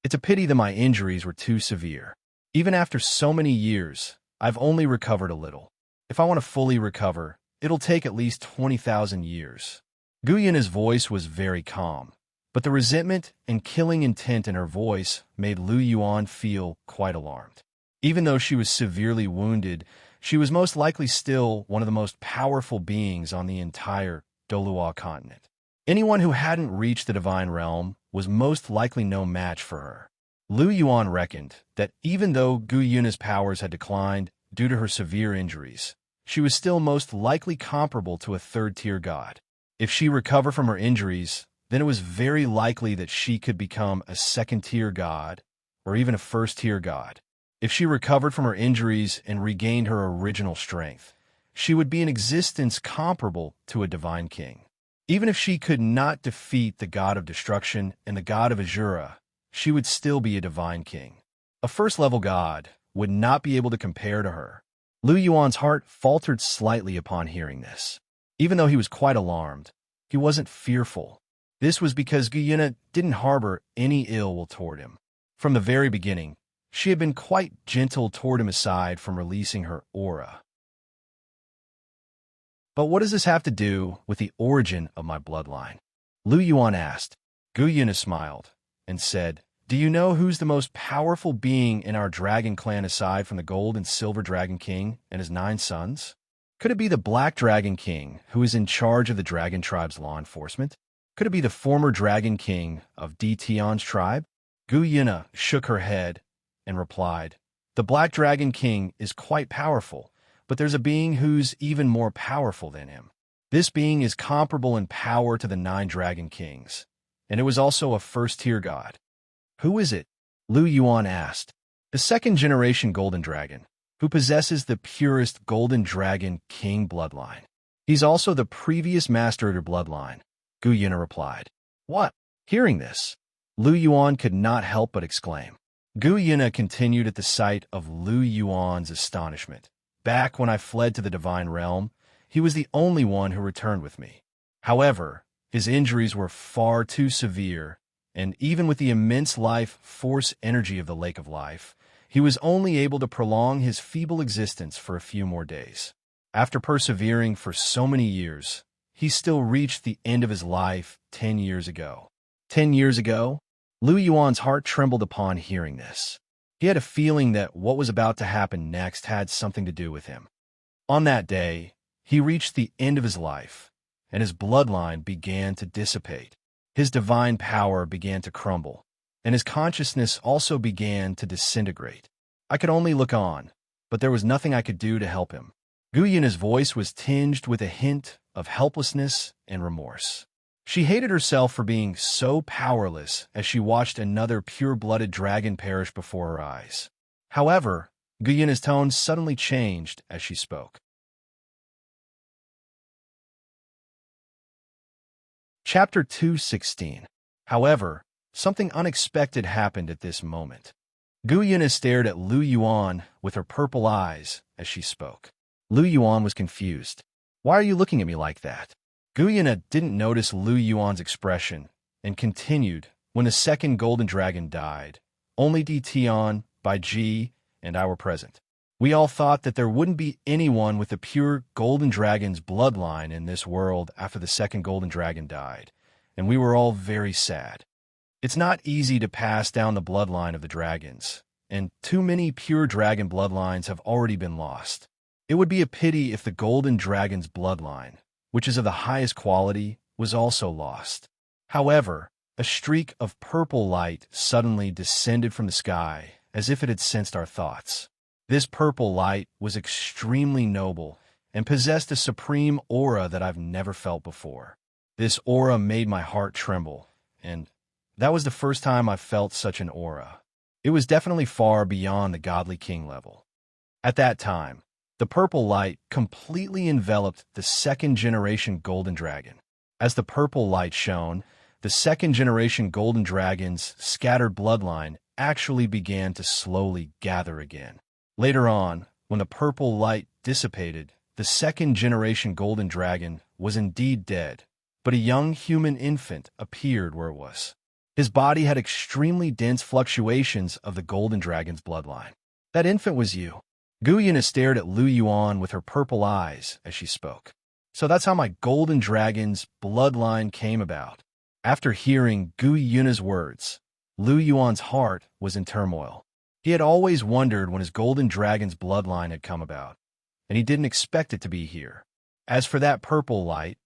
It's a pity that my injuries were too severe. Even after so many years, I've only recovered a little. If I want to fully recover, it'll take at least 20,000 years." Gu Yuna's voice was very calm, but the resentment and killing intent in her voice made Lu Yuan feel quite alarmed. Even though she was severely wounded, she was most likely still one of the most powerful beings on the entire Douluo continent. Anyone who hadn't reached the divine realm was most likely no match for her. Lu Yuan reckoned that even though Gu Yuna's powers had declined due to her severe injuries, she was still most likely comparable to a 3rd-tier god. If she recovered from her injuries, then it was very likely that she could become a 2nd-tier god or even a 1st-tier god. If she recovered from her injuries and regained her original strength, she would be in existence comparable to a divine king. Even if she could not defeat the god of destruction and the god of Azura, she would still be a divine king. A 1st-level god would not be able to compare to her. Lu Yuan's heart faltered slightly upon hearing this. Even though he was quite alarmed, he wasn't fearful. This was because Gu Yuna didn't harbor any ill will toward him. From the very beginning, she had been quite gentle toward him aside from releasing her aura. "But what does this have to do with the origin of my bloodline?" Lu Yuan asked. Gu Yuna smiled and said, Do you know who's the most powerful being in our dragon clan aside from the gold and silver dragon king and his 9 sons? Could it be the Black Dragon King, who is in charge of the dragon tribe's law enforcement? Could it be the former dragon king of Tion's tribe? Gu Yuna shook her head and replied, "The Black Dragon King is quite powerful, but there's a being who's even more powerful than him. This being is comparable in power to the 9 dragon kings, and it was also a first-tier god." "Who is it?" Lu Yuan asked. "The second-generation golden dragon, who possesses the purest golden dragon king bloodline. He's also the previous master of your bloodline," Gu Yuna replied. "What?" Hearing this, Lu Yuan could not help but exclaim. Gu Yuna continued at the sight of Lu Yuan's astonishment. "Back when I fled to the divine realm, he was the only one who returned with me. However, his injuries were far too severe, and even with the immense life force energy of the Lake of Life, he was only able to prolong his feeble existence for a few more days. After persevering for so many years, he still reached the end of his life 10 years ago." 10 years ago? Lu Yuan's heart trembled upon hearing this. He had a feeling that what was about to happen next had something to do with him. On that day, he reached the end of his life, and his bloodline began to dissipate. His divine power began to crumble, and his consciousness also began to disintegrate. I could only look on, but there was nothing I could do to help him. Gu Yuna's voice was tinged with a hint of helplessness and remorse. She hated herself for being so powerless as she watched another pure-blooded dragon perish before her eyes. However, Gu Yuna's tone suddenly changed as she spoke. Chapter 2:16. However, something unexpected happened at this moment. Gu Yuna stared at Lu Yuan with her purple eyes as she spoke. Lu Yuan was confused. "Why are you looking at me like that?" Gu Yuna didn't notice Lu Yuan's expression and continued, "When the second golden dragon died, only Tion, Bai Ji, and I were present. We all thought that there wouldn't be anyone with the pure golden dragon's bloodline in this world after the second golden dragon died, and we were all very sad. It's not easy to pass down the bloodline of the dragons, and too many pure dragon bloodlines have already been lost. It would be a pity if the golden dragon's bloodline, which is of the highest quality, was also lost." However, a streak of purple light suddenly descended from the sky as if it had sensed our thoughts. This purple light was extremely noble and possessed a supreme aura that I've never felt before. This aura made my heart tremble, and that was the first time I felt such an aura. It was definitely far beyond the godly king level. At that time, the purple light completely enveloped the second-generation golden dragon. As the purple light shone, the second-generation golden dragon's scattered bloodline actually began to slowly gather again. Later on, when the purple light dissipated, the second-generation golden dragon was indeed dead, but a young human infant appeared where it was. His body had extremely dense fluctuations of the golden dragon's bloodline. "That infant was you." Gu Yuna stared at Lu Yuan with her purple eyes as she spoke. "So that's how my golden dragon's bloodline came about." After hearing Gu Yuna's words, Lu Yuan's heart was in turmoil. He had always wondered when his golden dragon's bloodline had come about, and he didn't expect it to be here. As for that purple light,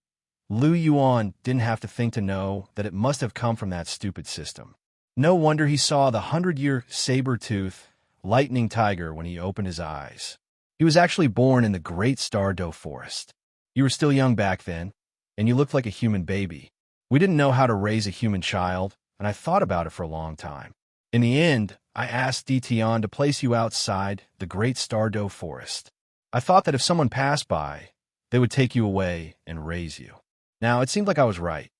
Lu Yuan didn't have to think to know that it must have come from that stupid system. No wonder he saw the 100-year saber-tooth lightning tiger when he opened his eyes. He was actually born in the Great Star Doe Forest. You were still young back then, and you looked like a human baby. We didn't know how to raise a human child, and I thought about it for a long time. In the end, I asked Tion to place you outside the Great Star Doe Forest. I thought that if someone passed by, they would take you away and raise you. Now, it seemed like I was right."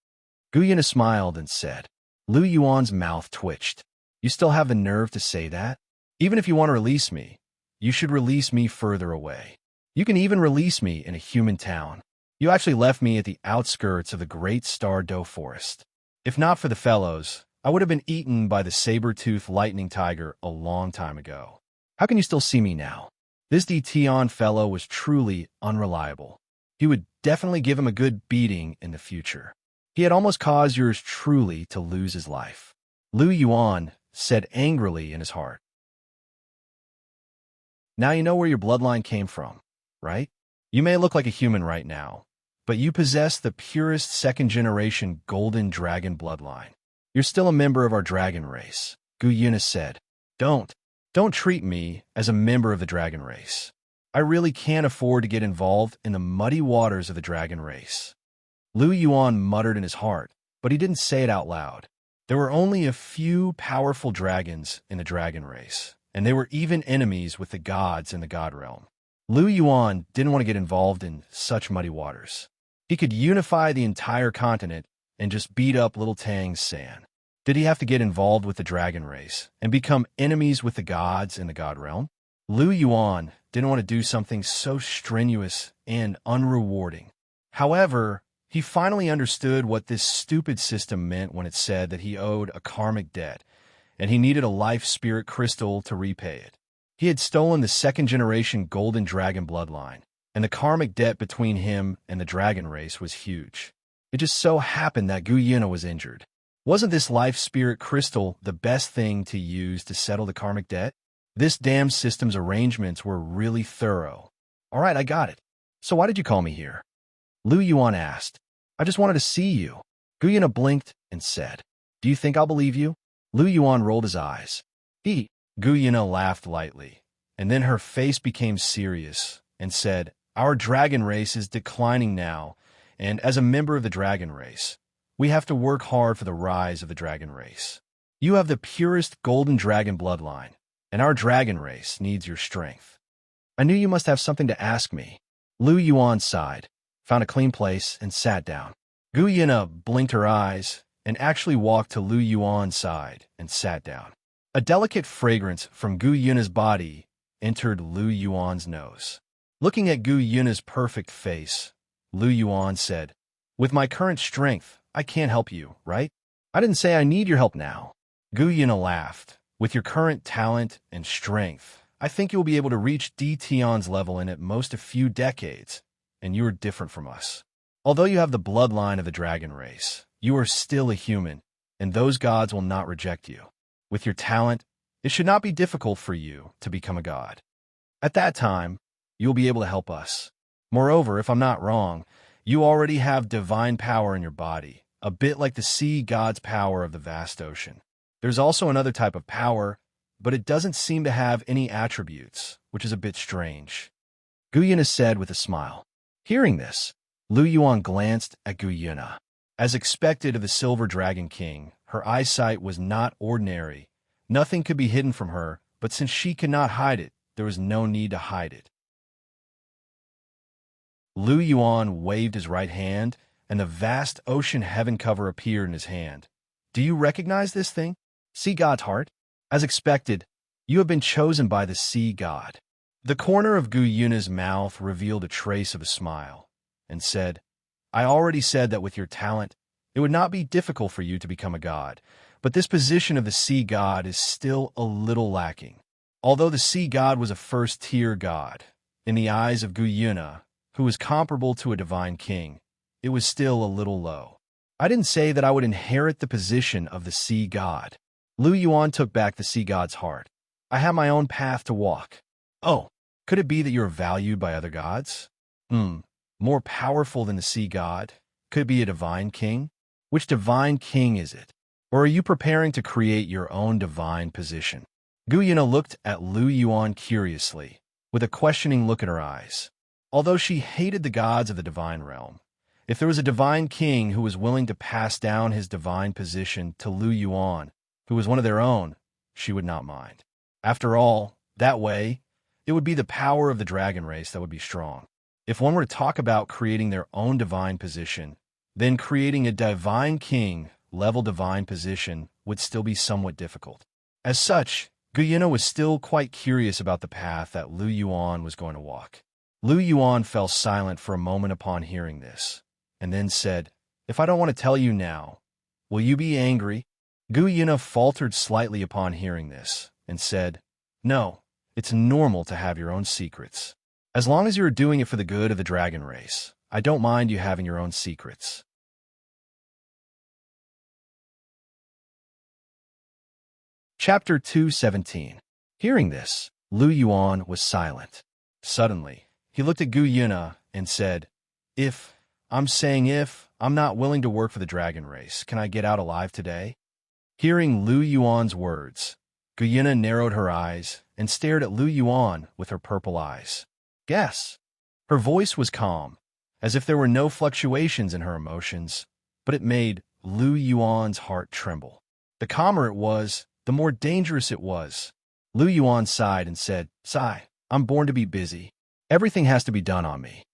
Gu Yuna smiled and said. Lu Yuan's mouth twitched. "You still have the nerve to say that? Even if you want to release me, you should release me further away. You can even release me in a human town. You actually left me at the outskirts of the Great Star Doe Forest. If not for the fellows, I would have been eaten by the saber-tooth lightning tiger a long time ago. How can you still see me now?" This Tion fellow was truly unreliable. He would definitely give him a good beating in the future. He had almost caused yours truly to lose his life. Lu Yuan said angrily in his heart. Now you know where your bloodline came from, right? You may look like a human right now, but you possess the purest second-generation golden dragon bloodline. You're still a member of our dragon race, Gu Yuna said. Don't treat me as a member of the dragon race. I really can't afford to get involved in the muddy waters of the dragon race. Lu Yuan muttered in his heart, but he didn't say it out loud. There were only a few powerful dragons in the dragon race, and they were even enemies with the gods in the god realm. Lu Yuan didn't want to get involved in such muddy waters. He could unify the entire continent and just beat up Little Tang's San. Did he have to get involved with the dragon race and become enemies with the gods in the god realm? Lu Yuan didn't want to do something so strenuous and unrewarding. However, he finally understood what this stupid system meant when it said that he owed a karmic debt, and he needed a life spirit crystal to repay it. He had stolen the second-generation golden dragon bloodline, and the karmic debt between him and the dragon race was huge. It just so happened that Gu Yuna was injured. Wasn't this life spirit crystal the best thing to use to settle the karmic debt? This damn system's arrangements were really thorough. All right, I got it. So why did you call me here? Lu Yuan asked. I just wanted to see you. Gu Yuna blinked and said, Do you think I'll believe you? Lu Yuan rolled his eyes. Gu Yuna laughed lightly, and then her face became serious and said, Our dragon race is declining now, and as a member of the dragon race, we have to work hard for the rise of the dragon race. You have the purest golden dragon bloodline, and our dragon race needs your strength. I knew you must have something to ask me. Lu Yuan sighed, found a clean place, and sat down. Gu Yuna blinked her eyes and actually walked to Lu Yuan's side and sat down. A delicate fragrance from Gu Yuna's body entered Lu Yuan's nose. Looking at Gu Yuna's perfect face, Lu Yuan said, With my current strength, I can't help you, right? I didn't say I need your help now. Gu Yuna laughed. With your current talent and strength, I think you'll be able to reach D. Tion's level in at most a few decades, and you are different from us. Although you have the bloodline of the dragon race, you are still a human, and those gods will not reject you. With your talent, it should not be difficult for you to become a god. At that time, you'll be able to help us. Moreover, if I'm not wrong, you already have divine power in your body, a bit like the sea god's power of the vast ocean. There's also another type of power, but it doesn't seem to have any attributes, which is a bit strange. Gu Yuna said with a smile. Hearing this, Lu Yuan glanced at Gu Yuna. As expected of the Silver Dragon King, her eyesight was not ordinary. Nothing could be hidden from her, but since she could not hide it, there was no need to hide it. Lu Yuan waved his right hand, and the vast ocean heaven cover appeared in his hand. Do you recognize this thing? Sea God's heart? As expected, you have been chosen by the Sea God. The corner of Gu Yuna's mouth revealed a trace of a smile, and said, I already said that with your talent, it would not be difficult for you to become a god, but this position of the Sea God is still a little lacking. Although the Sea God was a first-tier god, in the eyes of Gu Yuna, who was comparable to a divine king, it was still a little low. I didn't say that I would inherit the position of the Sea God. Lu Yuan took back the Sea God's heart. I have my own path to walk. Oh, could it be that you are valued by other gods? More powerful than the Sea God? Could it be a divine king? Which divine king is it? Or are you preparing to create your own divine position? Gu Yuna looked at Lu Yuan curiously, with a questioning look in her eyes. Although she hated the gods of the divine realm, if there was a divine king who was willing to pass down his divine position to Lu Yuan, who was one of their own, she would not mind. After all, that way, it would be the power of the dragon race that would be strong. If one were to talk about creating their own divine position, then creating a divine king level divine position would still be somewhat difficult. As such, Gu Yuna was still quite curious about the path that Lu Yuan was going to walk. Lu Yuan fell silent for a moment upon hearing this, and then said, If I don't want to tell you now, will you be angry? Gu Yuna faltered slightly upon hearing this, and said, No, it's normal to have your own secrets. As long as you are doing it for the good of the dragon race, I don't mind you having your own secrets. Chapter 217. Hearing this, Lu Yuan was silent. Suddenly, he looked at Gu Yuna and said, if I'm not willing to work for the dragon race, can I get out alive today? Hearing Lu Yuan's words, Gu Yuna narrowed her eyes and stared at Lu Yuan with her purple eyes. Guess. Her voice was calm, as if there were no fluctuations in her emotions, but it made Lu Yuan's heart tremble. The calmer it was, the more dangerous it was. Lu Yuan sighed and said, Sigh, I'm born to be busy. Everything has to be done on me.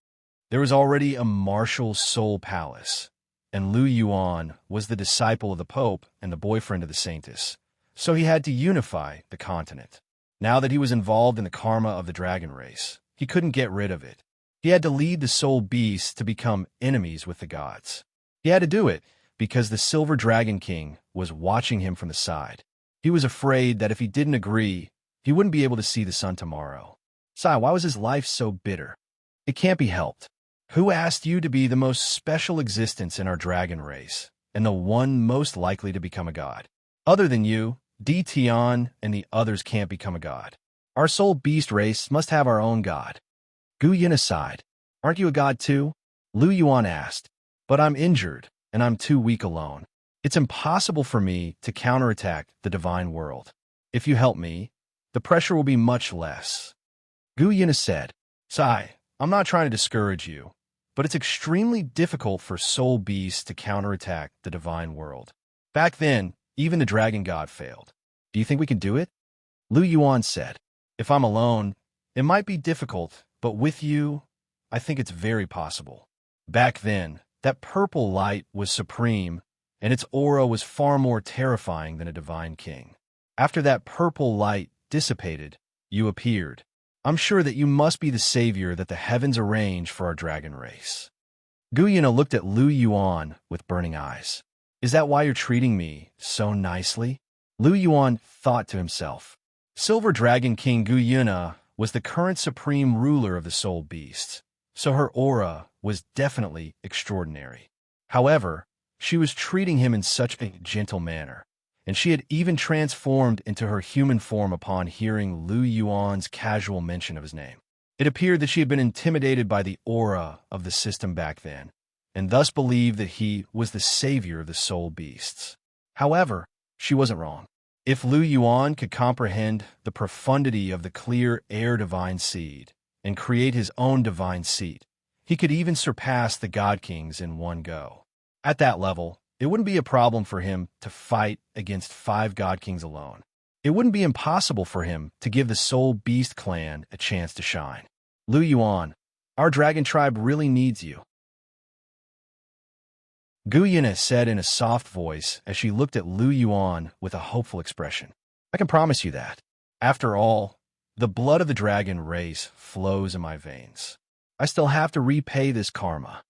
There was already a martial soul palace, and Lu Yuan was the disciple of the Pope and the boyfriend of the Saintess, so he had to unify the continent. Now that he was involved in the karma of the dragon race, he couldn't get rid of it. He had to lead the soul beasts to become enemies with the gods. He had to do it because the Silver Dragon King was watching him from the side. He was afraid that if he didn't agree, he wouldn't be able to see the sun tomorrow. Sai, why was his life so bitter? It can't be helped. Who asked you to be the most special existence in our dragon race, and the one most likely to become a god? Other than you, Di Tian and the others can't become a god. Our soul beast race must have our own god. Gu Yin sighed. Aren't you a god too? Lu Yuan asked. But I'm injured, and I'm too weak alone. It's impossible for me to counterattack the divine world. If you help me, the pressure will be much less. Gu Yin said, Sai, I'm not trying to discourage you, but it's extremely difficult for soul beasts to counterattack the divine world. Back then, even the dragon god failed. Do you think we can do it? Lu Yuan said, If I'm alone, it might be difficult, but with you, I think it's very possible. Back then, that purple light was supreme, and its aura was far more terrifying than a divine king. After that purple light dissipated, you appeared. I'm sure that you must be the savior that the heavens arrange for our dragon race. Gu Yuna looked at Lu Yuan with burning eyes. Is that why you're treating me so nicely? Lu Yuan thought to himself. Silver Dragon King Gu Yuna was the current supreme ruler of the soul beasts, so her aura was definitely extraordinary. However, she was treating him in such a gentle manner, and she had even transformed into her human form upon hearing Lu Yuan's casual mention of his name. It appeared that she had been intimidated by the aura of the system back then, and thus believed that he was the savior of the soul beasts. However, she wasn't wrong. If Lu Yuan could comprehend the profundity of the clear air divine seed and create his own divine seat, he could even surpass the god kings in one go. At that level, it wouldn't be a problem for him to fight against 5 god kings alone. It wouldn't be impossible for him to give the Soul Beast clan a chance to shine. Lu Yuan, our dragon tribe really needs you. Gu Yuna said in a soft voice as she looked at Lu Yuan with a hopeful expression. I can promise you that. After all, the blood of the dragon race flows in my veins. I still have to repay this karma.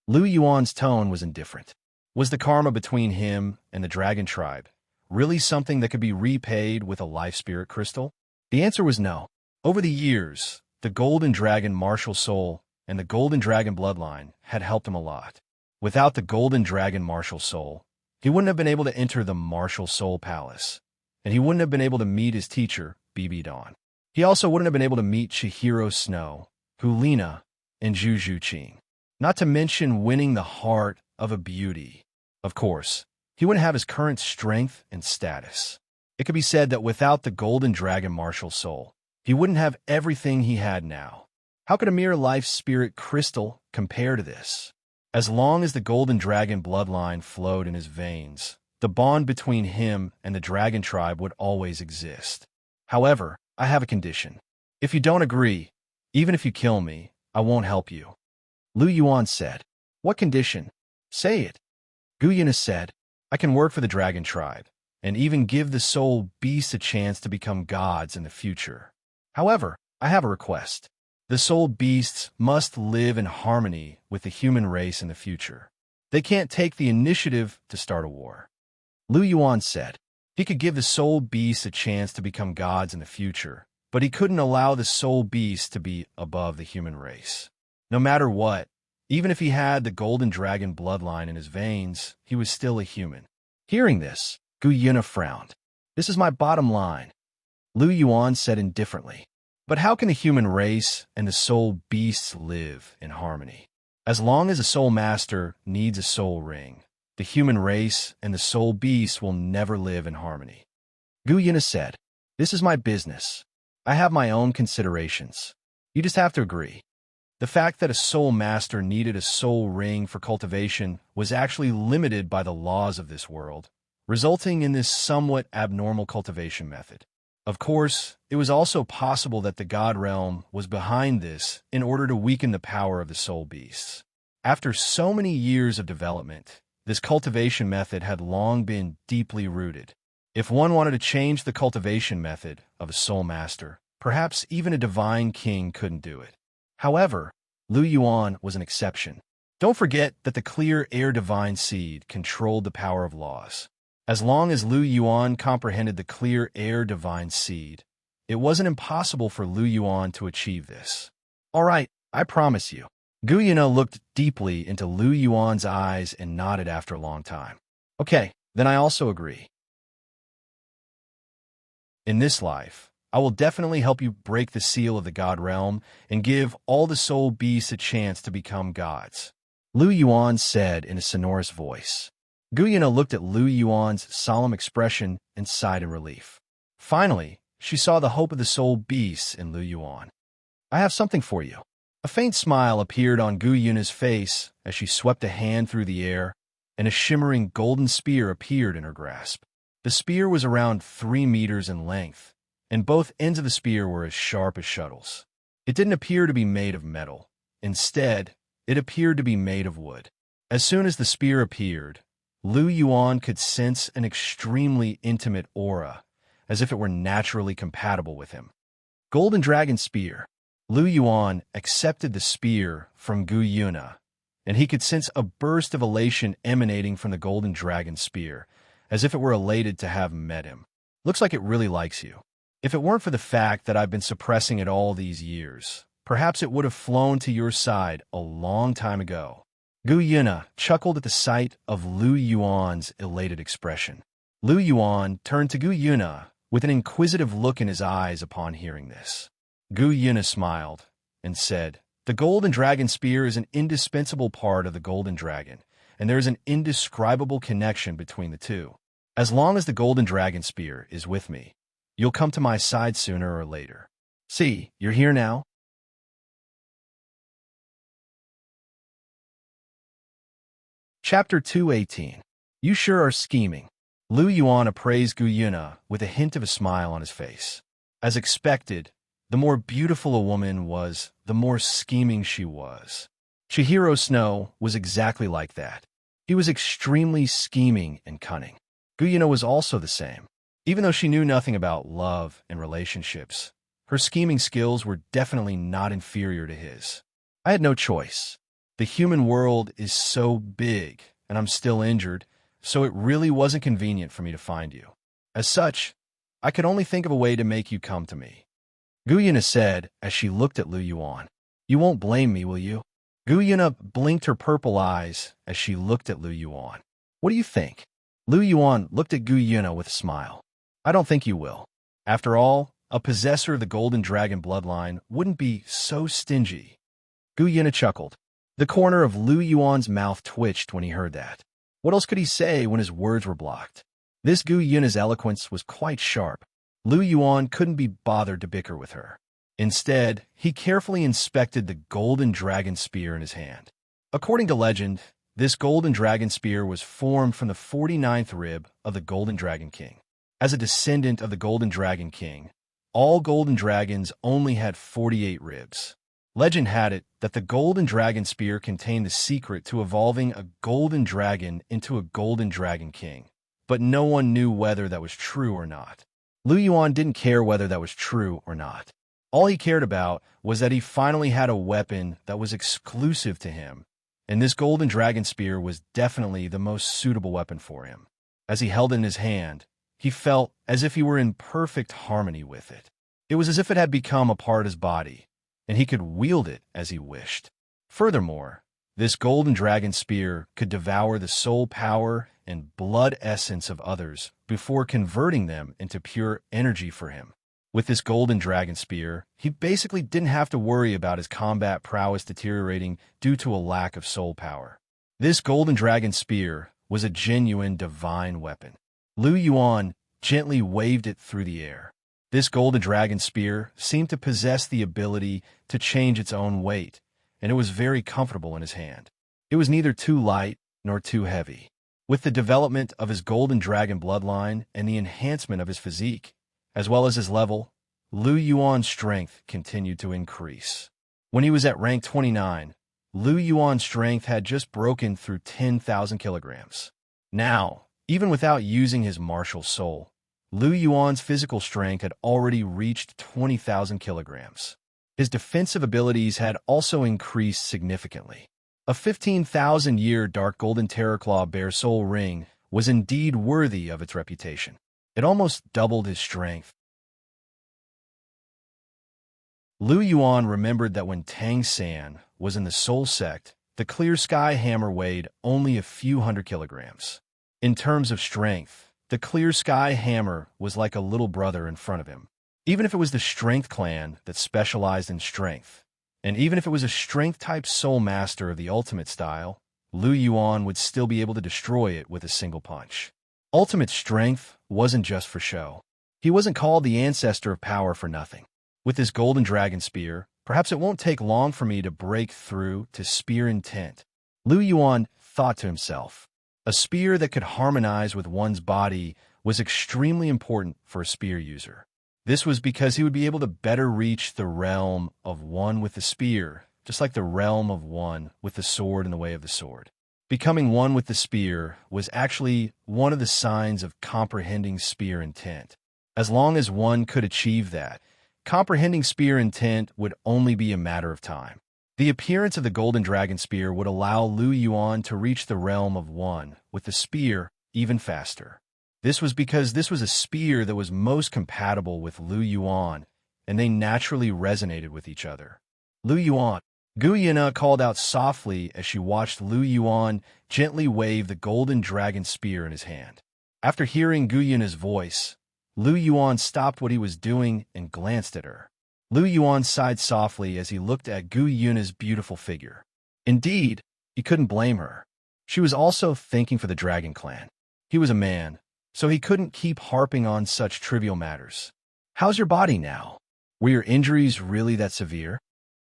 Lu Yuan's tone was indifferent. Was the karma between him and the dragon tribe really something that could be repaid with a life spirit crystal? The answer was no. Over the years, the golden dragon martial soul and the golden dragon bloodline had helped him a lot. Without the golden dragon martial soul, he wouldn't have been able to enter the martial soul palace, and he wouldn't have been able to meet his teacher, BB Dawn. He also wouldn't have been able to meet Chihiro Snow, Hulina, and Juju Qing. Not to mention winning the heart of a beauty. Of course, he wouldn't have his current strength and status. It could be said that without the golden dragon martial soul, he wouldn't have everything he had now. How could a mere life spirit crystal compare to this? As long as the golden dragon bloodline flowed in his veins, the bond between him and the dragon tribe would always exist. However, I have a condition. If you don't agree, even if you kill me, I won't help you. Lu Yuan said. What condition? Say it. Gu Yuna said, I can work for the dragon tribe, and even give the soul beasts a chance to become gods in the future. However, I have a request. The soul beasts must live in harmony with the human race in the future. They can't take the initiative to start a war. Lu Yuan said he could give the soul beasts a chance to become gods in the future, but he couldn't allow the soul beasts to be above the human race. No matter what, even if he had the golden dragon bloodline in his veins, he was still a human. Hearing this, Gu Yuna frowned. This is my bottom line, Lu Yuan said indifferently. But how can the human race and the soul beasts live in harmony? As long as a soul master needs a soul ring, the human race and the soul beasts will never live in harmony. Gu Yuna said, "This is my business. I have my own considerations. You just have to agree." The fact that a soul master needed a soul ring for cultivation was actually limited by the laws of this world, resulting in this somewhat abnormal cultivation method. Of course, it was also possible that the God realm was behind this in order to weaken the power of the soul beasts. After so many years of development, this cultivation method had long been deeply rooted. If one wanted to change the cultivation method of a soul master, perhaps even a divine king couldn't do it. However, Lu Yuan was an exception. Don't forget that the clear air divine seed controlled the power of laws. As long as Lu Yuan comprehended the clear air divine seed, it wasn't impossible for Lu Yuan to achieve this. All right, I promise you. Gu Yuna looked deeply into Lu Yuan's eyes and nodded after a long time. Okay, then I also agree. In this life, I will definitely help you break the seal of the God realm and give all the soul beasts a chance to become gods, Lu Yuan said in a sonorous voice. Gu Yuna looked at Lu Yuan's solemn expression and sighed in relief. Finally, she saw the hope of the soul beasts in Lu Yuan. I have something for you. A faint smile appeared on Gu Yuna's face as she swept a hand through the air, and a shimmering golden spear appeared in her grasp. The spear was around 3 meters in length, and both ends of the spear were as sharp as shuttles. It didn't appear to be made of metal. Instead, it appeared to be made of wood. As soon as the spear appeared, Lu Yuan could sense an extremely intimate aura, as if it were naturally compatible with him. Golden Dragon Spear. Lu Yuan accepted the spear from Gu Yuna, and he could sense a burst of elation emanating from the Golden Dragon Spear, as if it were elated to have met him. Looks like it really likes you. If it weren't for the fact that I've been suppressing it all these years, perhaps it would have flown to your side a long time ago. Gu Yuna chuckled at the sight of Lu Yuan's elated expression. Lu Yuan turned to Gu Yuna with an inquisitive look in his eyes upon hearing this. Gu Yuna smiled and said, "The Golden Dragon Spear is an indispensable part of the Golden Dragon, and there is an indescribable connection between the two. As long as the Golden Dragon Spear is with me, you'll come to my side sooner or later. See, you're here now." Chapter 218. You sure are scheming. Lu Yuan appraised Gu Yuna with a hint of a smile on his face. As expected, the more beautiful a woman was, the more scheming she was. Chihiro Snow was exactly like that. He was extremely scheming and cunning. Gu Yuna was also the same. Even though she knew nothing about love and relationships, her scheming skills were definitely not inferior to his. I had no choice. The human world is so big, and I'm still injured, so it really wasn't convenient for me to find you. As such, I could only think of a way to make you come to me. Gu Yuna said as she looked at Lu Yuan. You won't blame me, will you? Gu Yuna blinked her purple eyes as she looked at Lu Yuan. What do you think? Lu Yuan looked at Gu Yuna with a smile. I don't think you will. After all, a possessor of the Golden Dragon bloodline wouldn't be so stingy. Gu Yuna chuckled. The corner of Lu Yuan's mouth twitched when he heard that. What else could he say when his words were blocked? This Gu Yuna's eloquence was quite sharp. Lu Yuan couldn't be bothered to bicker with her. Instead, he carefully inspected the Golden Dragon Spear in his hand. According to legend, this Golden Dragon Spear was formed from the 49th rib of the Golden Dragon King. As a descendant of the Golden Dragon King, all golden dragons only had 48 ribs. Legend had it that the Golden Dragon Spear contained the secret to evolving a golden dragon into a Golden Dragon King, but no one knew whether that was true or not. Lu Yuan didn't care whether that was true or not. All he cared about was that he finally had a weapon that was exclusive to him, and this Golden Dragon Spear was definitely the most suitable weapon for him. As he held it in his hand, he felt as if he were in perfect harmony with it. It was as if it had become a part of his body, and he could wield it as he wished. Furthermore, This golden dragon spear could devour the soul power and blood essence of others before converting them into pure energy for him. With this golden dragon spear, he basically didn't have to worry about his combat prowess deteriorating due to a lack of soul power. This golden dragon spear was a genuine divine weapon. Lu Yuan gently waved it through the air. This golden dragon spear seemed to possess the ability to change its own weight, and it was very comfortable in his hand. It was neither too light nor too heavy. With the development of his golden dragon bloodline and the enhancement of his physique, as well as his level, Lu Yuan's strength continued to increase. When he was at rank 29, Lu Yuan's strength had just broken through 10,000 kilograms. Now, even without using his martial soul, Lu Yuan's physical strength had already reached 20,000 kilograms. His defensive abilities had also increased significantly. A 15,000-year dark golden terraclaw bear soul ring was indeed worthy of its reputation. It almost doubled his strength. Lu Yuan remembered that when Tang San was in the Soul Sect, the Clear Sky Hammer weighed only a few hundred kilograms. In terms of strength, the Clear Sky Hammer was like a little brother in front of him. Even if it was the Strength Clan that specialized in strength, and even if it was a Strength-type Soul Master of the Ultimate style, Lu Yuan would still be able to destroy it with a single punch. Ultimate Strength wasn't just for show. He wasn't called the Ancestor of Power for nothing. With his golden dragon spear, perhaps it won't take long for me to break through to spear intent. Lu Yuan thought to himself. A spear that could harmonize with one's body was extremely important for a spear user. This was because he would be able to better reach the realm of one with the spear, just like the realm of one with the sword in the way of the sword. Becoming one with the spear was actually one of the signs of comprehending spear intent. As long as one could achieve that, comprehending spear intent would only be a matter of time. The appearance of the golden dragon spear would allow Lu Yuan to reach the realm of one with the spear even faster. This was because this was a spear that was most compatible with Lu Yuan, and they naturally resonated with each other. Lu Yuan. Gu Yina called out softly as she watched Lu Yuan gently wave the golden dragon spear in his hand. After hearing Gu Yina's voice, Lu Yuan stopped what he was doing and glanced at her. Lu Yuan sighed softly as he looked at Gu Yina's beautiful figure. Indeed, he couldn't blame her. She was also thinking for the Dragon Clan. He was a man, so he couldn't keep harping on such trivial matters. How's your body now? Were your injuries really that severe?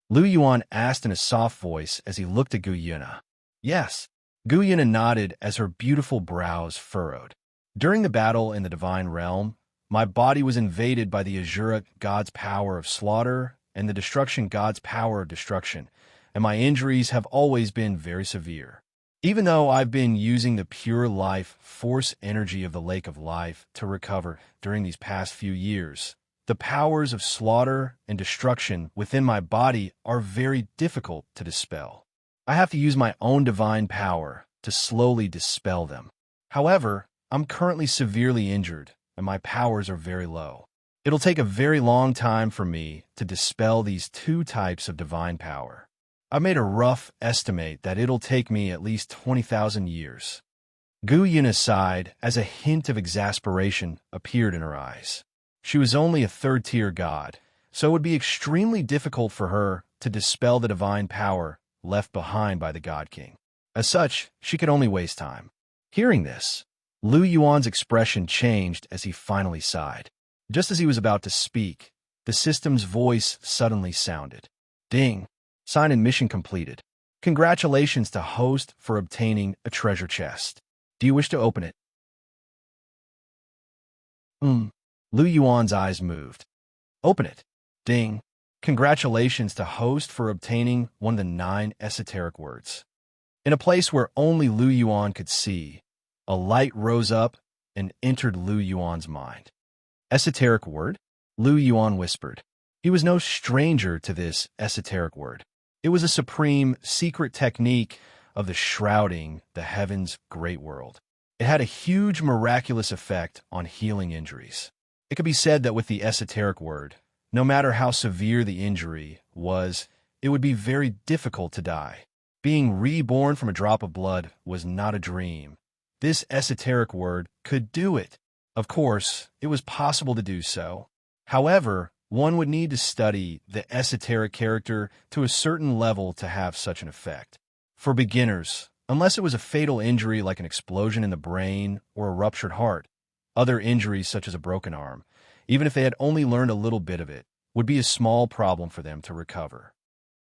Lu Yuan asked in a soft voice as he looked at Gu Yina. Yes. Gu Yina nodded as her beautiful brows furrowed. During the battle in the Divine Realm, my body was invaded by the Azura God's power of slaughter and the Destruction God's power of destruction, and my injuries have always been very severe. Even though I've been using the pure life force energy of the Lake of Life to recover during these past few years, the powers of slaughter and destruction within my body are very difficult to dispel. I have to use my own divine power to slowly dispel them. However, I'm currently severely injured, and my powers are very low. It'll take a very long time for me to dispel these two types of divine power. I made a rough estimate that it'll take me at least 20,000 years. Gu Yina sighed as a hint of exasperation appeared in her eyes. She was only a third-tier god, so it would be extremely difficult for her to dispel the divine power left behind by the God King. As such, she could only waste time. Hearing this, Lu Yuan's expression changed as he finally sighed. Just as he was about to speak, the system's voice suddenly sounded. Ding! Sign and mission completed. Congratulations to host for obtaining a treasure chest. Do you wish to open it? Lu Yuan's eyes moved. Open it. Ding. Congratulations to host for obtaining one of the 9 esoteric words. In a place where only Lu Yuan could see, a light rose up and entered Lu Yuan's mind. Esoteric word? Lu Yuan whispered. He was no stranger to this esoteric word. It was a supreme, secret technique of the shrouding the heavens' great world. It had a huge miraculous effect on healing injuries. It could be said that with the esoteric word, no matter how severe the injury was, it would be very difficult to die. Being reborn from a drop of blood was not a dream. This esoteric word could do it. Of course, it was possible to do so. However, one would need to study the esoteric character to a certain level to have such an effect. For beginners, unless it was a fatal injury like an explosion in the brain or a ruptured heart, other injuries such as a broken arm, even if they had only learned a little bit of it, would be a small problem for them to recover.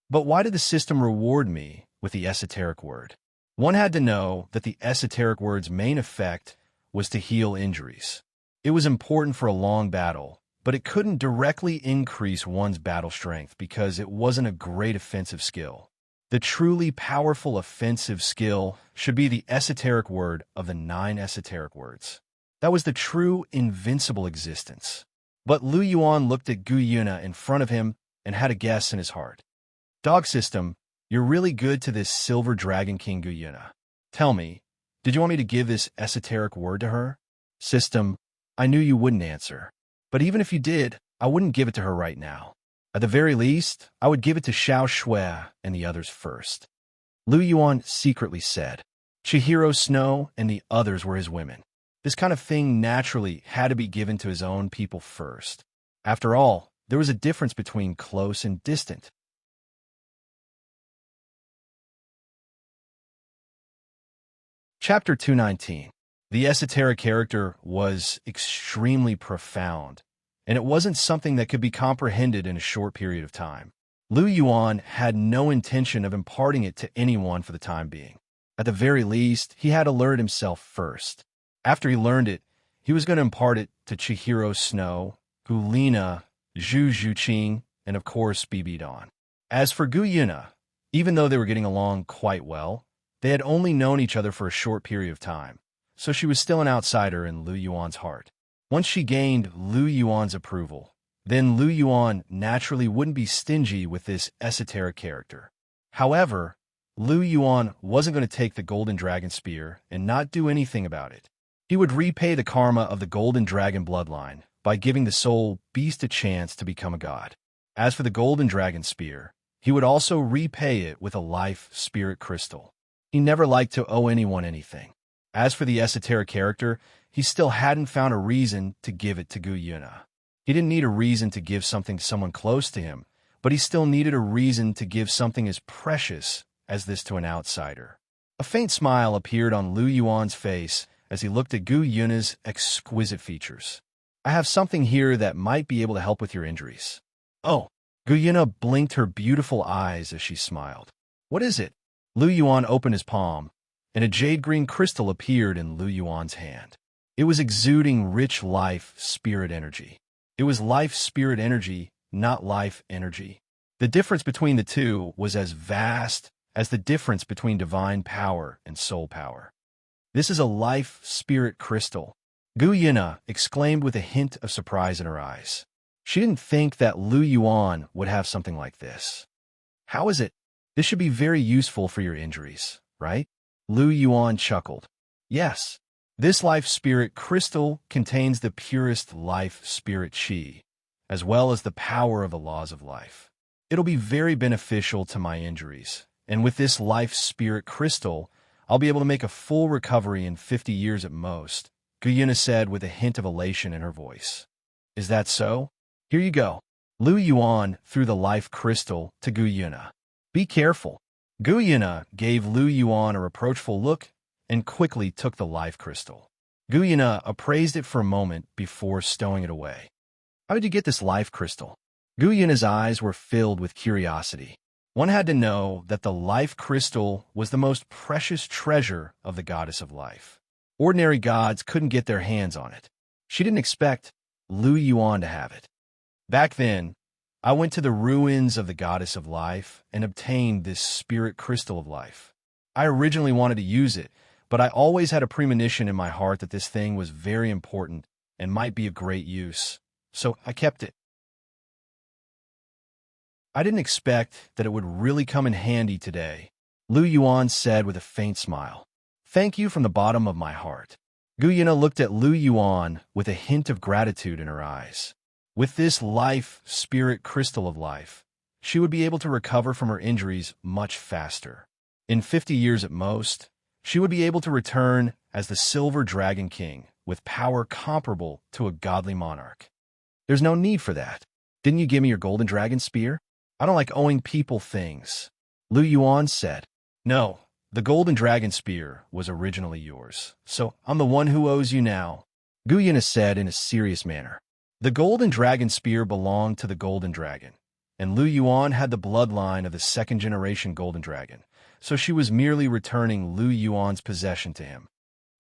But why did the system reward me with the esoteric word? One had to know that the esoteric word's main effect was to heal injuries. It was important for a long battle, but it couldn't directly increase one's battle strength because it wasn't a great offensive skill. The truly powerful offensive skill should be the esoteric word of the 9 esoteric words. That was the true invincible existence. But Lu Yuan looked at Gu Yuna in front of him and had a guess in his heart. Dog system, you're really good to this silver dragon king Gu Yuna. Tell me, did you want me to give this esoteric word to her? System, I knew you wouldn't answer. But even if you did, I wouldn't give it to her right now. At the very least, I would give it to Xiao Shui and the others first. Lu Yuan secretly said. Chihiro Snow and the others were his women. This kind of thing naturally had to be given to his own people first. After all, there was a difference between close and distant. Chapter 219. The esoteric character was extremely profound, and it wasn't something that could be comprehended in a short period of time. Lu Yuan had no intention of imparting it to anyone for the time being. At the very least, he had to learn it himself first. After he learned it, he was going to impart it to Chihiro Snow, Gulina, Zhu Zhuqing, and of course Bibi Dawn. As for Gu Yuna, even though they were getting along quite well, they had only known each other for a short period of time, so she was still an outsider in Lu Yuan's heart. Once she gained Lu Yuan's approval, then Lu Yuan naturally wouldn't be stingy with this esoteric character. However, Lu Yuan wasn't going to take the Golden Dragon Spear and not do anything about it. He would repay the karma of the Golden Dragon bloodline by giving the soul beast a chance to become a god. As for the Golden Dragon Spear, he would also repay it with a life spirit crystal. He never liked to owe anyone anything. As for the esoteric character, he still hadn't found a reason to give it to Gu Yuna. He didn't need a reason to give something to someone close to him, but he still needed a reason to give something as precious as this to an outsider. A faint smile appeared on Lu Yuan's face as he looked at Gu Yuna's exquisite features. I have something here that might be able to help with your injuries. Oh, Gu Yuna blinked her beautiful eyes as she smiled. What is it? Lu Yuan opened his palm, and a jade-green crystal appeared in Lu Yuan's hand. It was exuding rich life spirit energy. It was life spirit energy, not life energy. The difference between the two was as vast as the difference between divine power and soul power. This is a life spirit crystal, Gu Yuna exclaimed with a hint of surprise in her eyes. She didn't think that Lu Yuan would have something like this. How is it? This should be very useful for your injuries, right? Lu Yuan chuckled. Yes, this life spirit crystal contains the purest life spirit chi, as well as the power of the laws of life. It'll be very beneficial to my injuries, and with this life spirit crystal, I'll be able to make a full recovery in 50 years at most, Gu Yuna said with a hint of elation in her voice. Is that so? Here you go. Lu Yuan threw the life crystal to Gu Yuna. Be careful. Gu Yuna gave Lu Yuan a reproachful look and quickly took the life crystal. Gu Yuna appraised it for a moment before stowing it away. How did you get this life crystal? Gu Yuna's eyes were filled with curiosity. One had to know that the life crystal was the most precious treasure of the goddess of life. Ordinary gods couldn't get their hands on it. She didn't expect Lu Yuan to have it. Back then, I went to the ruins of the goddess of life and obtained this spirit crystal of life. I originally wanted to use it, but I always had a premonition in my heart that this thing was very important and might be of great use, so I kept it. I didn't expect that it would really come in handy today, Lu Yuan said with a faint smile. Thank you from the bottom of my heart. Gu Yuna looked at Lu Yuan with a hint of gratitude in her eyes. With this life spirit crystal of life, she would be able to recover from her injuries much faster. In 50 years at most, she would be able to return as the Silver Dragon King, with power comparable to a godly monarch. There's no need for that. Didn't you give me your golden dragon spear? I don't like owing people things. Lu Yuan said. No, the golden dragon spear was originally yours, so I'm the one who owes you now, Gu Yuna said in a serious manner. The golden dragon spear belonged to the golden dragon, and Lu Yuan had the bloodline of the second-generation golden dragon, so she was merely returning Lu Yuan's possession to him.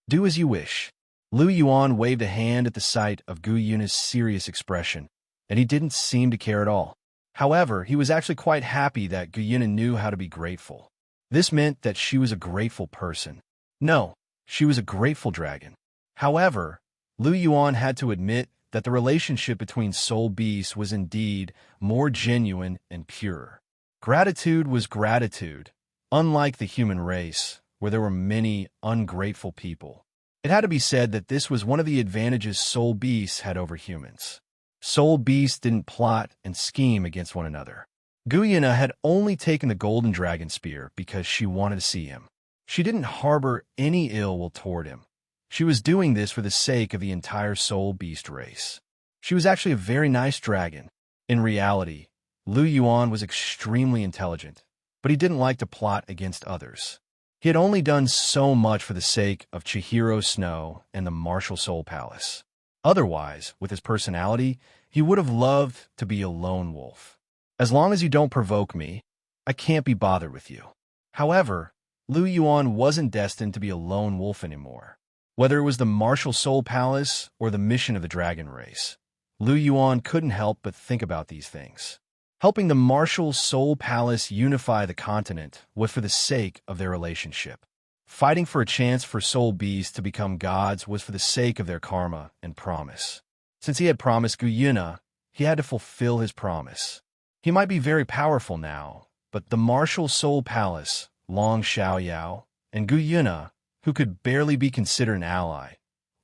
Do as you wish. Lu Yuan waved a hand at the sight of Gu Yuna's serious expression, and he didn't seem to care at all. However, he was actually quite happy that Gu Yuna knew how to be grateful. This meant that she was a grateful person. No, she was a grateful dragon. However, Lu Yuan had to admit that the relationship between soul beasts was indeed more genuine and pure. Gratitude was gratitude, unlike the human race, where there were many ungrateful people. It had to be said that this was one of the advantages soul beasts had over humans. Soul beasts didn't plot and scheme against one another. Gu Yuna had only taken the golden dragon spear because she wanted to see him. She didn't harbor any ill will toward him. She was doing this for the sake of the entire soul beast race. She was actually a very nice dragon. In reality, Lu Yuan was extremely intelligent, but he didn't like to plot against others. He had only done so much for the sake of Chihiro Snow and the Martial Soul Palace. Otherwise, with his personality, he would have loved to be a lone wolf. As long as you don't provoke me, I can't be bothered with you. However, Lu Yuan wasn't destined to be a lone wolf anymore. Whether it was the Martial Soul Palace or the mission of the dragon race, Lu Yuan couldn't help but think about these things. Helping the Martial Soul Palace unify the continent was for the sake of their relationship. Fighting for a chance for soul beasts to become gods was for the sake of their karma and promise. Since he had promised Gu Yuna, he had to fulfill his promise. He might be very powerful now, but the Martial Soul Palace, Long Xiaoyao, and Gu Yuna, who could barely be considered an ally,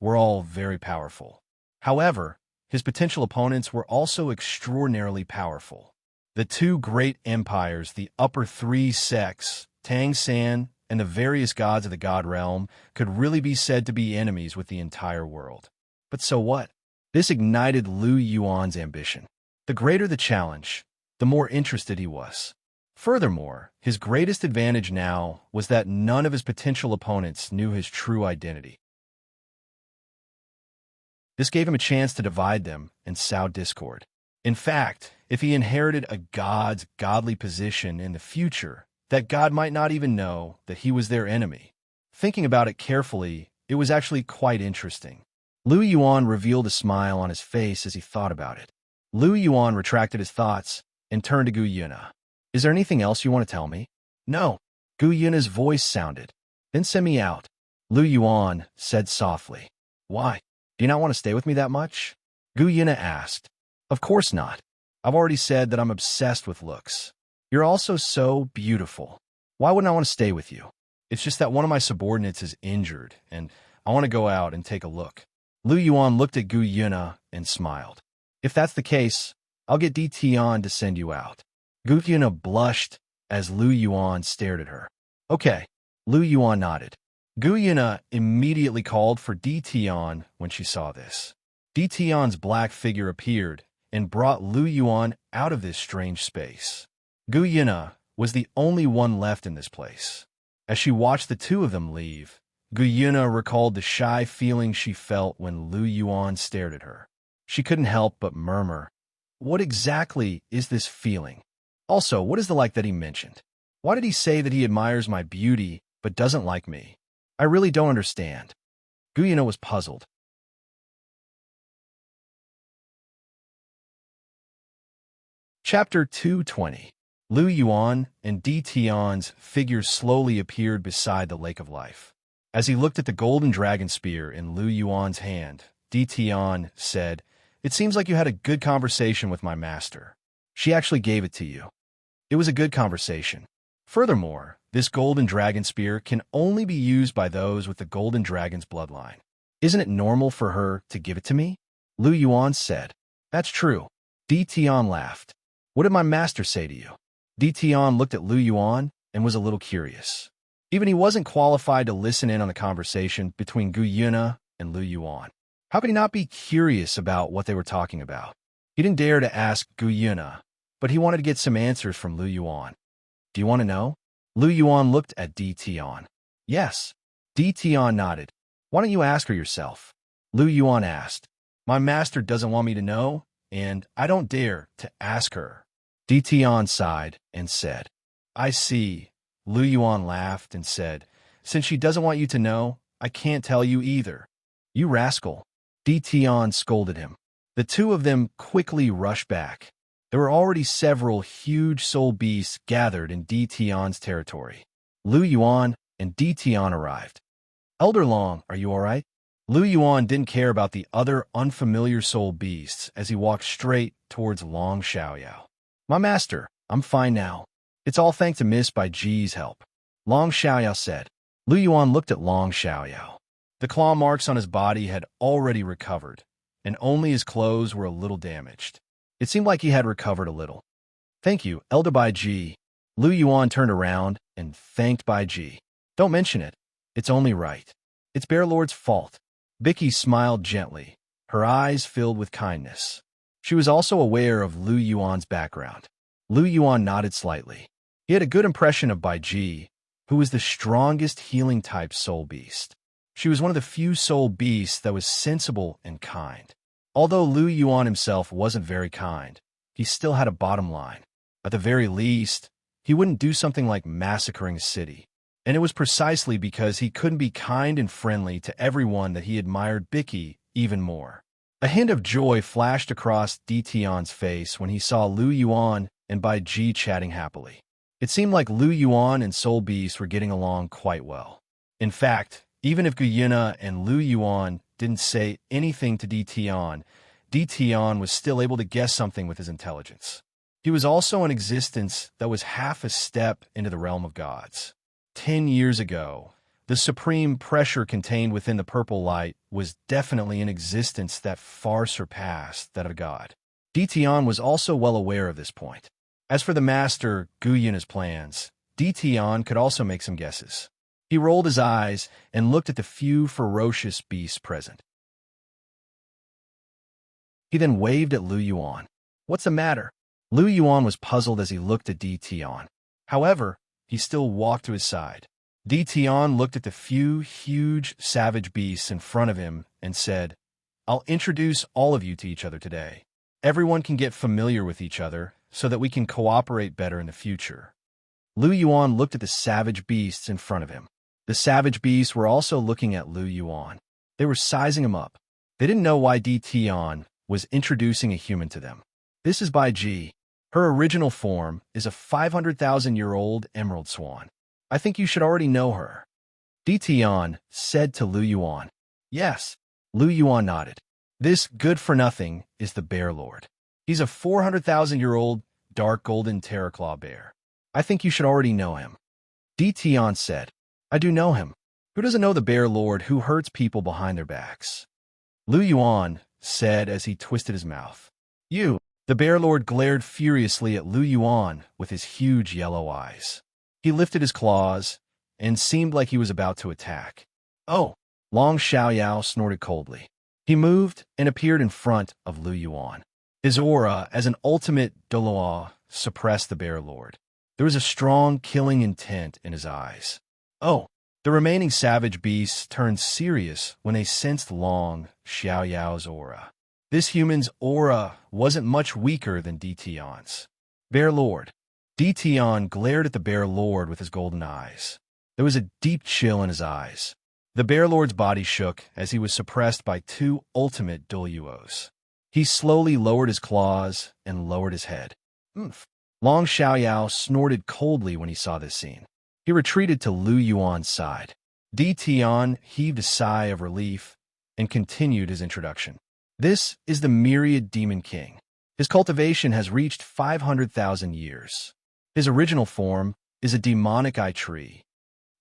were all very powerful. However, his potential opponents were also extraordinarily powerful. The two great empires, the upper three sects, Tang San, and the various gods of the god realm, could really be said to be enemies with the entire world. But so what? This ignited Lu Yuan's ambition. The greater the challenge, the more interested he was. Furthermore, his greatest advantage now was that none of his potential opponents knew his true identity. This gave him a chance to divide them and sow discord. In fact, if he inherited a god's godly position in the future, that god might not even know that he was their enemy. Thinking about it carefully, it was actually quite interesting. Lu Yuan revealed a smile on his face as he thought about it. Lu Yuan retracted his thoughts and turned to Gu Yuna. Is there anything else you want to tell me? No. Gu Yuna's voice sounded. Then send me out. Lu Yuan said softly. Why? Do you not want to stay with me that much? Gu Yuna asked. Of course not. I've already said that I'm obsessed with looks. You're also so beautiful. Why wouldn't I want to stay with you? It's just that one of my subordinates is injured, and I want to go out and take a look. Lu Yuan looked at Gu Yuna and smiled. If that's the case, I'll get Di Tian to send you out. Gu Yuna blushed as Lu Yuan stared at her. Okay. Lu Yuan nodded. Gu Yuna immediately called for Di Tian when she saw this. Di Tian's black figure appeared and brought Lu Yuan out of this strange space. Gu Yuna was the only one left in this place. As she watched the two of them leave, Gu Yuna recalled the shy feeling she felt when Lu Yuan stared at her. She couldn't help but murmur, what exactly is this feeling? Also, what is the like that he mentioned? Why did he say that he admires my beauty but doesn't like me? I really don't understand. Gu Yuna was puzzled. Chapter 220. Lu Yuan and Di Tian's figures slowly appeared beside the Lake of Life. As he looked at the golden dragon spear in Lu Yuan's hand, Di Tian said, It seems like you had a good conversation with my master. She actually gave it to you. It was a good conversation. Furthermore, this golden dragon spear can only be used by those with the golden dragon's bloodline. Isn't it normal for her to give it to me? Lu Yuan said. That's true. Di Tian laughed. What did my master say to you? Di Tian looked at Lu Yuan and was a little curious. Even he wasn't qualified to listen in on the conversation between Gu Yuna and Lu Yuan. How could he not be curious about what they were talking about? He didn't dare to ask Gu Yuna, but he wanted to get some answers from Lu Yuan. Do you want to know? Lu Yuan looked at Di Tian. Yes. Di Tian nodded. Why don't you ask her yourself? Lu Yuan asked. My master doesn't want me to know, and I don't dare to ask her. Di Tian sighed and said, I see. Lu Yuan laughed and said, since she doesn't want you to know, I can't tell you either. You rascal. Di Tian scolded him. The two of them quickly rushed back. There were already several huge soul beasts gathered in Di Tian's territory. Lu Yuan and Di Tian arrived. Elder Long, are you all right? Lu Yuan didn't care about the other unfamiliar soul beasts as he walked straight towards Long Xiaoyao. My master, I'm fine now. It's all thanks to Miss Bai Ji's help. Long Xiaoyao said. Lu Yuan looked at Long Xiaoyao. The claw marks on his body had already recovered, and only his clothes were a little damaged. It seemed like he had recovered a little. Thank you, Elder Bai Ji. Lu Yuan turned around and thanked Bai Ji. Don't mention it. It's only right. It's Bear Lord's fault. Bicky smiled gently, her eyes filled with kindness. She was also aware of Lu Yuan's background. Lu Yuan nodded slightly. He had a good impression of Bai Ji, who was the strongest healing-type soul beast. She was one of the few soul beasts that was sensible and kind. Although Lu Yuan himself wasn't very kind, he still had a bottom line. At the very least, he wouldn't do something like massacring a city. And it was precisely because he couldn't be kind and friendly to everyone that he admired Bicky even more. A hint of joy flashed across Di Tian's face when he saw Lu Yuan and Bai Ji chatting happily. It seemed like Lu Yuan and Soul Beast were getting along quite well. In fact, even if Gu Yuna and Lu Yuan didn't say anything to Di Tian was still able to guess something with his intelligence. He was also an existence that was half a step into the realm of gods. 10 years ago, the supreme pressure contained within the purple light was definitely an existence that far surpassed that of God. Di Tian was also well aware of this point. As for the master Gu Yuna's plans, Di Tian could also make some guesses. He rolled his eyes and looked at the few ferocious beasts present. He then waved at Lu Yuan. What's the matter? Lu Yuan was puzzled as he looked at Di Tian. However, he still walked to his side. Di Tian looked at the few huge savage beasts in front of him and said, I'll introduce all of you to each other today. Everyone can get familiar with each other so that we can cooperate better in the future. Lu Yuan looked at the savage beasts in front of him. The savage beasts were also looking at Lu Yuan. They were sizing him up. They didn't know why Di Tian was introducing a human to them. This is Bai Ji. Her original form is a 500,000-year-old emerald swan. I think you should already know her. Di Tian said to Lu Yuan. Yes. Lu Yuan nodded. This good-for-nothing is the Bear Lord. He's a 400,000-year-old dark golden terraclaw bear. I think you should already know him. Di Tian said. I do know him. Who doesn't know the Bear Lord who hurts people behind their backs? Lu Yuan said as he twisted his mouth. You. The Bear Lord glared furiously at Lu Yuan with his huge yellow eyes. He lifted his claws and seemed like he was about to attack. Oh! Long Xiaoyao snorted coldly. He moved and appeared in front of Lu Yuan. His aura, as an ultimate Douluo, suppressed the Bear Lord. There was a strong killing intent in his eyes. Oh! The remaining savage beasts turned serious when they sensed Long Xiaoyao's aura. This human's aura wasn't much weaker than Di Tian's. Bear Lord. Di Tian glared at the Bear Lord with his golden eyes. There was a deep chill in his eyes. The Bear Lord's body shook as he was suppressed by two ultimate Douluos. He slowly lowered his claws and lowered his head. Oomph. Long Xiaoyao snorted coldly when he saw this scene. He retreated to Lu Yuan's side. Di Tian heaved a sigh of relief and continued his introduction. This is the Myriad Demon King. His cultivation has reached 500,000 years. His original form is a demonic eye tree.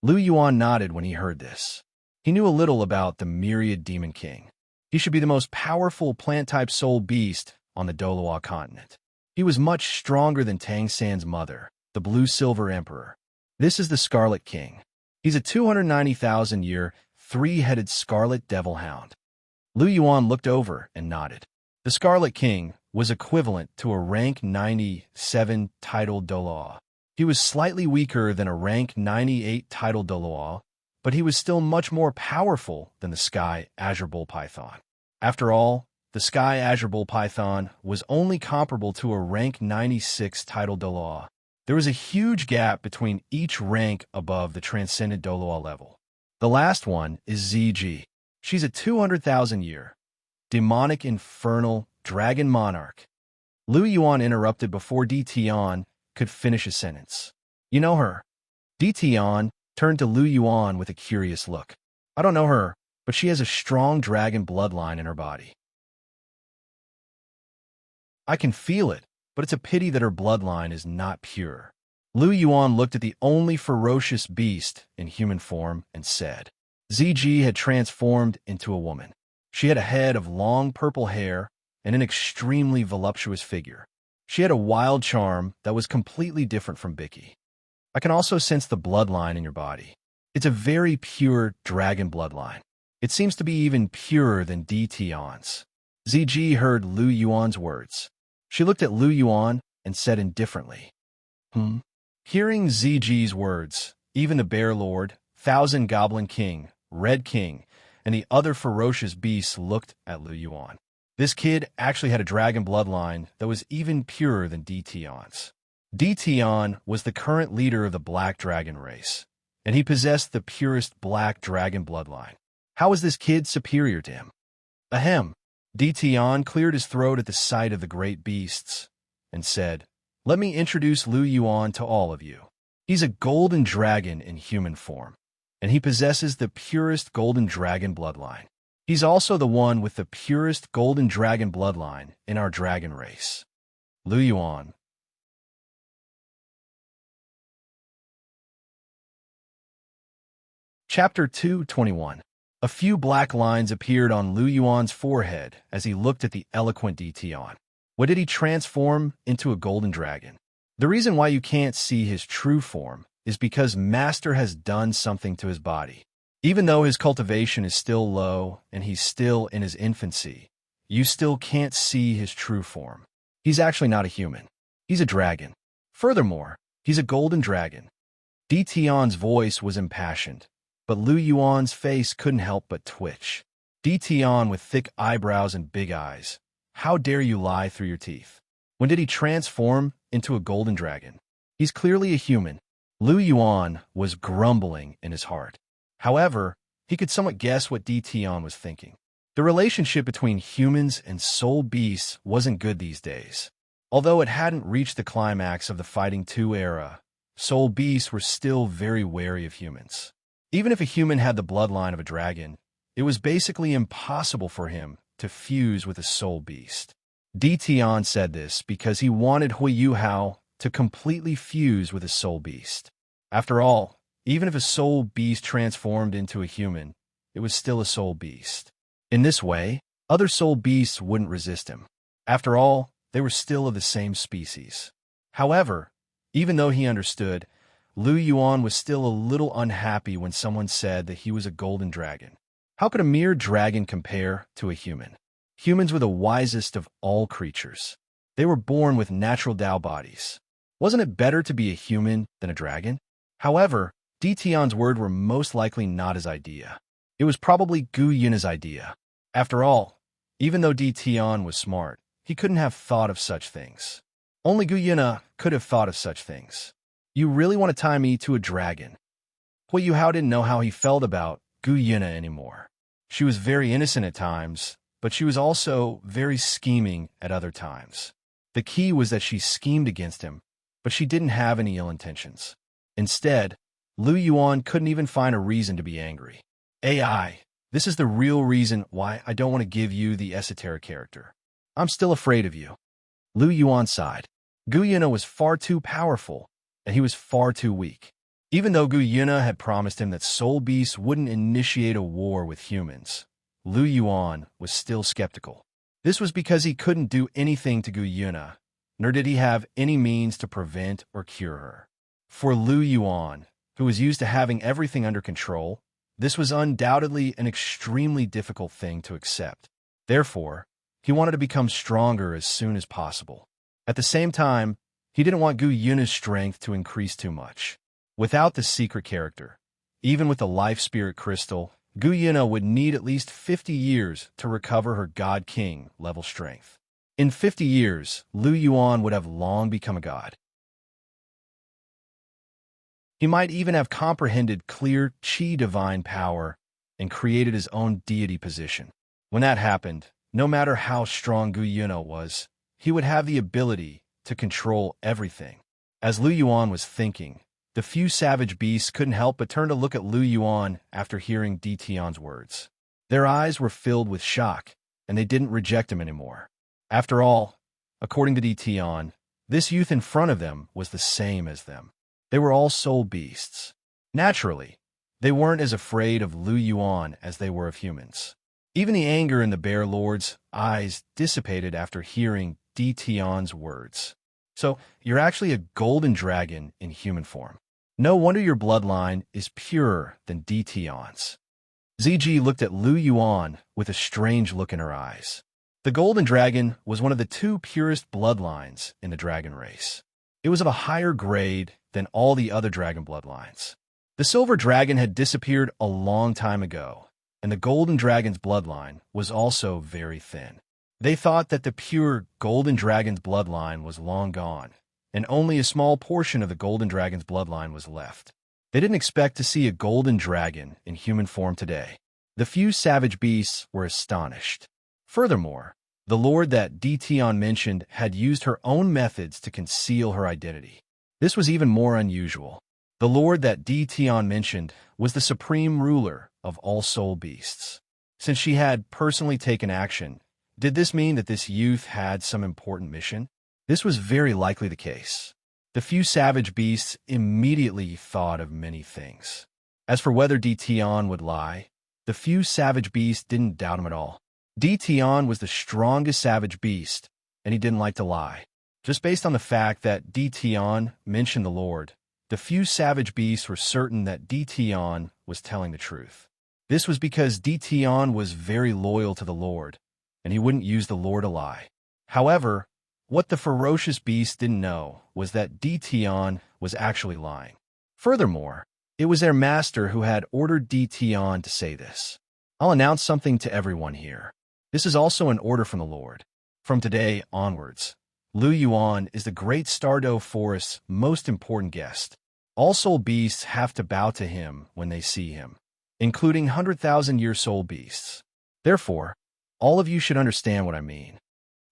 Lu Yuan nodded when he heard this. He knew a little about the Myriad Demon King. He should be the most powerful plant-type soul beast on the Douluo continent. He was much stronger than Tang San's mother, the Blue-Silver Emperor. This is the Scarlet King. He's a 290,000-year, three-headed scarlet devil hound. Lu Yuan looked over and nodded. The Scarlet King was equivalent to a rank 97 titled Douluo. He was slightly weaker than a rank 98 titled Douluo, but he was still much more powerful than the Sky Azure Bull Python. After all, the Sky Azure Bull Python was only comparable to a rank 96 titled Douluo. There was a huge gap between each rank above the transcendent Douluo level. The last one is ZG. She's a 200,000-year, demonic infernal dragon monarch. Lu Yuan interrupted before Di Tian could finish a sentence. You know her? Di Tian turned to Lu Yuan with a curious look. I don't know her, but she has a strong dragon bloodline in her body. I can feel it, but it's a pity that her bloodline is not pure. Lu Yuan looked at the only ferocious beast in human form and said, ZG had transformed into a woman. She had a head of long purple hair and an extremely voluptuous figure. She had a wild charm that was completely different from Bicky. I can also sense the bloodline in your body. It's a very pure dragon bloodline. It seems to be even purer than Di Tian's. ZG heard Lu Yuan's words. She looked at Lu Yuan and said indifferently, Hearing ZG's words, even the Bear Lord, Thousand Goblin King, Red King, and the other ferocious beasts looked at Lu Yuan. This kid actually had a dragon bloodline that was even purer than Di Tian's. Di Tian was the current leader of the Black Dragon race, and he possessed the purest Black Dragon bloodline. How was this kid superior to him? Ahem. Di Tian cleared his throat at the sight of the great beasts and said, Let me introduce Lu Yuan to all of you. He's a golden dragon in human form, and he possesses the purest golden dragon bloodline. He's also the one with the purest golden dragon bloodline in our dragon race. Lu Yuan. Chapter 221. A few black lines appeared on Lu Yuan's forehead as he looked at the eloquent Di Tian. What did he transform into a golden dragon? The reason why you can't see his true form is because Master has done something to his body. Even though his cultivation is still low and he's still in his infancy, you still can't see his true form. He's actually not a human. He's a dragon. Furthermore, he's a golden dragon. Di Tian's voice was impassioned, but Lu Yuan's face couldn't help but twitch. Di Tian with thick eyebrows and big eyes. How dare you lie through your teeth? When did he transform into a golden dragon? He's clearly a human. Lu Yuan was grumbling in his heart. However, he could somewhat guess what Di Tian was thinking. The relationship between humans and soul beasts wasn't good these days. Although it hadn't reached the climax of the Fighting 2 era, soul beasts were still very wary of humans. Even if a human had the bloodline of a dragon, it was basically impossible for him to fuse with a soul beast. Di Tian said this because he wanted Hui Yuhao to completely fuse with a soul beast. After all, even if a soul beast transformed into a human, it was still a soul beast. In this way, other soul beasts wouldn't resist him. After all, they were still of the same species. However, even though he understood, Lu Yuan was still a little unhappy when someone said that he was a golden dragon. How could a mere dragon compare to a human? Humans were the wisest of all creatures. They were born with natural Tao bodies. Wasn't it better to be a human than a dragon? However, Di Tian's words were most likely not his idea. It was probably Gu Yuna's idea. After all, even though Di Tian was smart, he couldn't have thought of such things. Only Gu Yuna could have thought of such things. You really want to tie me to a dragon? Hui Yuhao didn't know how he felt about Gu Yuna anymore. She was very innocent at times, but she was also very scheming at other times. The key was that she schemed against him, but she didn't have any ill intentions. Instead, Lu Yuan couldn't even find a reason to be angry. AI, this is the real reason why I don't want to give you the esoteric character. I'm still afraid of you. Lu Yuan sighed. Gu Yuna was far too powerful, and he was far too weak. Even though Gu Yuna had promised him that soul beasts wouldn't initiate a war with humans, Lu Yuan was still skeptical. This was because he couldn't do anything to Gu Yuna, nor did he have any means to prevent or cure her. For Lu Yuan, who was used to having everything under control, this was undoubtedly an extremely difficult thing to accept. Therefore, he wanted to become stronger as soon as possible. At the same time, he didn't want Gu Yuna's strength to increase too much. Without the secret character, even with the life spirit crystal, Gu Yuna would need at least 50 years to recover her God King level strength. In 50 years, Lu Yuan would have long become a god. He might even have comprehended clear Qi divine power and created his own deity position. When that happened, no matter how strong Gu Yuna was, he would have the ability to control everything. As Lu Yuan was thinking, the few savage beasts couldn't help but turn to look at Lu Yuan after hearing Di Tian's words. Their eyes were filled with shock, and they didn't reject him anymore. After all, according to Di Tian, this youth in front of them was the same as them. They were all soul beasts. Naturally, they weren't as afraid of Lu Yuan as they were of humans. Even the anger in the Bear Lord's eyes dissipated after hearing Di Tian's words. So, you're actually a golden dragon in human form. No wonder your bloodline is purer than Di Tian's. Ziji looked at Lu Yuan with a strange look in her eyes. The golden dragon was one of the two purest bloodlines in the dragon race. It was of a higher grade than all the other dragon bloodlines. The silver dragon had disappeared a long time ago, and the golden dragon's bloodline was also very thin. They thought that the pure golden dragon's bloodline was long gone, and only a small portion of the golden dragon's bloodline was left. They didn't expect to see a golden dragon in human form today. The few savage beasts were astonished. Furthermore, the lord that Di Tian mentioned had used her own methods to conceal her identity. This was even more unusual. The lord that Di Tian mentioned was the supreme ruler of all soul beasts. Since she had personally taken action, did this mean that this youth had some important mission? This was very likely the case. The few savage beasts immediately thought of many things. As for whether Di Tian would lie, the few savage beasts didn't doubt him at all. Di Tian was the strongest savage beast, and he didn't like to lie. Just based on the fact that Di Tian mentioned the Lord, the few savage beasts were certain that Di Tian was telling the truth. This was because Di Tian was very loyal to the Lord, and he wouldn't use the Lord to lie. However, what the ferocious beasts didn't know was that Di Tian was actually lying. Furthermore, it was their master who had ordered Di Tian to say this. I'll announce something to everyone here. This is also an order from the Lord. From today onwards, Lu Yuan is the Great Stardow Forest's most important guest. All soul beasts have to bow to him when they see him, including 100,000-year soul beasts. Therefore, all of you should understand what I mean.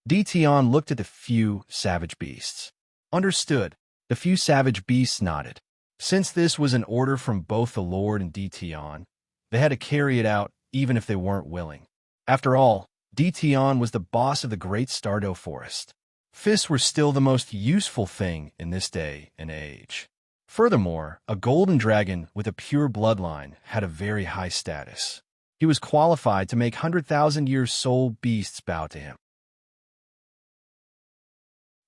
Di Tian looked at the few savage beasts. Understood. The few savage beasts nodded. Since this was an order from both the Lord and Di Tian, they had to carry it out even if they weren't willing. After all, Di Tian was the boss of the Great Stardow Forest. Fists were still the most useful thing in this day and age. Furthermore, a golden dragon with a pure bloodline had a very high status. He was qualified to make 100,000-year soul beasts bow to him.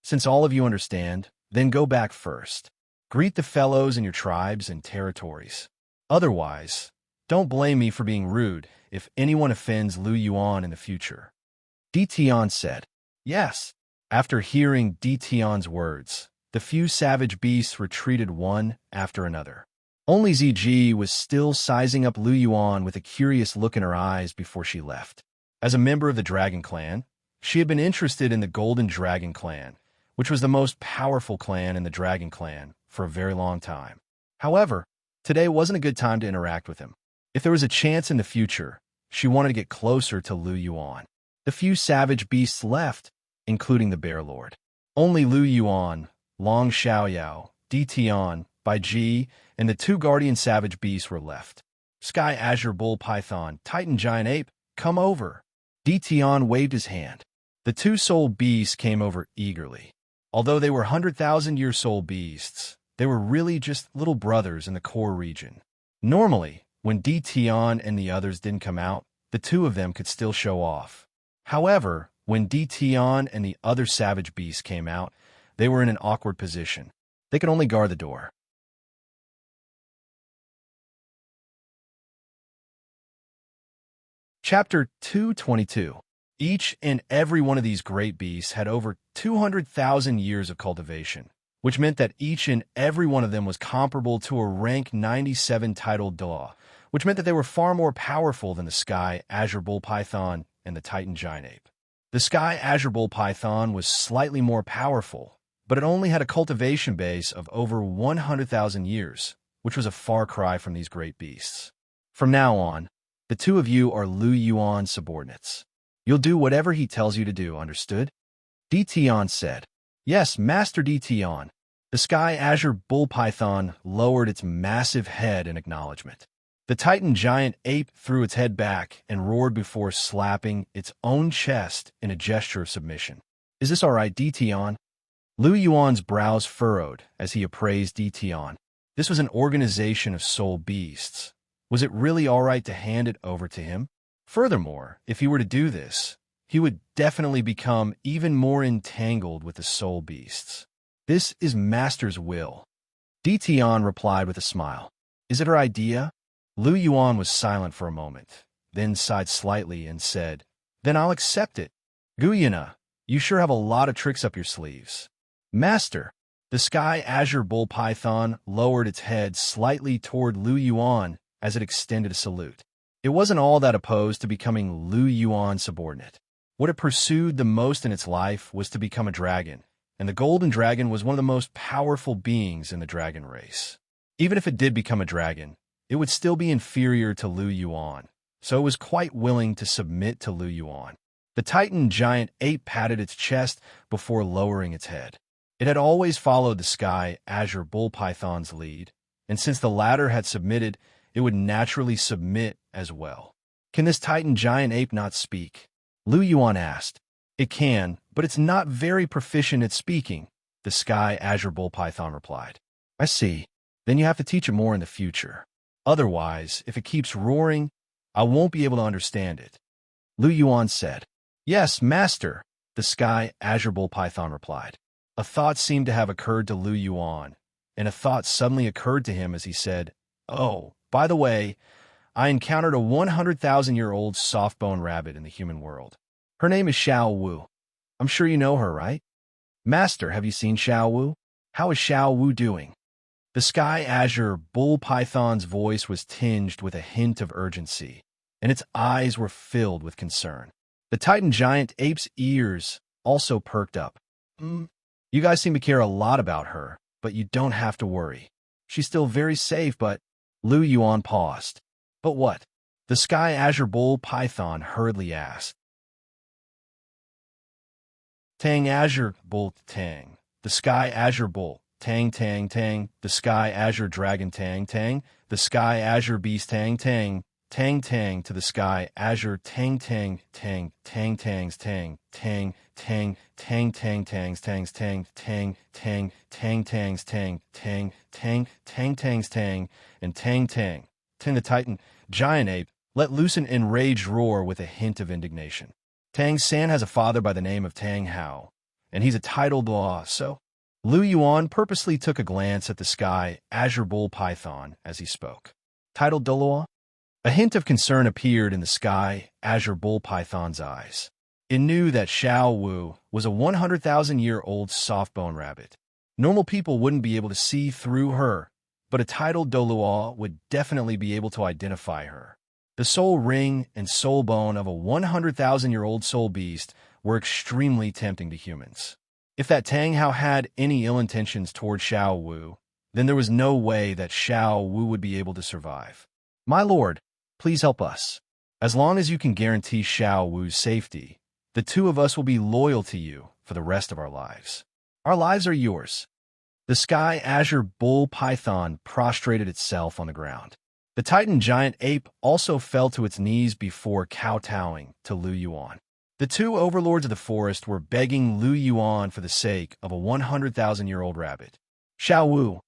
Since all of you understand, then go back first. Greet the fellows in your tribes and territories. Otherwise, don't blame me for being rude if anyone offends Lu Yuan in the future. Di Tian said. Yes. After hearing Di Tian's words, the few savage beasts retreated one after another. Only Ziji was still sizing up Lu Yuan with a curious look in her eyes before she left. As a member of the Dragon Clan, she had been interested in the Golden Dragon Clan, which was the most powerful clan in the Dragon Clan for a very long time. However, today wasn't a good time to interact with him. If there was a chance in the future, she wanted to get closer to Lu Yuan. The few savage beasts left, including the Bear Lord. Only Lu Yuan, Long Xiaoyao, Di Tian, Bai Ji, and the two guardian savage beasts were left. Sky Azure Bull Python, Titan Giant Ape, come over. Di Tian waved his hand. The two soul beasts came over eagerly. Although they were 100,000-year soul beasts, they were really just little brothers in the core region. Normally, when Di Tian and the others didn't come out, the two of them could still show off. However, when Di Tian and the other savage beasts came out, they were in an awkward position. They could only guard the door. Chapter 222. Each and every one of these great beasts had over 200,000 years of cultivation, which meant that each and every one of them was comparable to a rank 97 titled Douluo, which meant that they were far more powerful than the Sky Azure Bull Python and the Titan Giant Ape. The Sky Azure Bull Python was slightly more powerful, but it only had a cultivation base of over 100,000 years, which was a far cry from these great beasts. From now on, the two of you are Lu Yuan's subordinates. You'll do whatever he tells you to do, understood? Tian said. Yes, Master Tian. The Sky Azure Bull Python lowered its massive head in acknowledgement. The Titan Giant Ape threw its head back and roared before slapping its own chest in a gesture of submission. Is this all right, Tian? Lu Yuan's brows furrowed as he appraised Tian. This was an organization of soul beasts. Was it really all right to hand it over to him? Furthermore, if he were to do this, he would definitely become even more entangled with the soul beasts. This is Master's will. Tian replied with a smile. Is it her idea? Lu Yuan was silent for a moment, then sighed slightly and said, Then I'll accept it. Guyana, you sure have a lot of tricks up your sleeves. Master, the Sky Azure Bull Python lowered its head slightly toward Lu Yuan as it extended a salute. It wasn't all that opposed to becoming Lu Yuan's subordinate. What it pursued the most in its life was to become a dragon, and the golden dragon was one of the most powerful beings in the dragon race. Even if it did become a dragon, it would still be inferior to Lu Yuan, so it was quite willing to submit to Lu Yuan. The Titan Giant Ape patted its chest before lowering its head. It had always followed the Sky Azure Bull Python's lead, and since the latter had submitted, it would naturally submit as well. Can this Titan Giant Ape not speak? Lu Yuan asked. It can, but it's not very proficient at speaking, the Sky Azure Bull Python replied. I see. Then you have to teach it more in the future. Otherwise, if it keeps roaring, I won't be able to understand it. Lu Yuan said. Yes, Master, the Sky Azure Bull Python replied. A thought seemed to have occurred to Lu Yuan, and a thought suddenly occurred to him as he said, Oh, by the way, I encountered a 100,000-year-old soft-bone rabbit in the human world. Her name is Xiao Wu. I'm sure you know her, right? Master, have you seen Xiao Wu? How is Xiao Wu doing? The Sky Azure Bull Python's voice was tinged with a hint of urgency, and its eyes were filled with concern. The Titan Giant Ape's ears also perked up. You guys seem to care a lot about her, but you don't have to worry. She's still very safe, but... Lu Yuan paused. But what? The Sky Azure Bull Python hurriedly asked. Tang Azure Bull Tang. The Sky Azure Bull. Tang Tang Tang. The Sky Azure Dragon Tang Tang. The Sky Azure Beast Tang Tang. Tang Tang to the Sky Azure Tang Tang Tang Tang Tangs Tang Tang Tang Tang Tang Tangs Tangs Tang Tang Tang Tang Tangs Tang Tang Tang Tang Tangs Tang and Tang Tang. Tang the Titan Giant Ape let loose an enraged roar with a hint of indignation. Tang San has a father by the name of Tang Hao, and he's a titled law, so... Lu Yuan purposely took a glance at the Sky Azure Bull Python as he spoke. Titled Douluo? A hint of concern appeared in the Sky Azure Bull Python's eyes. It knew that Xiao Wu was a 100,000-year-old soft-bone rabbit. Normal people wouldn't be able to see through her, but a titled Douluo would definitely be able to identify her. The soul ring and soul bone of a 100,000-year-old soul beast were extremely tempting to humans. If that Tang Hao had any ill intentions toward Xiao Wu, then there was no way that Xiao Wu would be able to survive. My lord, please help us. As long as you can guarantee Xiao Wu's safety, the two of us will be loyal to you for the rest of our lives. Our lives are yours. The Sky Azure Bull Python prostrated itself on the ground. The Titan Giant Ape also fell to its knees before kowtowing to Lu Yuan. The two overlords of the forest were begging Lu Yuan for the sake of a 100,000-year-old rabbit. Xiao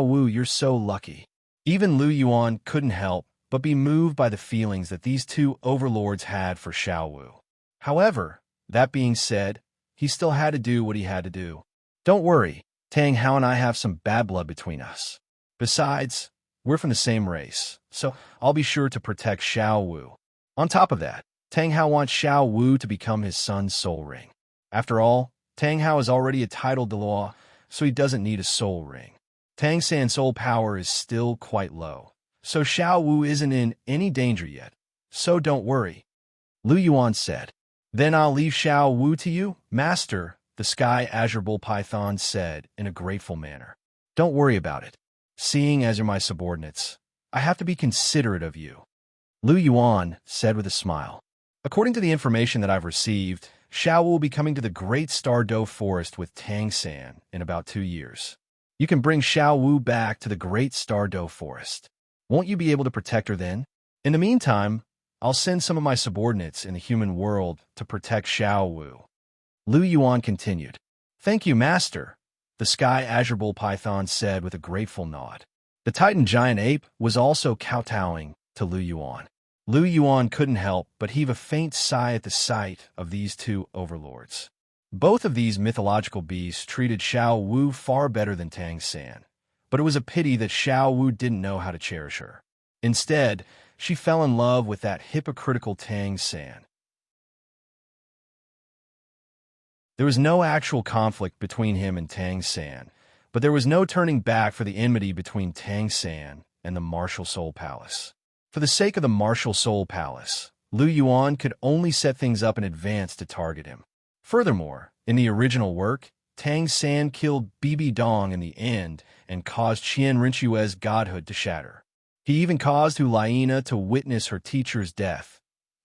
Wu, you're so lucky. Even Lu Yuan couldn't help but be moved by the feelings that these two overlords had for Xiao Wu. However, that being said, he still had to do what he had to do. Don't worry, Tang Hao and I have some bad blood between us. Besides, we're from the same race, so I'll be sure to protect Xiao Wu. On top of that, Tang Hao wants Xiao Wu to become his son's soul ring. After all, Tang Hao is already a titled Douluo, so he doesn't need a soul ring. Tang San's soul power is still quite low, so Xiao Wu isn't in any danger yet. So don't worry, Lu Yuan said. Then I'll leave Xiao Wu to you, Master, the Sky Azure Bull Python said in a grateful manner. Don't worry about it. Seeing as you're my subordinates, I have to be considerate of you, Lu Yuan said with a smile. According to the information that I've received, Xiao Wu will be coming to the Great Star Dough Forest with Tang San in about 2 years. You can bring Xiao Wu back to the Great Star Dough Forest. Won't you be able to protect her then? In the meantime, I'll send some of my subordinates in the human world to protect Xiao Wu. Lu Yuan continued. Thank you, Master, the Sky Azure Bull Python said with a grateful nod. The Titan Giant Ape was also kowtowing to Lu Yuan. Lu Yuan couldn't help but heave a faint sigh at the sight of these two overlords. Both of these mythological beasts treated Xiao Wu far better than Tang San, but it was a pity that Xiao Wu didn't know how to cherish her. Instead, she fell in love with that hypocritical Tang San. There was no actual conflict between him and Tang San, but there was no turning back for the enmity between Tang San and the Martial Soul Palace. For the sake of the Martial Soul Palace, Lu Yuan could only set things up in advance to target him. Furthermore, in the original work, Tang San killed Bibi Dong in the end and caused Qian Rinchue's godhood to shatter. He even caused Hu Laina to witness her teacher's death,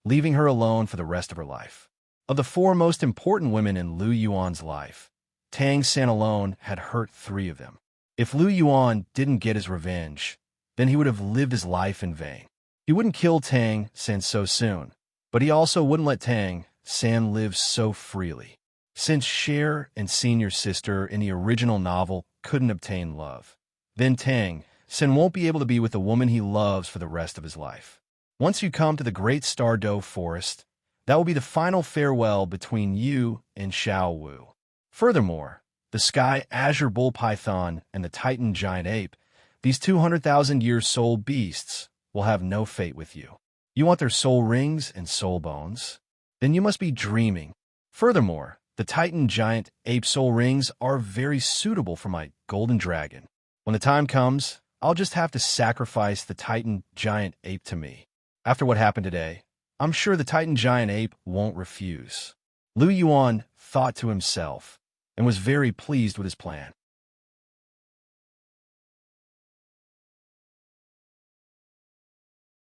leaving her alone for the rest of her life. Of the 4 most important women in Lu Yuan's life, Tang San alone had hurt 3 of them. If Lu Yuan didn't get his revenge, then he would have lived his life in vain. He wouldn't kill Tang San so soon, but he also wouldn't let Tang San live so freely. Since Cher and Senior Sister in the original novel couldn't obtain love, then Tang San won't be able to be with the woman he loves for the rest of his life. Once you come to the Great Star Dough Forest, that will be the final farewell between you and Xiao Wu. Furthermore, the Sky Azure Bull Python and the Titan Giant Ape, these 200,000-year soul beasts, will have no fate with you. You want their soul rings and soul bones? Then you must be dreaming. Furthermore, the Titan Giant Ape soul rings are very suitable for my golden dragon. When the time comes, I'll just have to sacrifice the Titan Giant Ape to me. After what happened today, I'm sure the Titan Giant Ape won't refuse. Lu Yuan thought to himself and was very pleased with his plan.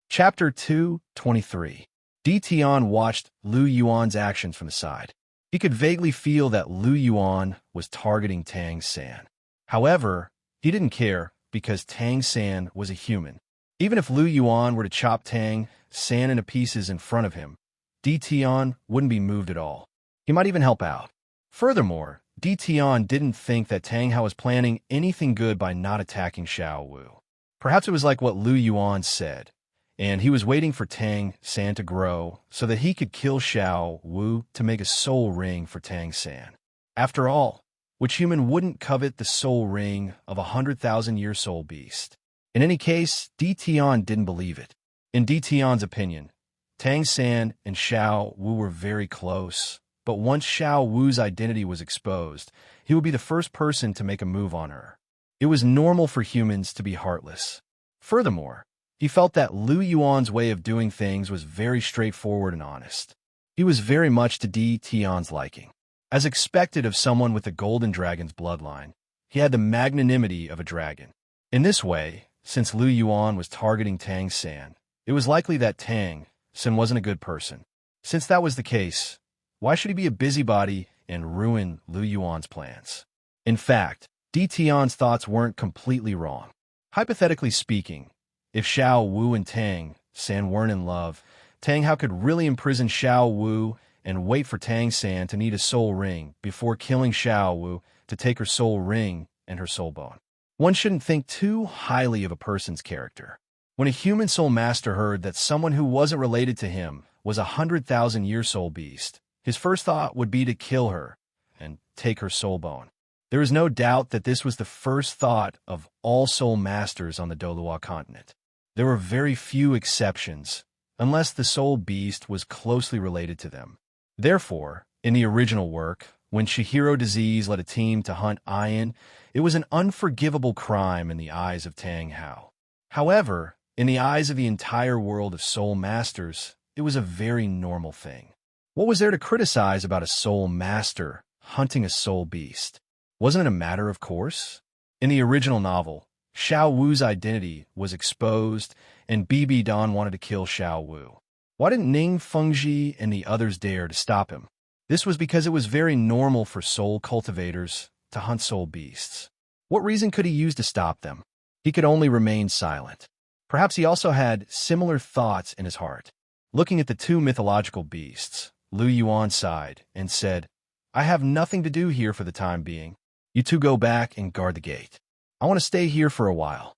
Chapter 2:23. Di Tian watched Lu Yuan's actions from the side. He could vaguely feel that Lu Yuan was targeting Tang San. However, he didn't care because Tang San was a human. Even if Lu Yuan were to chop Tang San into pieces in front of him, Di Tian wouldn't be moved at all. He might even help out. Furthermore, Di Tian didn't think that Tang Hao was planning anything good by not attacking Xiao Wu. Perhaps it was like what Lu Yuan said, and he was waiting for Tang San to grow so that he could kill Xiao Wu to make a soul ring for Tang San. After all, which human wouldn't covet the soul ring of a 100,000-year soul beast? In any case, Di Tian didn't believe it. In Di Tian's opinion, Tang San and Xiao Wu were very close, but once Xiao Wu's identity was exposed, he would be the first person to make a move on her. It was normal for humans to be heartless. Furthermore, he felt that Lu Yuan's way of doing things was very straightforward and honest. He was very much to Di Tian's liking. As expected of someone with the Golden Dragon's bloodline, he had the magnanimity of a dragon. In this way, since Lu Yuan was targeting Tang San, it was likely that Tang San wasn't a good person. Since that was the case, why should he be a busybody and ruin Lu Yuan's plans? In fact, Di Tian's thoughts weren't completely wrong. Hypothetically speaking, if Xiao Wu and Tang San weren't in love, Tang Hao could really imprison Xiao Wu and wait for Tang San to need a soul ring before killing Xiao Wu to take her soul ring and her soul bone. One shouldn't think too highly of a person's character. When a human soul master heard that someone who wasn't related to him was a 100,000-year soul beast, his first thought would be to kill her and take her soul bone. There is no doubt that this was the first thought of all soul masters on the Douluo continent. There were very few exceptions, unless the soul beast was closely related to them. Therefore, in the original work, when Chihiro Disease led a team to hunt Ian, it was an unforgivable crime in the eyes of Tang Hao. However, in the eyes of the entire world of soul masters, it was a very normal thing. What was there to criticize about a soul master hunting a soul beast? Wasn't it a matter of course? In the original novel, Xiao Wu's identity was exposed, and Bibi Dan wanted to kill Xiao Wu. Why didn't Ning Fengji and the others dare to stop him? This was because it was very normal for soul cultivators to hunt soul beasts. What reason could he use to stop them? He could only remain silent. Perhaps he also had similar thoughts in his heart. Looking at the two mythological beasts, Lu Yuan sighed and said, "I have nothing to do here for the time being. You two go back and guard the gate. I want to stay here for a while.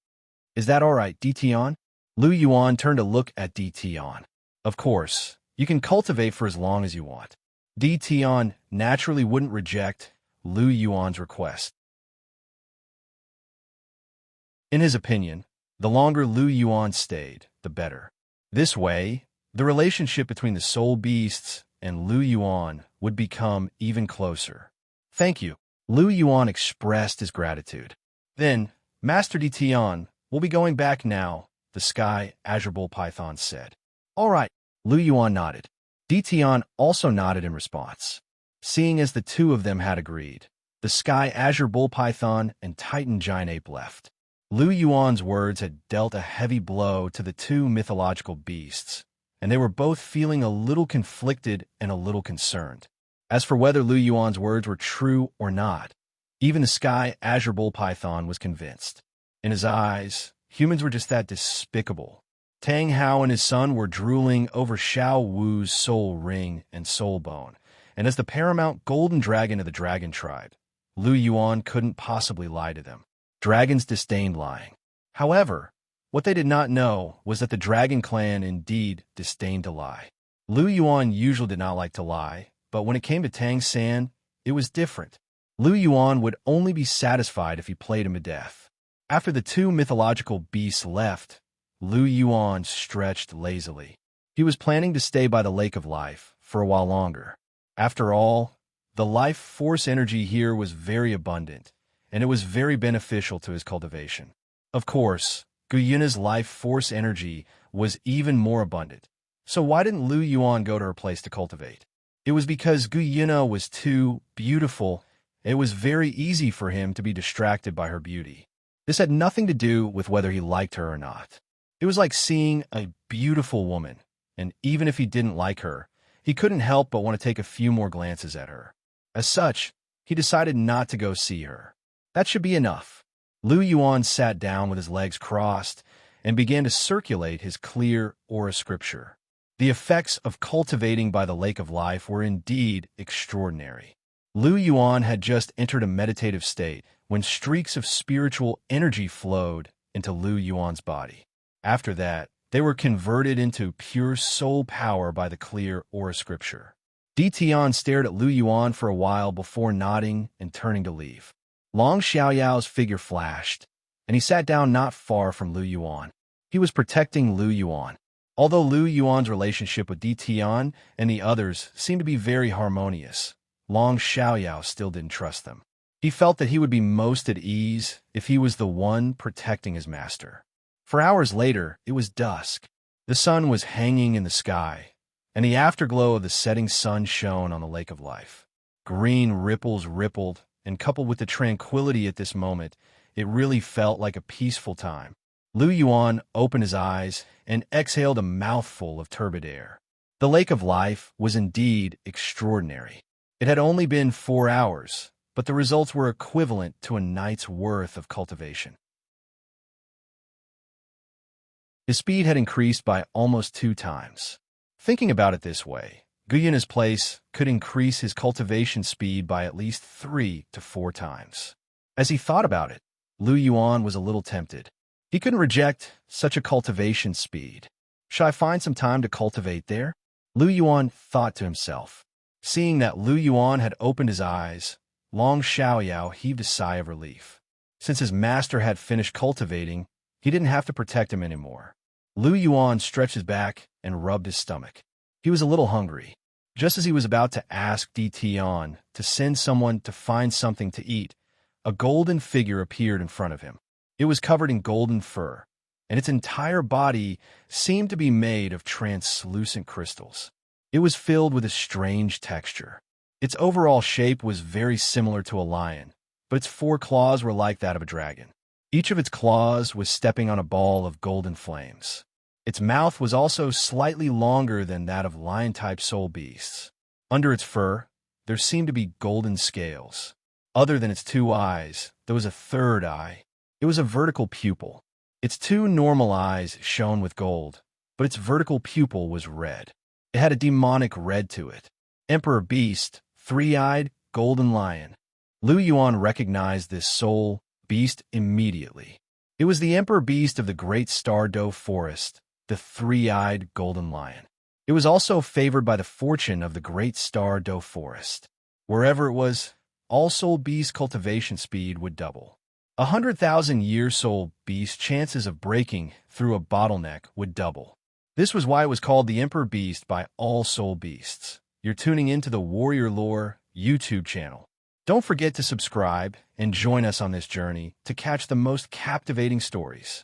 Is that all right, Di Tian?" Lu Yuan turned to look at Di Tian. Of course, you can cultivate for as long as you want. Di Tian naturally wouldn't reject Lu Yuan's request. In his opinion, the longer Lu Yuan stayed, the better. This way, the relationship between the soul beasts and Lu Yuan would become even closer. "Thank you." Lu Yuan expressed his gratitude. "Then, Master Di Tian, we'll be going back now," the Sky Azure Bull Python said. "All right." Lu Yuan nodded. Di Tian also nodded in response. Seeing as the two of them had agreed, the Sky Azure Bull Python and Titan Giant Ape left. Lu Yuan's words had dealt a heavy blow to the two mythological beasts, and they were both feeling a little conflicted and a little concerned. As for whether Lu Yuan's words were true or not, even the Sky Azure Bull Python was convinced. In his eyes, humans were just that despicable. Tang Hao and his son were drooling over Xiao Wu's soul ring and soul bone, and as the paramount golden dragon of the dragon tribe, Lu Yuan couldn't possibly lie to them. Dragons disdained lying. However, what they did not know was that the dragon clan indeed disdained to lie. Lu Yuan usually did not like to lie, but when it came to Tang San, it was different. Lu Yuan would only be satisfied if he played him to death. After the two mythological beasts left, Lu Yuan stretched lazily. He was planning to stay by the Lake of Life for a while longer. After all, the life force energy here was very abundant, and it was very beneficial to his cultivation. Of course, Guyuna's life force energy was even more abundant. So why didn't Lu Yuan go to her place to cultivate? It was because Guyuna was too beautiful. It was very easy for him to be distracted by her beauty. This had nothing to do with whether he liked her or not. It was like seeing a beautiful woman, and even if he didn't like her, he couldn't help but want to take a few more glances at her. As such, he decided not to go see her. That should be enough. Lu Yuan sat down with his legs crossed and began to circulate his clear aura scripture. The effects of cultivating by the Lake of Life were indeed extraordinary. Lu Yuan had just entered a meditative state when streaks of spiritual energy flowed into Lu Yuan's body. After that, they were converted into pure soul power by the clear aura scripture. Di Tian stared at Lu Yuan for a while before nodding and turning to leave. Long Xiaoyao's figure flashed, and he sat down not far from Lu Yuan. He was protecting Lu Yuan. Although Lu Yuan's relationship with Di Tian and the others seemed to be very harmonious, Long Xiaoyao still didn't trust them. He felt that he would be most at ease if he was the one protecting his master. For hours later, it was dusk. The sun was hanging in the sky, and the afterglow of the setting sun shone on the Lake of Life. Green ripples rippled, and coupled with the tranquility at this moment, it really felt like a peaceful time. Lu Yuan opened his eyes and exhaled a mouthful of turbid air. The Lake of Life was indeed extraordinary. It had only been 4 hours, but the results were equivalent to a night's worth of cultivation. His speed had increased by almost 2 times. Thinking about it this way, Guyuna's place could increase his cultivation speed by at least 3 to 4 times. As he thought about it, Lu Yuan was a little tempted. He couldn't reject such a cultivation speed. Should I find some time to cultivate there? Lu Yuan thought to himself. Seeing that Lu Yuan had opened his eyes, Long Xiaoyao heaved a sigh of relief. Since his master had finished cultivating, he didn't have to protect him anymore. Lu Yuan stretched his back and rubbed his stomach. He was a little hungry. Just as he was about to ask Tian to send someone to find something to eat, a golden figure appeared in front of him. It was covered in golden fur, and its entire body seemed to be made of translucent crystals. It was filled with a strange texture. Its overall shape was very similar to a lion, but its 4 claws were like that of a dragon. Each of its claws was stepping on a ball of golden flames. Its mouth was also slightly longer than that of lion-type soul beasts. Under its fur, there seemed to be golden scales. Other than its 2 eyes, there was a 3rd eye. It was a vertical pupil. Its 2 normal eyes shone with gold, but its vertical pupil was red. It had a demonic red to it. Emperor Beast, 3-eyed, golden lion. Lu Yuan recognized this soul beast immediately. It was the Emperor Beast of the Great Star Doe Forest, the 3-eyed golden lion. It was also favored by the fortune of the Great Star Doe Forest. Wherever it was, all soul beast cultivation speed would double. 100,000-year soul beast chances of breaking through a bottleneck would double. This was why it was called the Emperor Beast by all soul beasts. You're tuning into the Warrior Lore YouTube channel. Don't forget to subscribe and join us on this journey to catch the most captivating stories.